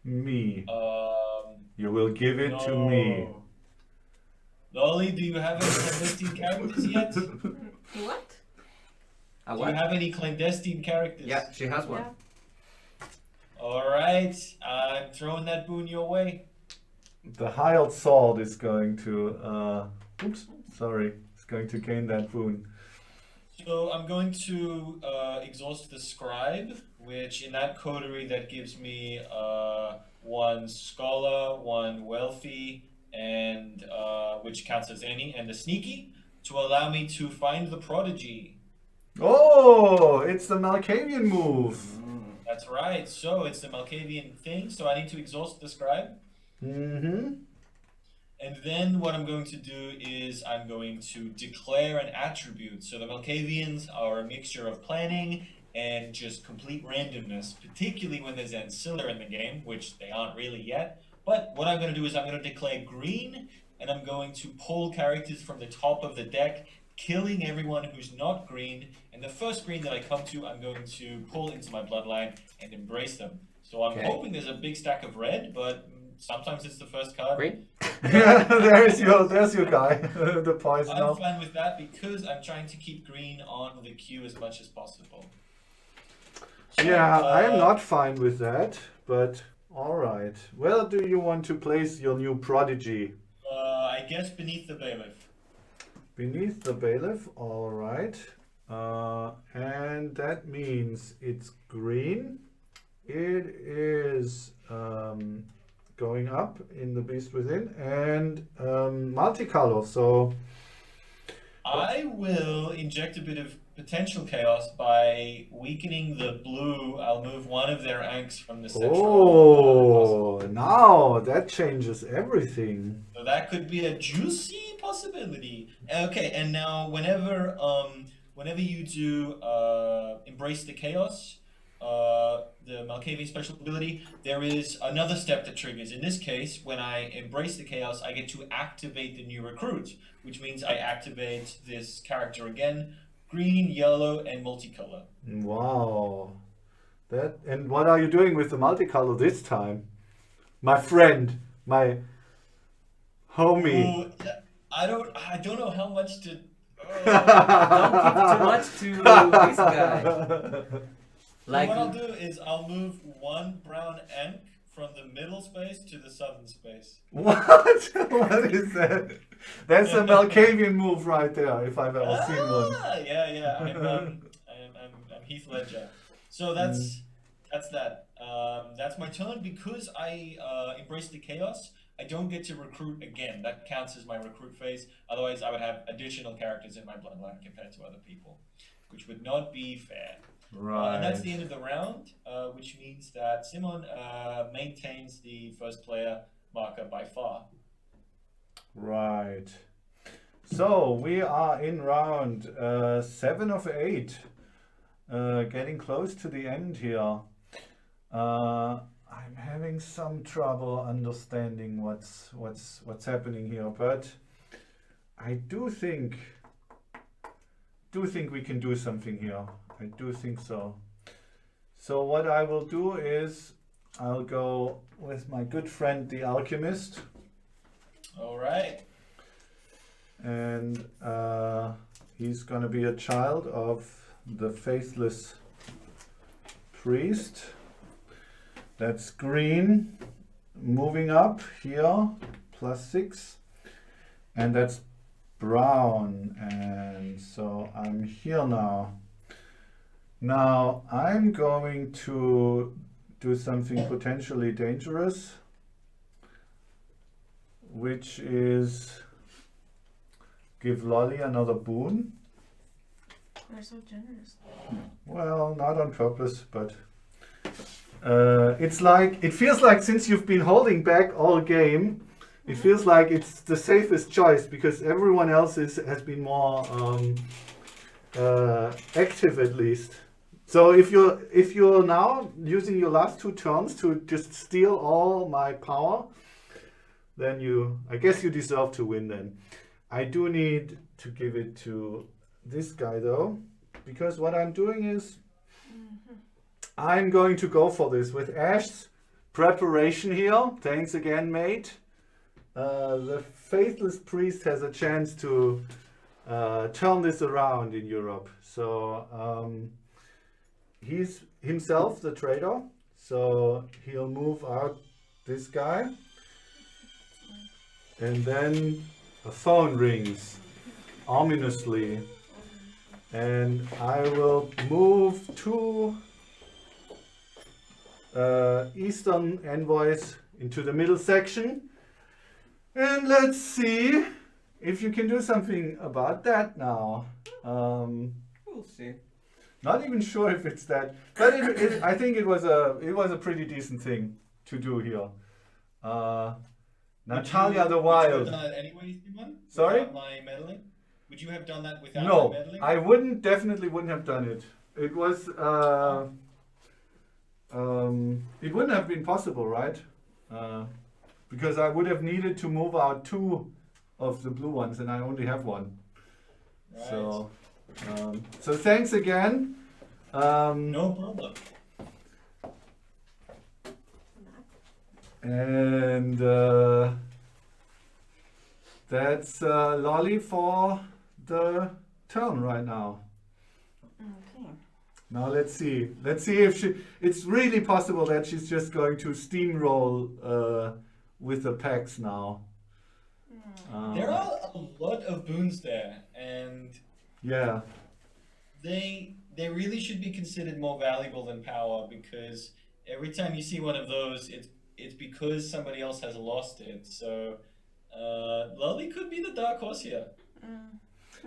Me. um, You will give it to me. no. Lolly, do you have any clandestine characters yet? What? A Do what? you have any clandestine characters? Yeah, she has one. Yeah. Alright, I'm throwing that boon your way. The Hild Sword is going to, oops, sorry, it's going to gain that boon. So I'm going to exhaust the scribe, which in that coterie that gives me one scholar, one wealthy, and which counts as any, and a sneaky, to allow me to find the prodigy. Oh, it's the Malkavian move. That's right. So it's the Malkavian thing. So I need to exhaust the scribe. Mm-hmm. And then what I'm going to do is I'm going to declare an attribute. So the Malkavians are a mixture of planning and just complete randomness, particularly when there's ancillary in the game, which they aren't really yet. But what I'm going to do is I'm going to declare green, and I'm going to pull characters from the top of the deck, killing everyone who's not green. And the first green that I come to, I'm going to pull into my bloodline and embrace them. So I'm Okay. hoping there's a big stack of red, but sometimes it's the first card. Green? there's your guy, the I'm poisoner. fine with that because I'm trying to keep green on the queue as much as possible. So, Yeah, I am not fine with that, but alright. Where do you want to place your new prodigy? I guess beneath the bailiff. Beneath the bailiff, alright. And that means it's green. It is going up in the Beast Within and multicolor, so I will inject a bit of potential chaos by weakening the blue. I'll move one of their anks from the central. oh, now that changes everything. So that could be a juicy possibility. Okay, and now whenever you do embrace the chaos, the Malkavian special ability, there is another step that triggers. In this case, when I embrace the chaos, I get to activate the new recruit, which means I activate this character again, green, yellow, and multicolor. Wow. That, and what are you doing with the multicolor this time? My friend, my homie. Ooh, I don't know how much to. Don't give too much to this guy. Like, what I'll do is I'll move one brown ant from the middle space to the southern space. What? What is that? That's a Malkavian move right there, if I've ever seen one. Yeah. I'm Heath Ledger. So that's that. That's my turn. Because I embraced the chaos, I don't get to recruit again. That counts as my recruit phase. Otherwise, I would have additional characters in my bloodline compared to other people, which would not be fair. Right. And that's the end of the round, which means that Simon maintains the first player marker by far. Right. So we are in round 7 of 8, getting close to the end here. I'm having some trouble understanding what's happening here, but I do think we can do something here. I do think so. So what I will do is I'll go with my good friend the alchemist. All right. And he's gonna be a child of the faithless priest. That's green, moving up here, +6, and that's brown, and so I'm here now. Now I'm going to do something potentially dangerous, which is give Lolly another boon. They're so generous. Well, not on purpose, but it feels like since you've been holding back all game, it feels like it's the safest choice because everyone else has been more active at least. So if you're now using your last 2 turns to just steal all my power, then I guess you deserve to win then. I do need to give it to this guy though, because what I'm doing is I'm going to go for this with Ash's preparation here. Thanks again, mate. The faithless priest has a chance to turn this around in Europe. So he's himself the traitor, so he'll move out this guy, and then a phone rings ominously, and I will move 2 eastern envoys into the middle section, and let's see if you can do something about that now. We'll see. Not even sure if it's that, but I think it was a pretty decent thing to do here. Natalia the Would you have Wild. done that anyway, Stefan? Sorry? Without my meddling? Would you have done that without my No, meddling? I definitely wouldn't have done it. It was it wouldn't have been possible, right? Because I would have needed to move out 2 of the blue ones, and I only have 1. Right. So thanks again. No problem. And that's Lolly for the turn right now. Okay. Now let's see. Let's see if it's really possible that she's just going to steamroll with the packs now. There are a lot of boons there, and Yeah. they really should be considered more valuable than power, because every time you see one of those, it's because somebody else has lost it. So Lolly could be the dark horse here.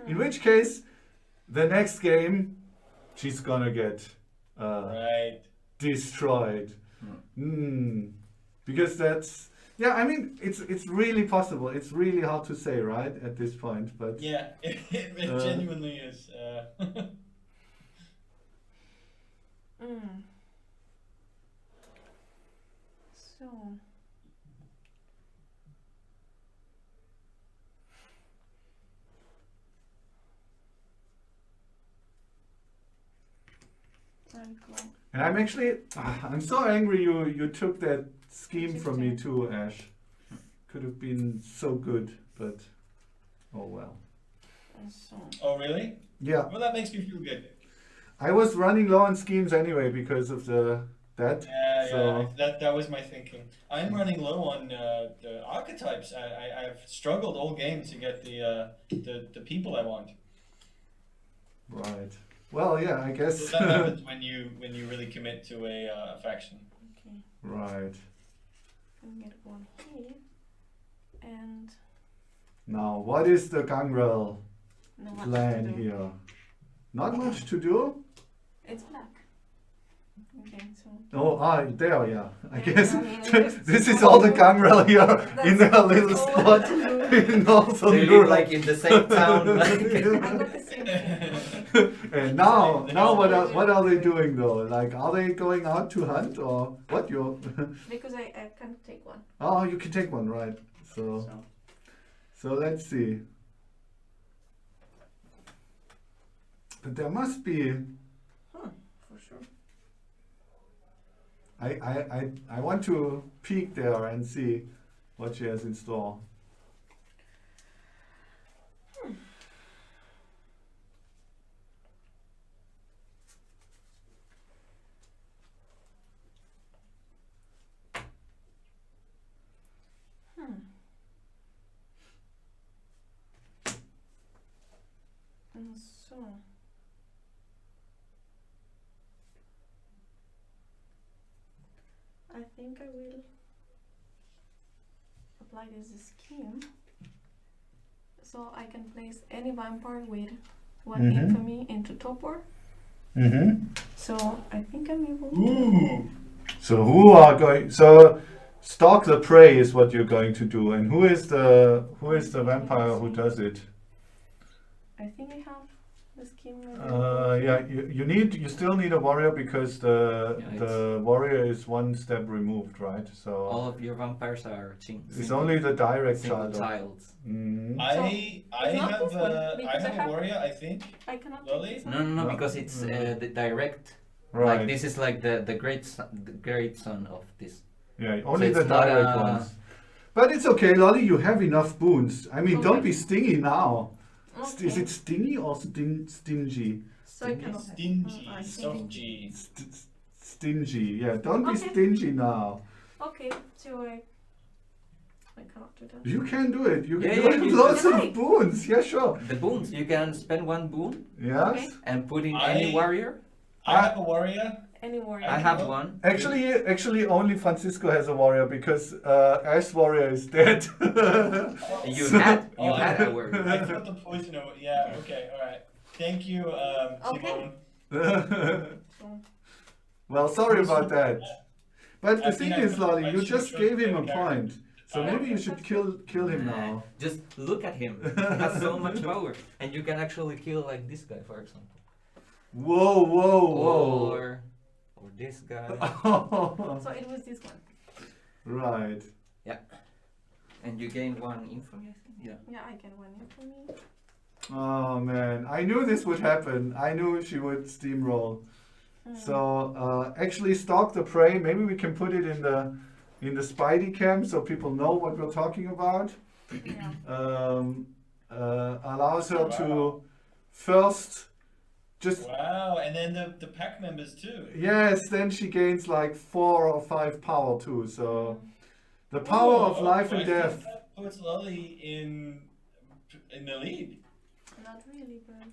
In which case, the next game, she's gonna get Right. destroyed. Because that's I mean it's really possible. It's really hard to say, right, at this point. But Yeah, it genuinely is. So. I'll go. and I'm so angry you took that scheme from me too, Ash. Could have been so good, but oh well. So. Oh, really? Yeah, Well, that makes me feel good. I was running low on schemes anyway because of that. Yeah, So- that was my thinking. I'm running low on the archetypes. I've struggled all game to get the people I want. Right. Well, yeah, I guess. So that happens when you really commit to a faction. Okay. Right. I'll get 1 here. And Now, what is the Gangrel no what plan to do. here? Not much to do. It's black. Okay, so. Oh, there, yeah. I Yeah, guess I mean, it's this is all the Gangrel here in That's their little all spot I do. in Northern They live Europe. like in the same town. I got the same thing. Okay. And now what are they doing though? Like, are they going out to hunt or what? Because I can't take 1. Oh, you can take one, right? So let's see. But there must be. For sure. I want to peek there and see what she has in store. So. I think I will apply this scheme so I can place any vampire with 1 infamy into Topor. So I think I'm able to. Ooh. So who are going? So stalk the prey is what you're going to do, and who is the vampire who does it? I think I have the the scheme? Yeah, you still need a warrior because the warrior is one step removed, right? So All of your vampires are it's only the direct single child. tiles. Mm. I it's not have this one, I because I have a have- warrior, I think. I cannot Lolly? take this No, one. no, No. because it's the direct. Right. Like this is like the great son of this. Yeah, only it's the not direct ones. But it's okay, Lolly, you have enough boons. I mean, don't Okay. be stingy now. Okay. Is it stingy or stingy? So I cannot. Stingy, I see. soft G. Stingy, yeah. Don't be Okay. stingy now. Okay, so I cannot do that. You can do it. You Yeah, you yeah, have you lots can. of boons. Yeah, sure. The boons, you can spend one boon Yes. Okay. and put in I- any warrior. I have a warrior. Any warrior? I have one. Actually, only Francisco has a warrior because Ash's warrior is dead. You So- had Oh, a I warrior. thought the poison. Yeah. Okay. All right. Thank you, Okay. Simone. So, Well, sorry about that. But the I thing think is, Lolly, I you should just have gave him a chosen the point. So Yeah. maybe you should kill him now. Just look at him. He has so much power, and you can actually kill like this guy, for example, Whoa, whoa, or this guy, whoa. so it was this one. Right. and you gain one infamy. I think. Yeah. Yeah, I can one in for me. Oh man, I knew this would happen. I knew she would steamroll. So actually, stalk the prey. Maybe we can put it in the Spidey cam so people know what we're talking about. Yeah. Allows her to first just Wow. And then the pack members too. yes. Then she gains like 4 or 5 power too. So the power of Ooh, life I and think death. that puts Lolly in the lead. Not really, but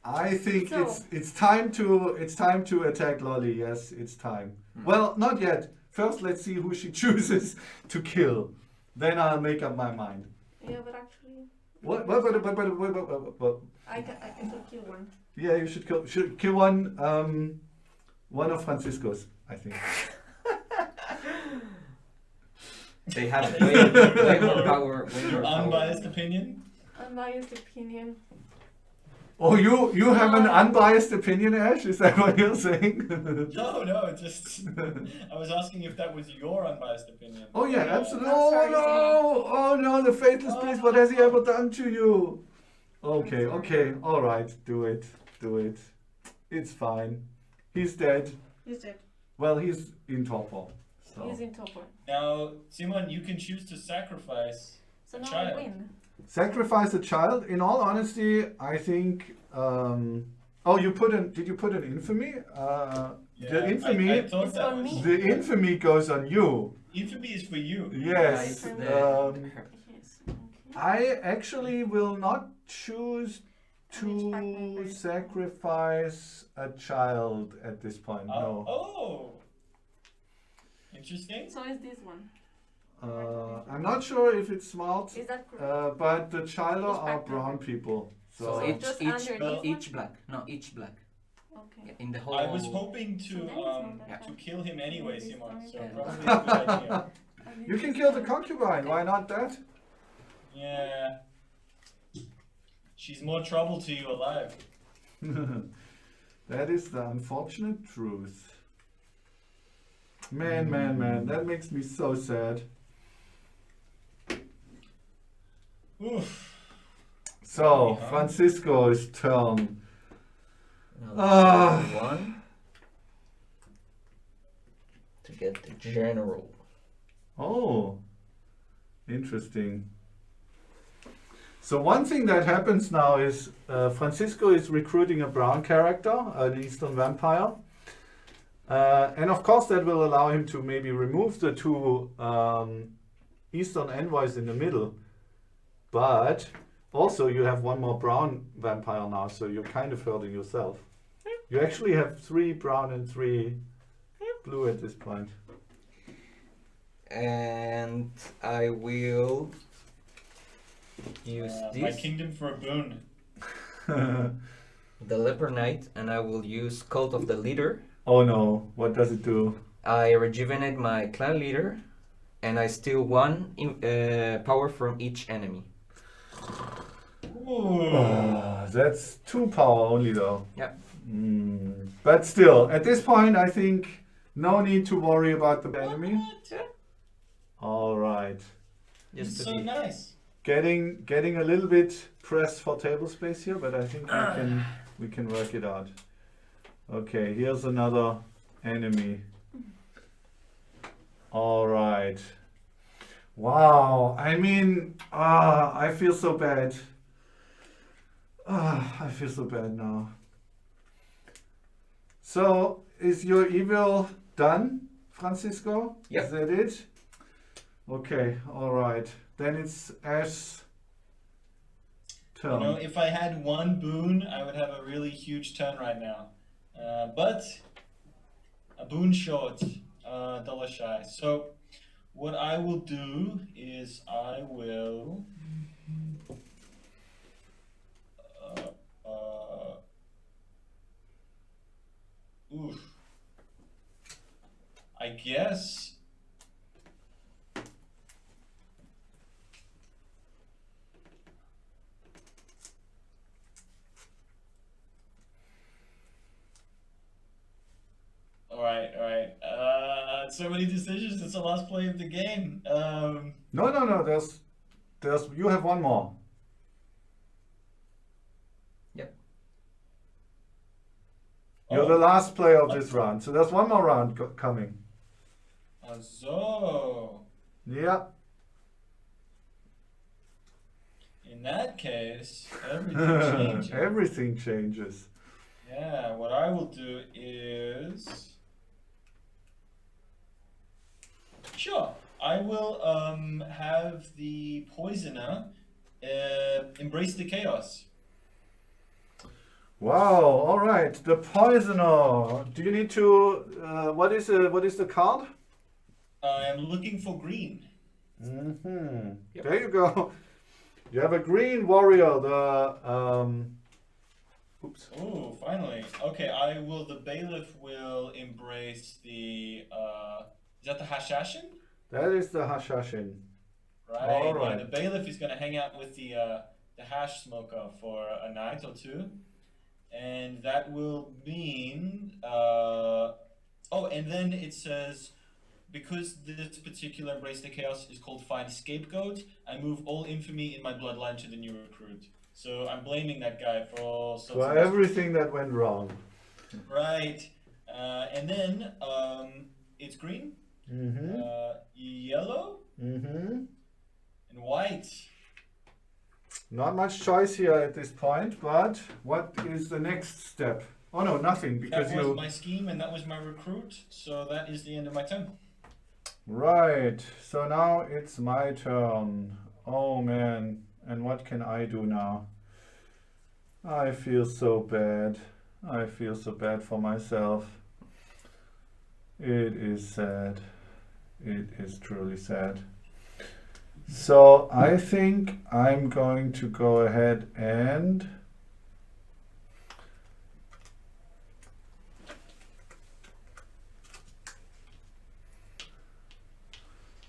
I think So- it's time to attack Lolly. Yes, it's time. Hmm. Well, not yet. First, let's see who she chooses to kill. Then I'll make up my mind. yeah, but actually, What? I can still kill one. Yeah, you should kill one of Francisco's. I think. They have way more power. Way more power. Unbiased opinion. Unbiased opinion. Oh, you have an unbiased opinion, Ash? Is that what you're saying? No, it just. I was asking if that was your unbiased opinion. Oh yeah, absolutely. I'm Oh sorry, no! Oh no! The faithless beast. What has he ever done to you? Okay, okay, all right. Do it. It's fine. He's dead. He's dead. Well, he's in torpor. So. He's in topper. Now, Simon, you can choose to sacrifice. So A now child. I win. Sacrifice a child. In all honesty, I think. Oh, did you put an infamy? The infamy. I thought It's that on was. me. The infamy goes on you. Infamy is for you. Yes. it's the- Yes. Okay. I actually will not choose Which pack to members? sacrifice a child at this point. No. Oh. Interesting. So is this one? I'm not sure if it's smart, Is that correct? but the child Which are pack brown people. So So each Just each underneath each one? black. No, each black. Okay. In the whole. I was hoping So to then it's not that to bad. kill him anyway, Maybe Simon. it's So not probably that a good idea. you can kill the concubine. Why not that? Yeah. She's more trouble to you alive. That is the unfortunate truth. Man, that makes me so sad. Oof. So, Yeah. Francisco's turn. Now, Ah. one to get the general. Oh, interesting. So one thing that happens now is Francisco is recruiting a brown character, an Eastern vampire. And of course that will allow him to maybe remove the 2 Eastern envoys in the middle. But also you have 1 more brown vampire now, so you're kind of hurting yourself. You actually have 3 brown and 3 blue at this point. And I will use My this, kingdom for a boon. the Leper Knight, and I will use Cult of the Leader. Oh no, what does it do? I rejuvenate my clan leader, and I steal 1 power from each enemy. Ooh. that's 2 power only though. Yep. But still, at this point, I think no need to worry about the enemy. What? All right. Just It's to so see. nice. Getting a little bit pressed for table space here, but I think we can work it out. Okay, here's another enemy. All right. Wow. I mean, I feel so bad. I feel so bad now. So, is your evil done, Francisco? Yep. Is that it? Okay, all right. Then it's Ash's turn. You know, if I had 1 boon, I would have a really huge turn right now. But a boon short, dollar shy. So what I will do is I will I guess all right. So many decisions. It's the last play of the game. No. There's. You have 1 more. You're the last player of this round, so there's 1 more round coming. So Yeah. in that case, everything changes. Everything changes. Yeah, what I will do is sure. I will have the poisoner embrace the chaos. Wow. All right. The poisoner. Do you need to? What is the card? I'm looking for green. Yep. There you go. You have a green warrior. The oops. Oh, finally. Okay, I will. The bailiff will embrace the. Is that the Hashashin? That is the Hashashin. Right. All right. Yeah, the bailiff is going to hang out with the hash smoker for a night or 2, and that will mean. And then it says, because this particular embrace the chaos is called find scapegoat, I move all infamy in my bloodline to the new recruit. So I'm blaming that guy for all sorts For of everything that went wrong. Right. And then it's green, yellow, and white. Not much choice here at this point, but what is the next step? Oh no, nothing, because That was you... my scheme and that was my recruit, so that is the end of my turn. Right, so now it's my turn. Oh man, and what can I do now? I feel so bad. I feel so bad for myself. It is sad. It is truly sad. So I think I'm going to go ahead and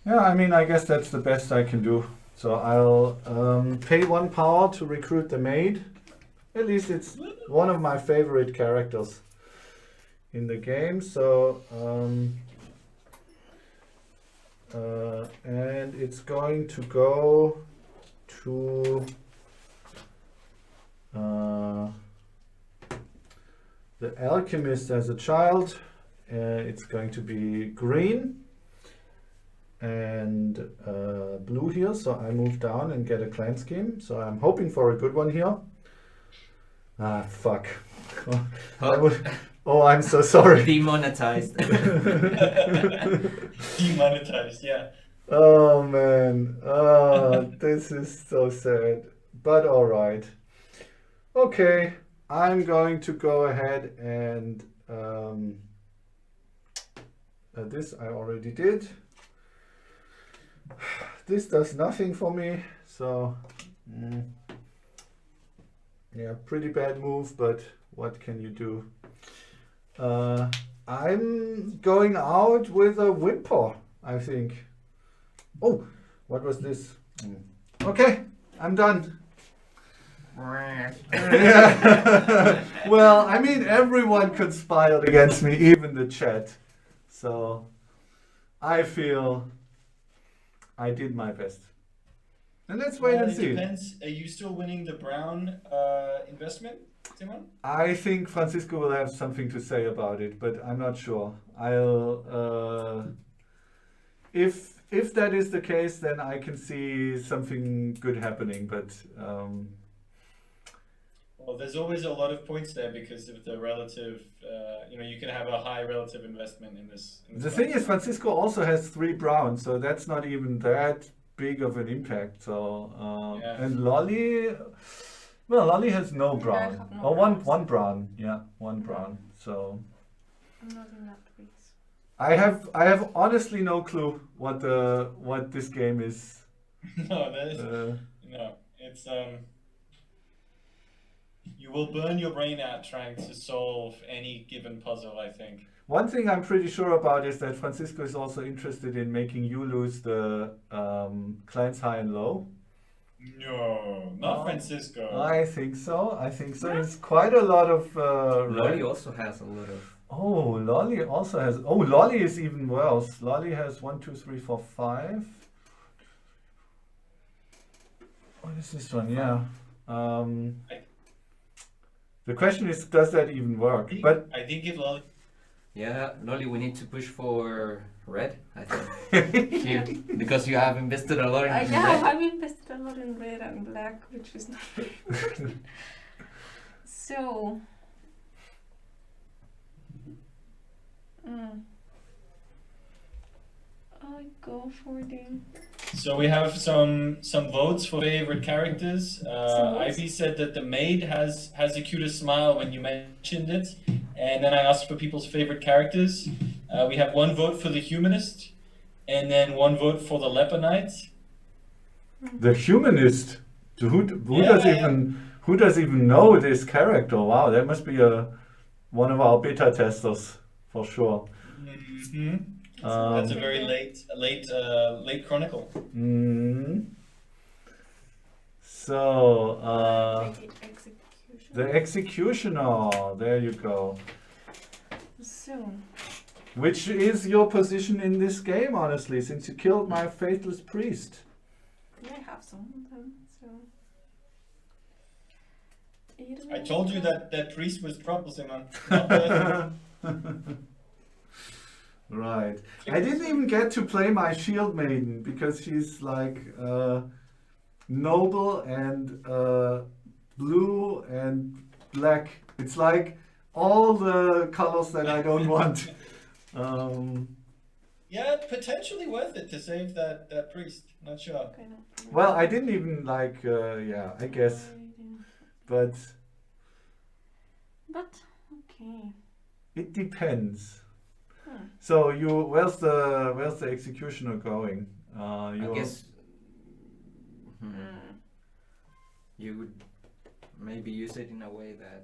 I mean, I guess that's the best I can do. So I'll pay 1 power to recruit the maid. At least it's one of my favorite characters in the game. So and it's going to go to the alchemist as a child. It's going to be green and blue here, so I move down and get a clan scheme. So I'm hoping for a good one here. Ah, fuck. Oh, I'm so sorry. Demonetized. Demonetized, yeah. Oh man, this is so sad, but all right. Okay, I'm going to go ahead and this I already did. This does nothing for me, so yeah, pretty bad move, but what can you do? I'm going out with a whimper, I think. Oh, what was this? Okay, I'm done. Yeah. Well, I mean, everyone conspired against me, even the chat. So I feel I did my best. And let's wait and It see. depends. Are you still winning the brown investment, Simon? I think Francisco will have something to say about it, but I'm not sure. If that is the case, then I can see something good happening. But Well, there's always a lot of points there because of the relative. You can have a high relative investment in this. the thing is, Francisco also has 3 browns, so that's not even that big of an impact. So Yeah. and Lolly, well, Lolly has no I brown. have no Oh, browns. one brown. Yeah, one brown. So I'm not in that race. I have honestly no clue what this game is. No, that is Uh, no. It's You will burn your brain out trying to solve any given puzzle, I think. One thing I'm pretty sure about is that Francisco is also interested in making you lose the clans high and low. No, not Oh. Francisco. I think so. It's quite a lot of Lolly red. also has a lot of. Oh, Lolly also has. Oh, Lolly is even worse. Lolly has 1, 2, 3, 4, 5. What is this one? Yeah. The question is, does that even work? But I think if Lolly. Yeah, Lolly, we need to push for red, I think. Here, because you have invested a lot in Yeah, red. I've invested a lot in red and black, which is not very good. So, I go for the. So we have some votes for favorite characters. Some votes? Ivy said that the maid has the cutest smile when you mentioned it, and then I asked for people's favorite characters. We have 1 vote for the humanist, and then 1 vote for the leper knight. the humanist. Who Yeah. does even know this character? Wow, that must be one of our beta testers for sure. Mm-hmm. That's a very late chronicle. So Take it execution. the executioner. There you go. So, Which is your position in this game, honestly, since you killed my faithless priest? I have some of them. So, I told you that priest was troublesome. Not worth Right. it. I didn't even get to play my shield maiden because she's like noble and blue and black. It's like all the colors that I don't want. Yeah, potentially worth it to save that priest. Not sure. okay, no. Well, I didn't even like, yeah, I guess, but But okay. it depends. Hmm. So where's the executioner going? I You're- guess Mm. you would maybe use it in a way that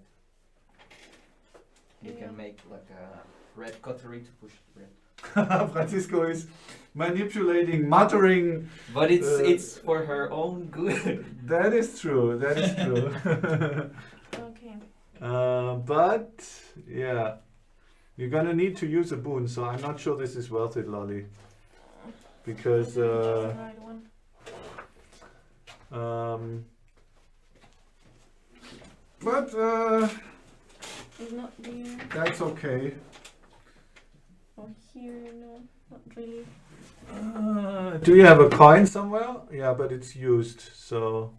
you Yeah. can make like a red cutlery to push red. Francisco is manipulating, muttering. But Uh, it's for her own good. That is true. That is true. Okay. But yeah, you're gonna need to use a boon. So I'm not sure this is worth it, Lolly, because Right one. but It's not there. that's okay. Or here, no, not really. Do you have a coin somewhere? Yeah, but it's used. So,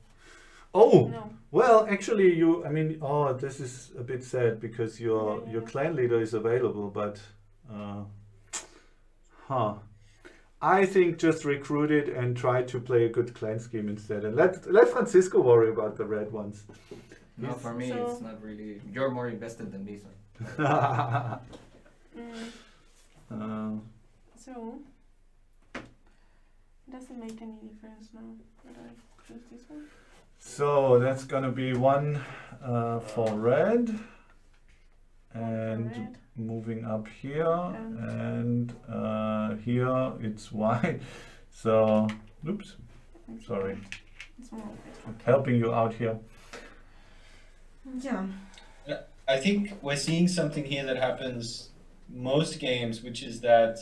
oh. No. Well, actually, I mean, oh, this is a bit sad because your clan leader is available, but, I think just recruit it and try to play a good clan scheme instead, and let Francisco worry about the red ones. No, for me So- it's not really. You're more invested than this one. Mm. So, it doesn't make any difference now that I choose this one. So that's gonna be 1 for red, and Red. moving up here, and here it's white. So, oops, And sorry, it's more of it. helping you out here. Yeah. I think we're seeing something here that happens most games, which is that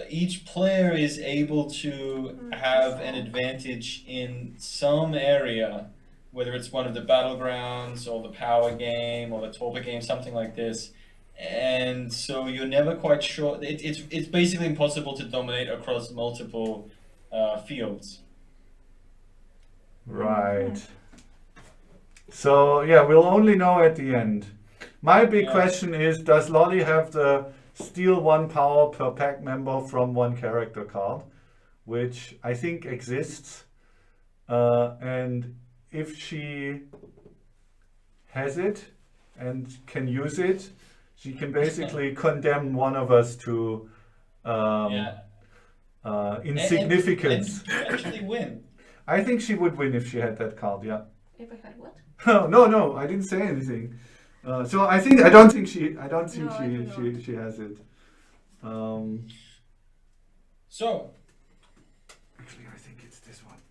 each player is able to have an advantage in some area, whether it's one of the battlegrounds or the power game or the torpor game, something like this. And so you're never quite sure. It's basically impossible to dominate across multiple fields. Right. So yeah, we'll only know at the end. My big Yeah. question is, does Lolly have the steal 1 power per pack member from 1 character card, which I think exists, and if she has it and can use it, she can basically condemn one of us to Yeah. insignificance. And actually win. I think she would win if she had that card, yeah. If I had what? No, I didn't say anything. So I don't think she No, I do not. she has it. So, Actually, I think it's this one.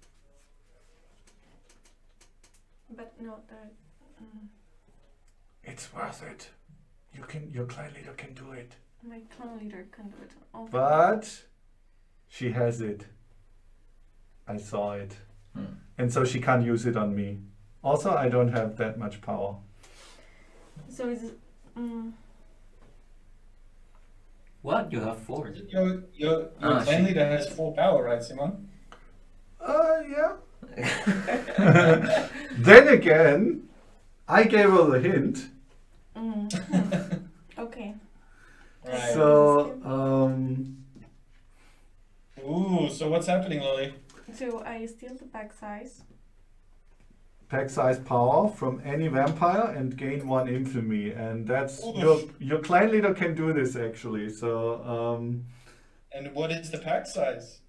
But no, that. It's worth it. Your clan leader can do it. My clan leader can do it. Oh, But she has it. I saw it. And so she can't use it on me. Also, I don't have that much power. So is What? You have 4. your Ah, clan she- leader has 4 power, right, Simon? Yeah. Then again, I gave her the hint. okay. Right. So, Ooh, so what's happening, Lily? So I steal the pack size. pack size power from any vampire and gain 1 infamy, and that's Oof. your clan leader can do this actually. So And what is the pack size?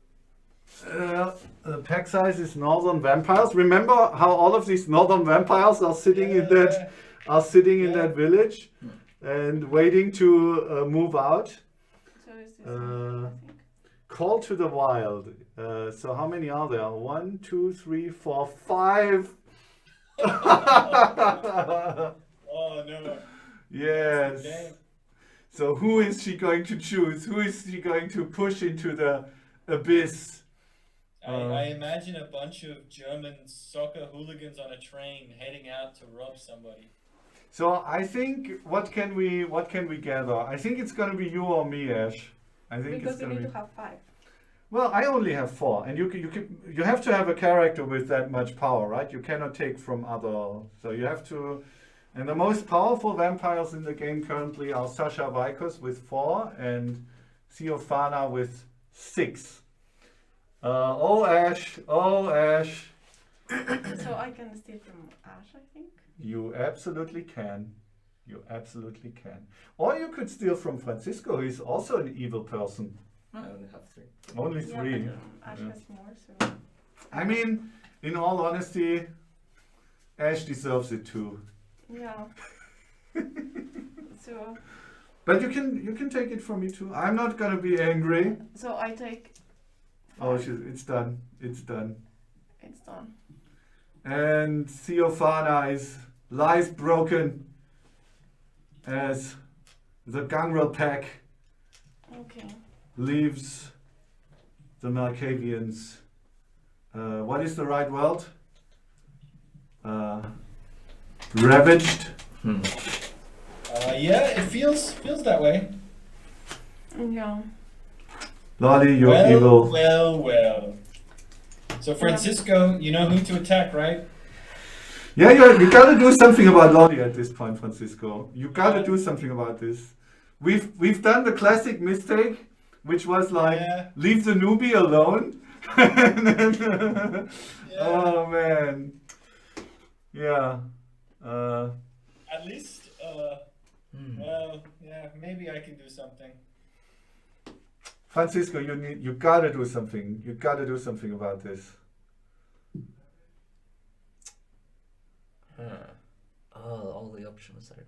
the pack size is northern vampires. Remember how all of these northern vampires are sitting in that village and waiting to move out. So is this Uh, I think. Call to the wild. So how many are there? 1, 2, 3, 4, 5. Oh no. Yes. Okay. So who is she going to choose? Who is she going to push into the abyss? I imagine a bunch of German soccer hooligans on a train heading out to rob somebody. So I think what can we gather? I think it's going to be you or me, Ash. I think Because it's you going need to be. to have 5. Well, I only have 4, and you have to have a character with that much power, right? You cannot take from other. So you have to. And the most powerful vampires in the game currently are Sasha Vikos with 4 and Theophana with 6. Oh Ash. So I can steal from Ash, I think. You absolutely can. You absolutely can. Or you could steal from Francisco, who is also an evil person. I only have 3. Only Yeah, 3. but Ash Yeah. has more, so. I mean, in all honesty, Ash deserves it too. Yeah. So But you can take it from me too. I'm not gonna be angry. so I take. Oh, 5. it's done. It's done. It's done. And Theophana lies broken as the Gangrel pack Okay. leaves the Malkavians. What is the right word? Ravaged. Yeah, it feels that way. Yeah. Lolly, you're evil. Well. So Francisco, you know who to attack, right? Yeah, you gotta do something about Lolly at this point, Francisco. You gotta do something about this. We've done the classic mistake, which was like Yeah. leave the newbie alone. And then, oh man, yeah. At least, well, yeah, maybe I can do something. Francisco, you gotta do something. You gotta do something about this. Oh, all the options are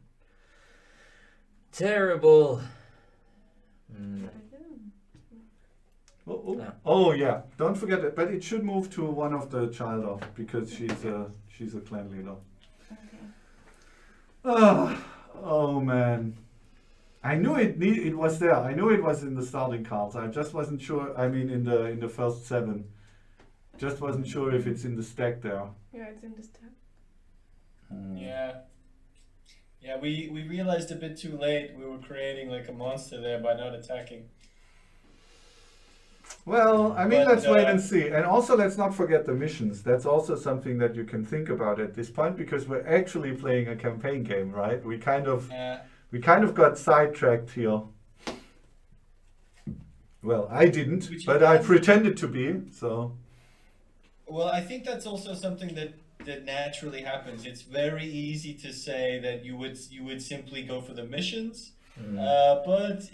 terrible. But I didn't. Oh yeah, don't forget it. But it should move to one of the child off because she's a clan leader. Okay. Oh man. I knew it was there. I knew it was in the starting cards. I just wasn't sure. I mean, in the first 7. Just wasn't sure if it's in the stack there. Yeah, it's in the stack. Yeah. Yeah, we realized a bit too late we were creating like a monster there by not attacking. Well, I mean, But, let's wait and see. And also, let's not forget the missions. That's also something that you can think about at this point, because we're actually playing a campaign game, right? We kind of got sidetracked here. Well, I didn't, Which but you I can. pretended to be. So Well, I think that's also something that naturally happens. It's very easy to say that you would simply go for the missions, but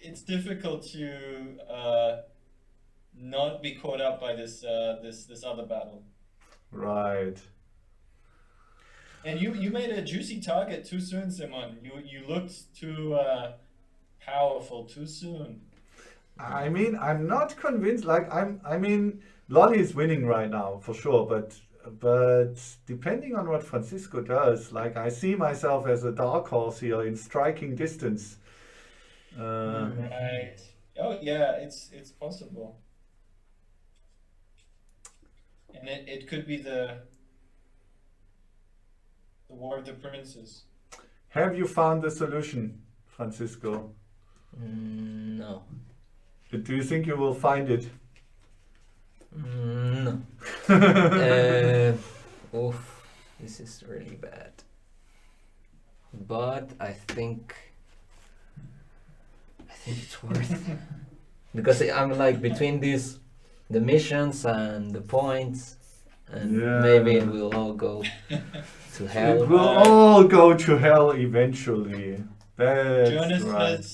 it's difficult to not be caught up by this other battle. right. And you made a juicy target too soon, Simon. You looked too powerful too soon. I mean, I'm not convinced. Like, I mean, Lolly is winning right now for sure, but depending on what Francisco does, like, I see myself as a dark horse here in striking distance. Right. Oh yeah, it's possible. And it could be the War of the Princes. Have you found the solution, Francisco? No. Do you think you will find it? No. Oof, this is really bad. But I think it's worth because I'm like between the missions and the points, and Yeah. maybe it will all go to hell. It will all go to hell eventually. That's right.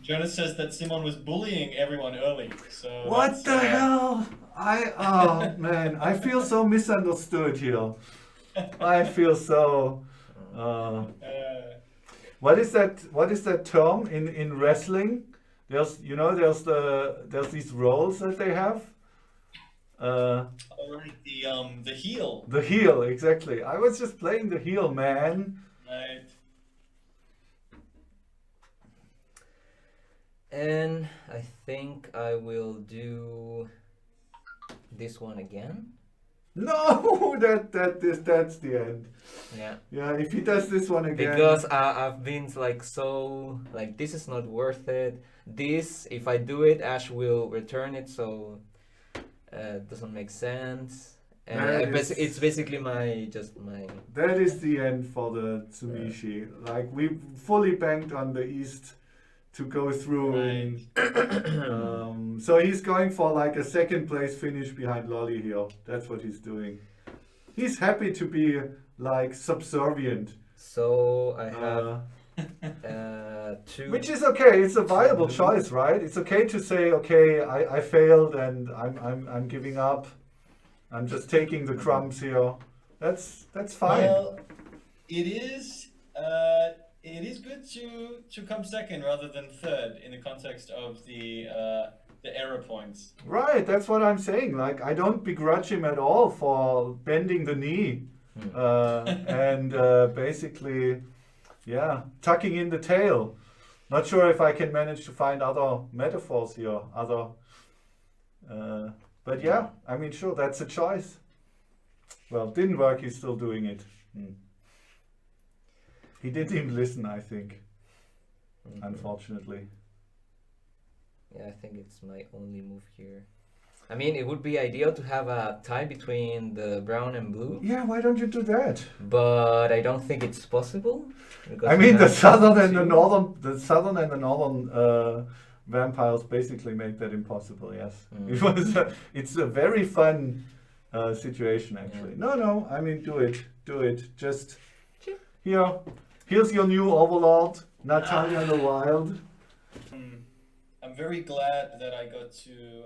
Jonas says that Simon was bullying everyone early. So What the hell? Oh man, I feel so misunderstood here. I feel so. What is that term in wrestling? There's these roles that they have. The heel. The heel, exactly. I was just playing the heel, man. Right. And I think I will do this one again. No, that's the end. Yeah. Yeah, if he does this one again. Because I've been like so like this is not worth it. This if I do it, Ash will return it, so it doesn't make sense. And it's basically my. That is the end for the Tsumishi. Like, we fully banked on the East to go through. Right. So he's going for like a second place finish behind Lolly here. That's what he's doing. He's happy to be like subservient. So I have 2. Which is okay. It's a viable choice, right? It's okay to say, okay, I failed and I'm giving up. I'm just taking the crumbs here. That's fine. Well, it is good to come second rather than third in the context of the error points. Right, that's what I'm saying. Like, I don't begrudge him at all for bending the knee and basically, yeah, tucking in the tail. Not sure if I can manage to find other metaphors here, but yeah, I mean, sure, that's a choice. Well, didn't work, he's still doing it. He didn't even listen, I think, unfortunately. Yeah, I think it's my only move here. I mean, it would be ideal to have a tie between the brown and blue. Yeah, why don't you do that? But I don't think it's possible. I mean, the southern and the northern vampires basically make that impossible. Yes, it's a very fun situation actually. Yeah. No, I mean, do it. Just here's your new overlord, Natalia the Wild. I'm very glad that I got to.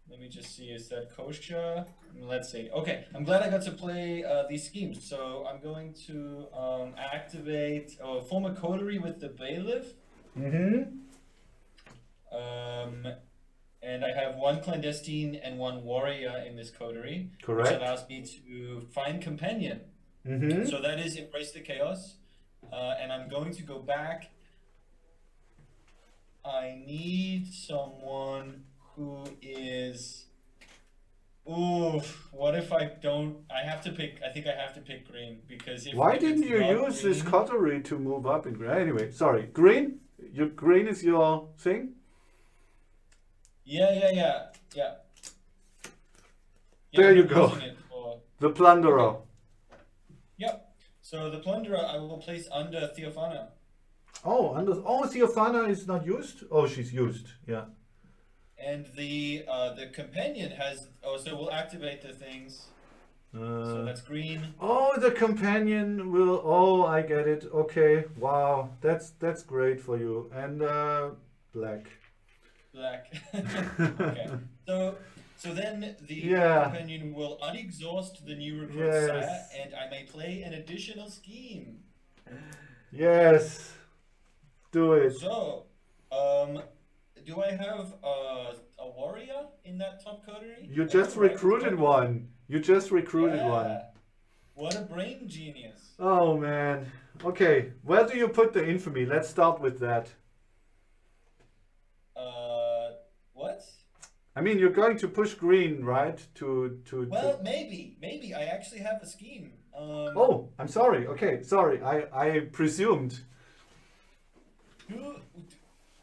Let me just see, is that kosher? Let's see. Okay, I'm glad I got to play these schemes. So I'm going to activate or form a coterie with the bailiff. and I have one clandestine and one warrior in this coterie, which Correct. allows me to find companion. Mm-hmm. So that is Embrace the Chaos, and I'm going to go back. I need someone who is. Ooh, what if I don't? I have to pick. I think I have to pick green because Why if didn't it's you not use this green- coterie to move up in green? Anyway, sorry. Green? Green is your thing? Yeah. There I'm you go. using it for- The plunderer. Yep. So the plunderer I will place under Theophana. Theophana is not used? Oh, she's used. Yeah. And the companion has so we'll activate the things. So that's green. The companion will. Oh, I get it. Okay. Wow. That's great for you. And black. Black. Okay. So then the Yeah. companion will unexhaust the new recruit Yes. sire, and I may play an additional scheme. Yes. Do it. So, do I have a warrior in that top coterie? You just recruited one. You just recruited one. Yeah. What a brain genius. Oh man. Okay. Where do you put the infamy? Let's start with that. What? I mean, you're going to push green, right? Well, maybe I actually have a scheme. Oh, I'm sorry. Okay, sorry. I presumed.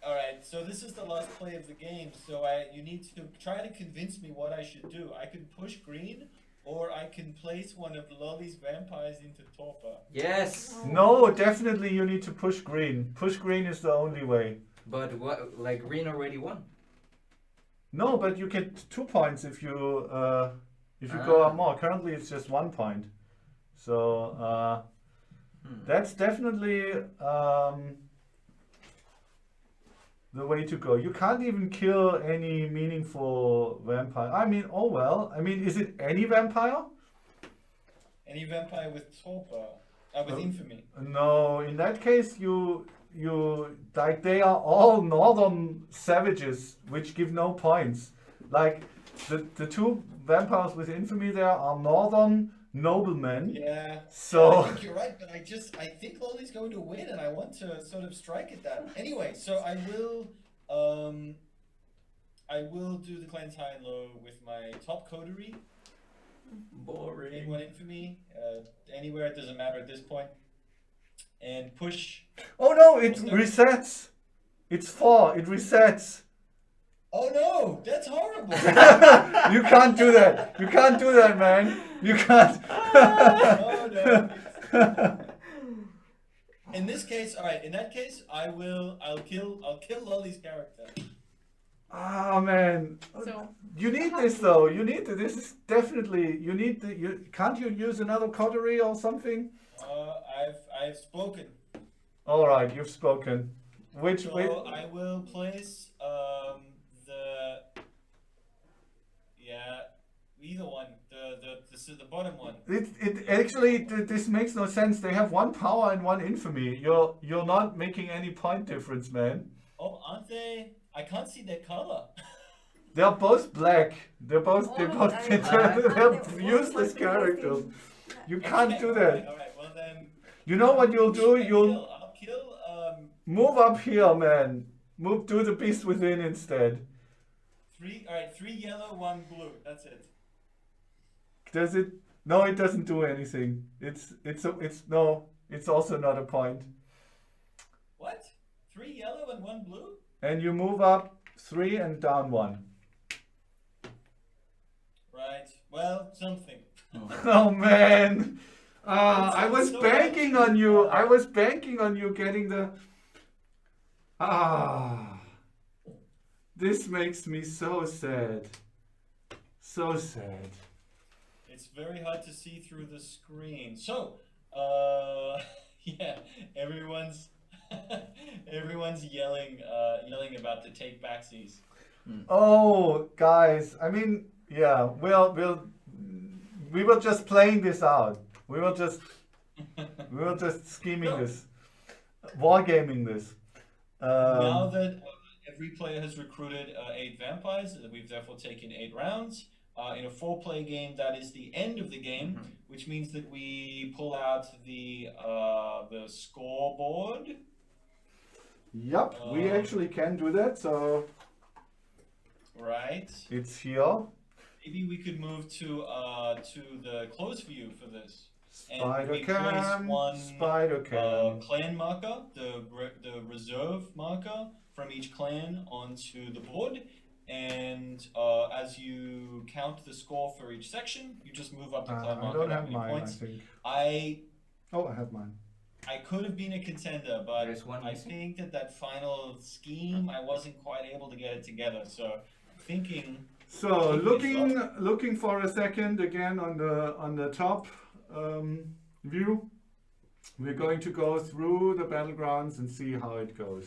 All right. So this is the last play of the game. So you need to try to convince me what I should do. I can push green, or I can place one of Lolly's vampires into Torpor. Yes. No, definitely you need to push green. Push green is the only way. But what? Like green already won. No, but you get 2 points if you go up more. Currently, it's just 1 point. So that's definitely the way to go. You can't even kill any meaningful vampire. I mean, oh well. I mean, is it any vampire? Any vampire with Torpor, with infamy. No, in that case, you like they are all northern savages which give no points. Like the 2 vampires with infamy there are northern noblemen. Yeah. So I think you're right, but I think Lolly's going to win, and I want to sort of strike at that. Anyway, so I will do the clan's high and low with my top coterie. Boring. Anyone infamy, anywhere, it doesn't matter at this point. And push. oh no, it resets. It's 4. It resets. Oh no, that's horrible. You can't do that. You can't do that, man. You can't. Oh no. In this case, all right. In that case, I'll kill Lolly's character. Ah man. So You need this though. You need to, this is definitely you need the can't you use another coterie or something? I've spoken. All right, you've spoken. Which So way? I will place either one, the bottom one. It actually this makes no sense. They have 1 power and 1 infamy. You're not making any point difference, man. Oh, aren't they? I can't see their color. They're both black. They're both they're useless characters. You can't do that. All right. Well then. You know what you'll do? You'll I'll kill. move up here, man. Do the beast within instead. 3. All right. 3 yellow, 1 blue. That's it. Does it? No, it doesn't do anything. It's also not a point. What? 3 yellow and 1 blue? And you move up 3 and down 1. Right. Well, something. Oh man! I was so banking on you. I was banking on you getting the. This makes me so sad. So sad. It's very hard to see through the screen. So, yeah, everyone's yelling about the take backsies. Oh, guys. I mean, yeah. We were just playing this out. We were just scheming this, wargaming this. Now that 3 player has recruited 8 vampires. We've therefore taken 8 rounds. In a 4-play game, that is the end of the game, which means that we pull out the scoreboard. Yep, we actually can do that. So Right. it's here. Maybe we could move to the close view for this. And we Spider place cam. one Spider cam. clan marker, the reserve marker from each clan onto the board. And as you count the score for each section, you just move up the clan I marker don't that have many mine. points. I think. I I have mine. could have been a contender, but There's one I missing. think that final scheme, I wasn't quite able to get it together. So I'm thinking. So Keep this looking for a second again on the top view. We're going to go through the battlegrounds and see how it goes.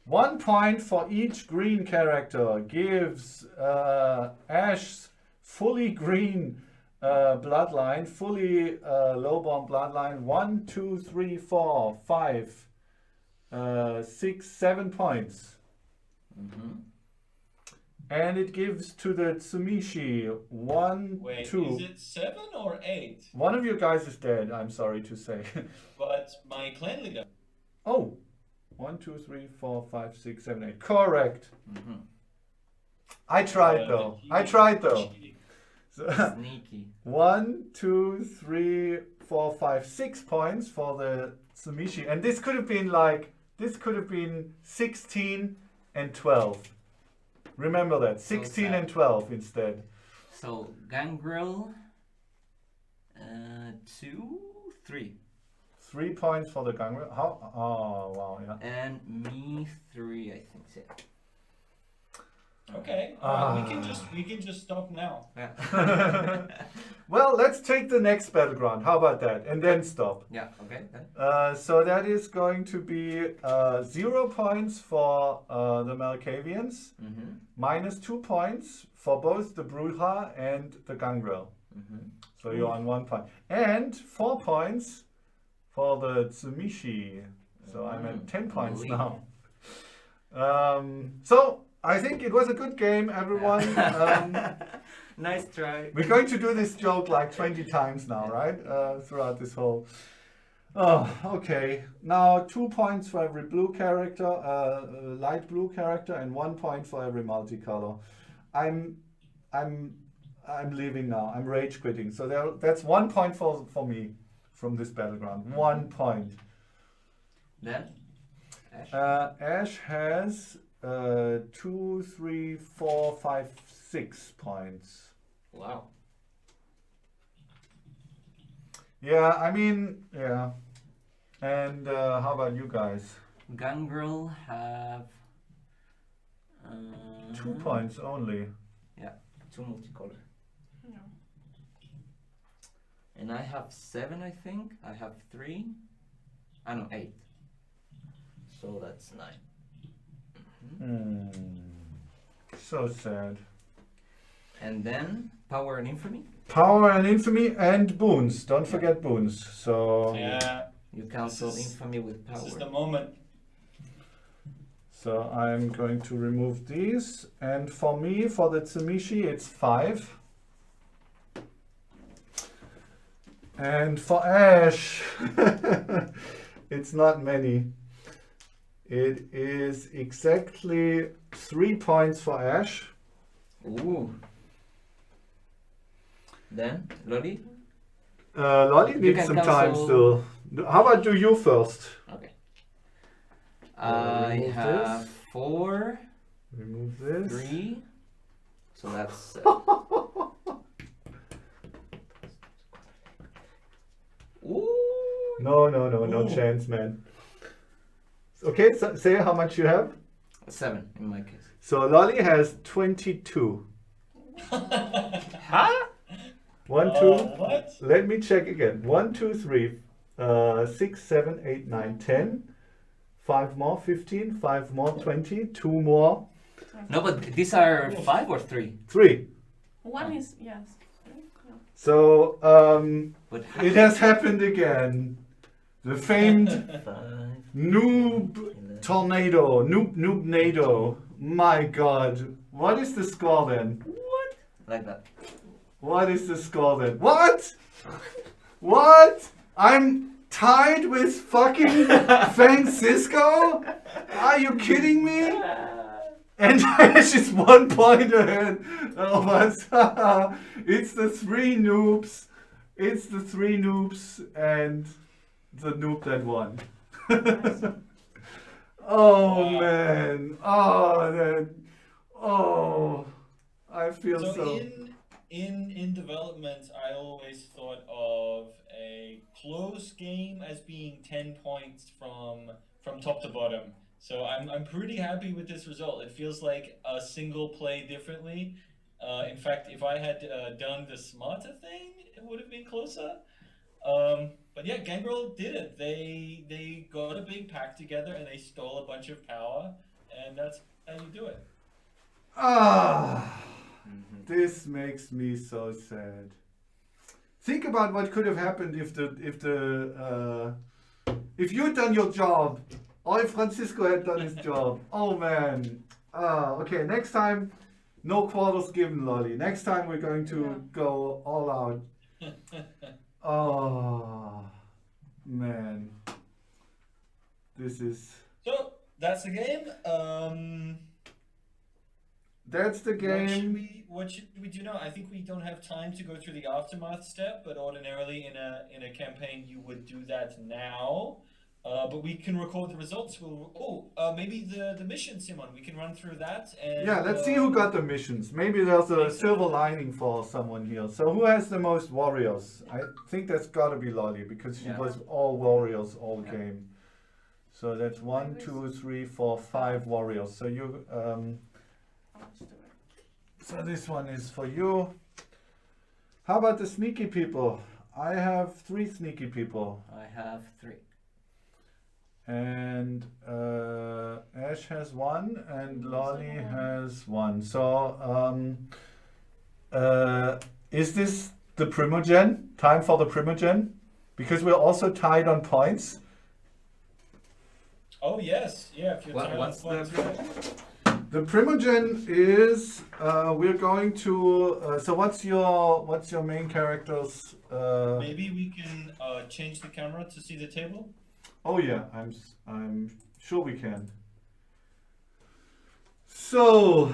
1 point for each green character gives Ash's fully green bloodline, fully low-born bloodline, 1, 2, 3, 4, 5, 6, 7 points. And it gives to the Tsumishi 1, Wait, 2. is it 7 or 8? One of you guys is dead, I'm sorry to say. But my clan leader. Oh, 1, 2, 3, 4, 5, 6, 7, 8. Correct. I tried though. I tried though. So, Sneaky. 1, 2, 3, 4, 5, 6 points for the Tsumishi. And this could have been 16 and 12. Remember that. 16 sad. and 12 instead. So Gangrel, 2, 3, 3 points for the Gangrel. How? Oh, wow, yeah. and me 3. I think so. Okay, we can just stop now. Yeah. Well, let's take the next battleground. How about that? And then stop. Yeah. Okay. Then. So that is going to be 0 points for the Malkavians, minus 2 points for both the Bruja and the Gangrel. So you're on 1 point. And 4 points for the Tsumishi. So I'm at 10 points now. So I think it was a good game, everyone. Nice try. We're going to do this joke like 20 times now, right? Throughout this whole. Oh, okay. Now 2 points for every blue character, light blue character, and 1 point for every multicolor. I'm leaving now. I'm rage quitting. So that's 1 point for me from this battleground. 1 point. Then. Ash. Ash has 2, 3, 4, 5, 6 points. Wow. Yeah, I mean, yeah. And how about you guys? Gangrel have 2 points only. 2 multicolor. No. And I have 7, I think. I have 3. I know 8. So that's 9. So sad. And then Power and Infamy. Power and infamy and boons. Don't forget boons. So Yeah, You cancel This is- Infamy with this is the Power. moment. so I'm going to remove these. And for me, for the Tsumishi, it's 5. And for Ash, it's not many. It is exactly 3 points for Ash. Ooh. Then Lolly. Lolly You needs can some time cancel- still. How about do you first? Okay. I remove have this. 4, Remove this. 3. So that's. Ooh. No Ooh. chance, man. Okay, so say how much you have. 7 in my case. So Lolly has 22. Huh? 1, 2. What? Let me check again. 1, 2, 3, 6, 7, 8, 9, 10. 5 more, 15. 5 more, 20. 2 more, No, but these are 5 or 3. 3. One is yes. No. So But it has happened again. The famed 5, noob 11. tornado, noob-nado. My God, what is the score then? Like that. What is the score then? What? What? I'm tied with fucking Francisco? Are you kidding me? And it's just 1 point ahead of us. It's the three noobs. It's the three noobs and the noob that won. Oh man. Oh, that. Oh, I feel so. So in development, I always thought of a close game as being 10 points from top to bottom. So I'm pretty happy with this result. It feels like a single play differently. In fact, if I had done the smarter thing, it would have been closer. But yeah, Gangrel did it. They got a big pack together and they stole a bunch of power, and that's how you do it. Ah, this makes me so sad. Think about what could have happened if you'd done your job, or if Francisco had done his job. Oh man. Okay, next time, no quarters given, Lolly. Next time we're going to go all out. Oh man, this is. So that's the game. That's the game. What should we do now? I think we don't have time to go through the aftermath step, but ordinarily in a campaign you would do that now. But we can record the results. Maybe the mission, Simon. We can run through that. And, Yeah, let's see who got the missions. Maybe there's a silver lining for someone here. So who has the most warriors? I think that's got to be Lolly because she was all warriors all game. So that's 1, 2, 3, 4, 5 warriors. So you. So this one is for you. How about the sneaky people? I have 3 sneaky people. I have 3. And Ash has 1 and Lolly has 1. So is this the Primogen? Time for the Primogen? Because we're also tied on points. Oh yes, yeah. If you're tied on What's the points, The Primogen is we're going to. So what's your main character's? maybe we can change the camera to see the table. Oh yeah, I'm sure we can. So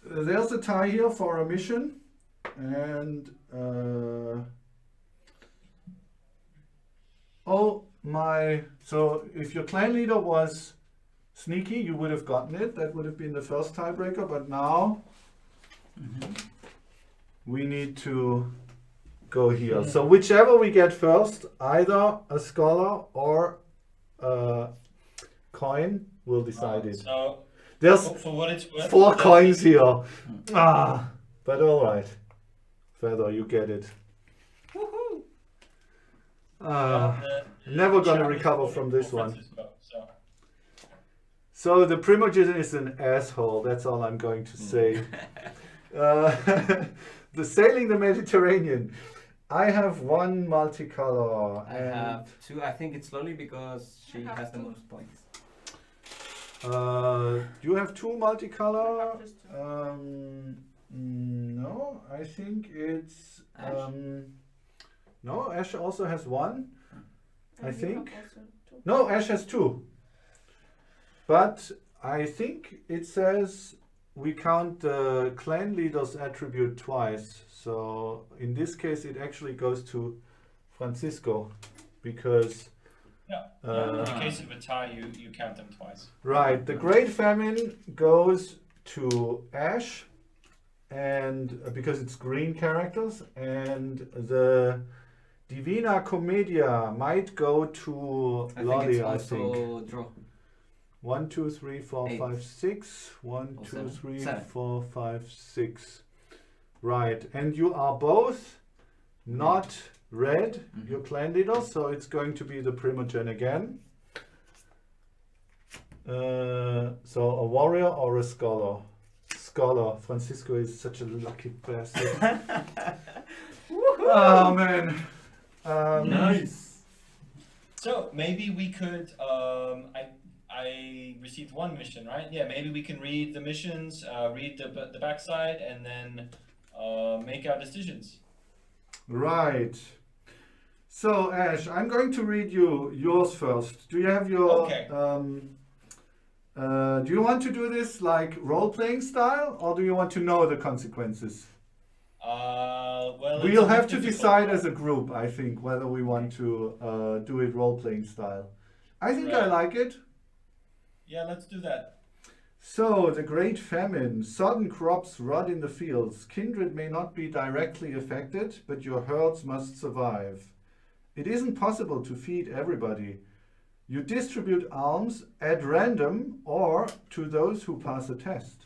there's a tie here for a mission, and oh my! So if your clan leader was sneaky, you would have gotten it. That would have been the first tiebreaker. But now we need to go here. So whichever we get first, either a scholar or a coin will decide it. So There's for what it's worth, 4 coins here. But all right. Feather, you get it. Woohoo! Never gonna recover from this one. So the Primogen is an asshole. That's all I'm going to say. The sailing the Mediterranean. I have 1 multicolor. I have 2. I think it's slowly because she has the most points. You have 2 multicolor. just 2. No, I think it's Ash? no. Ash also has 1. I And you think. have also 2. No, Ash has 2. But I think it says we count the clan leader's attribute twice. So in this case, it actually goes to Francisco because. In the case of a tie, you count them twice. Right, the Great Famine goes to Ash, and because it's green characters, and the Divina Commedia might go to Lolly, I think. Draw. 1, 2, 3, 4, 8. 5, 6. 1, Or 2, seven. 3, Seven. 4, 5, 6. Right, and you are both not red, your clan leader, so it's going to be the Primogen again. So a warrior or a scholar? Scholar. Francisco is such a lucky bastard. Oh man. Nice. So maybe we could. I received one mission, right? Yeah, maybe we can read the missions, read the backside, and then make our decisions. Right. So Ash, I'm going to read you yours first. Do you have your? Okay. Do you want to do this like role-playing style, or do you want to know the consequences? Well, it's We'll a bit have to difficult. decide as a group, I think, whether we want to do it role-playing style. I think I Right. like it. Yeah, let's do that. So, the great famine, sudden crops rot in the fields. Kindred may not be directly affected, but your herds must survive. It isn't possible to feed everybody. You distribute alms at random or to those who pass a test.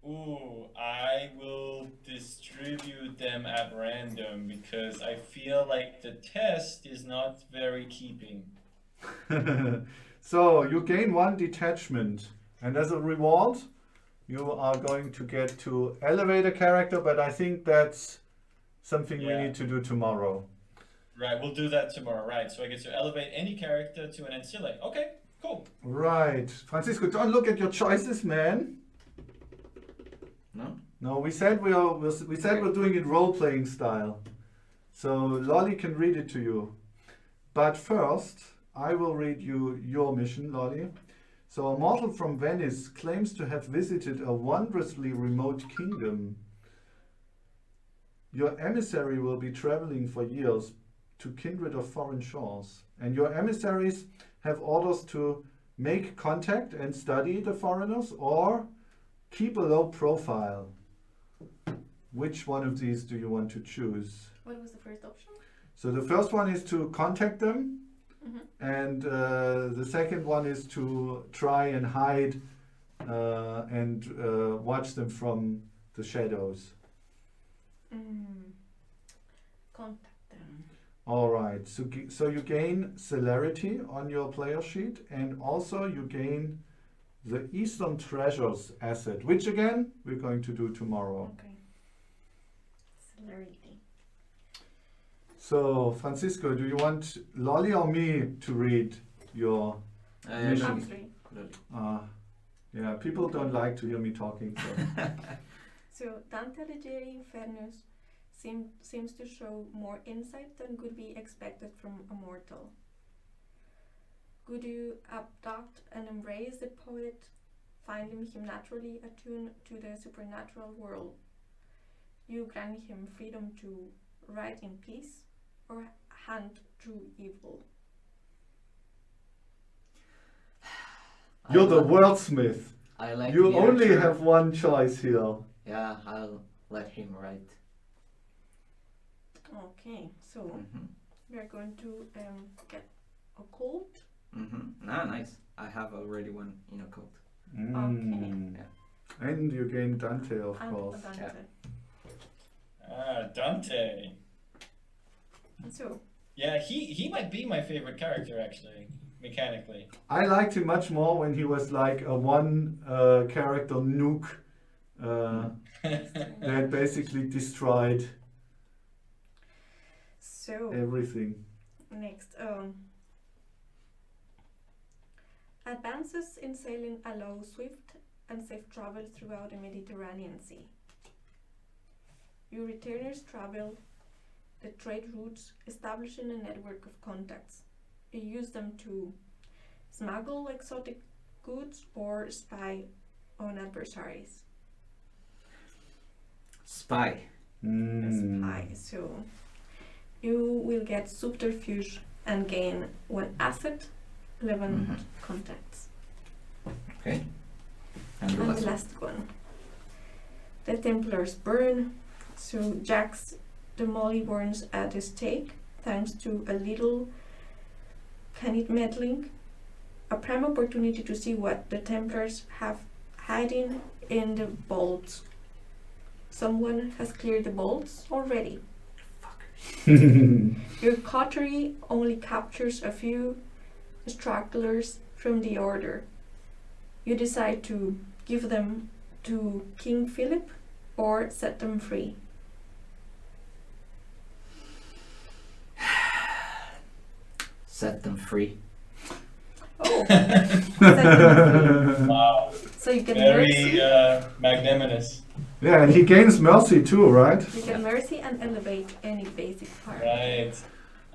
Ooh, I will distribute them at random because I feel like the test is not very keeping. So, you gain one detachment, and as a reward, you are going to get to elevate a character, but I think that's something we Yeah. need to do tomorrow. Right, we'll do that tomorrow. Right, so I get to elevate any character to an ancilla. Okay, cool. Right. Francisco, don't look at your choices, man. No? No, we said we're doing it role-playing style. So Lolly can read it to you. But first, I will read you your mission, Lolly. So a mortal from Venice claims to have visited a wondrously remote kingdom. Your emissary will be traveling for years to kindred of foreign shores. And your emissaries have orders to make contact and study the foreigners or keep a low profile. Which one of these do you want to choose? What was the first option? So the first one is to contact them, Mm-hmm. and the second one is to try and hide and watch them from the shadows. Contact them. All right. So you gain celerity on your player sheet, and also you gain the Eastern Treasures asset, which again we're going to do tomorrow. Okay. Celerity. So Francisco, do you want Lolly or me to read your? Mission. I'm three. Yeah, people don't like to hear me talking. So. So Dante Alighieri Infernus seems to show more insight than could be expected from a mortal. Could you abduct and embrace the poet, finding him naturally attuned to the supernatural world? You grant him freedom to write in peace or hunt through evil. You're the wordsmith. I like You only literature. have one choice here. Yeah, I'll let him write. Okay, so Mm-hmm. we are going to get occult. Mm-hmm. Ah, nice. I have already one in occult. Mm. And you gain Dante, of And course. Dante. Dante. So Yeah, he might be my favorite character actually, mechanically. I liked him much more when he was like a one character nuke that basically destroyed so everything. next, advances in sailing allow swift and safe travel throughout the Mediterranean Sea. Your returners travel the trade routes, establishing a network of contacts. You use them to smuggle exotic goods or spy on adversaries. Spy. Spy. So you will get subterfuge and gain one asset, 11 Mhm. contacts. Okay. And the And last the one. last one. The Templars burn, so Jax the Molly burns at the stake thanks to a little canid meddling, a prime opportunity to see what the Templars have hiding in the vaults. Someone has cleared the vaults already. Your coterie only captures a few stragglers from the order. You decide to give them to King Philip or set them free. set them free. Oh, set them free. Wow, So you get very mercy. magnanimous. Yeah, and he gains mercy too, right? You get mercy and elevate any basic part. Right.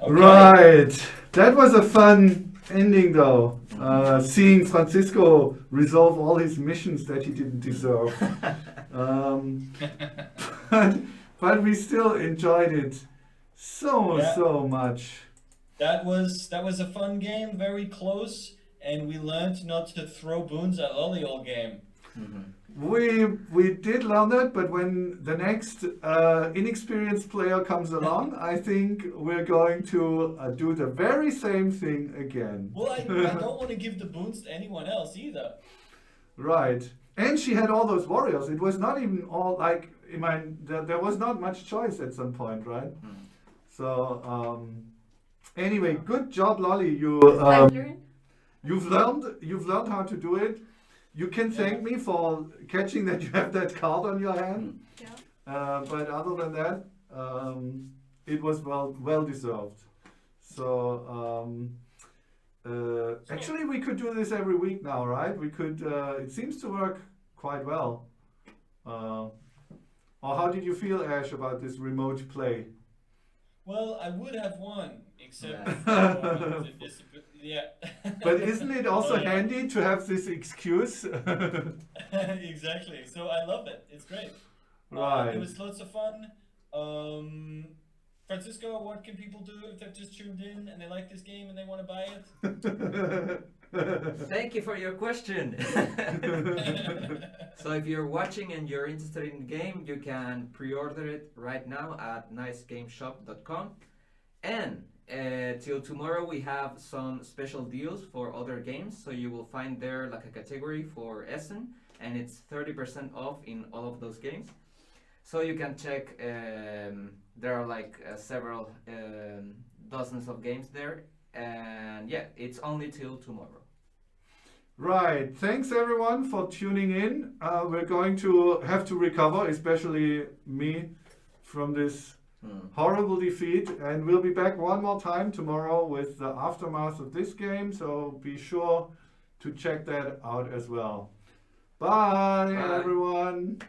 Okay. Right. That was a fun ending, though. Seeing Francisco resolve all his missions that he didn't deserve. Um, but we still enjoyed it so much. That was a fun game, very close, and we learned not to throw boons at Lolly all game. We did learn that, but when the next inexperienced player comes along, I think we're going to do the very same thing again. Well, I don't want to give the boons to anyone else either. Right. And she had all those warriors. It was not even all like, I mean, there was not much choice at some point, right? So, anyway, good job, Lolly. You've learned how to do it. You can thank me for catching that you have that card on your hand. Yeah. But other than that, it was well deserved. So actually, we could do this every week now, right? We could. It seems to work quite well. Or how did you feel, Ash, about this remote play? Well, I would have won, except Yeah. for yeah. But isn't it also Oh, yeah. handy to have this excuse? Exactly. So I love it. It's great. Right. It was lots of fun. Francisco, what can people do if they've just tuned in and they like this game and they want to buy it? Thank you for your question. So if you're watching and you're interested in the game, you can pre-order it right now at nicegameshop.com. And till tomorrow we have some special deals for other games. So you will find there like a category for Essen, and it's 30% off in all of those games. So you can check, there are like several dozens of games there. And yeah, it's only till tomorrow. Right. Thanks everyone for tuning in. We're going to have to recover, especially me, from this horrible defeat. And we'll be back one more time tomorrow with the aftermath of this game. So be sure to check that out as well. Bye. Bye. Everyone.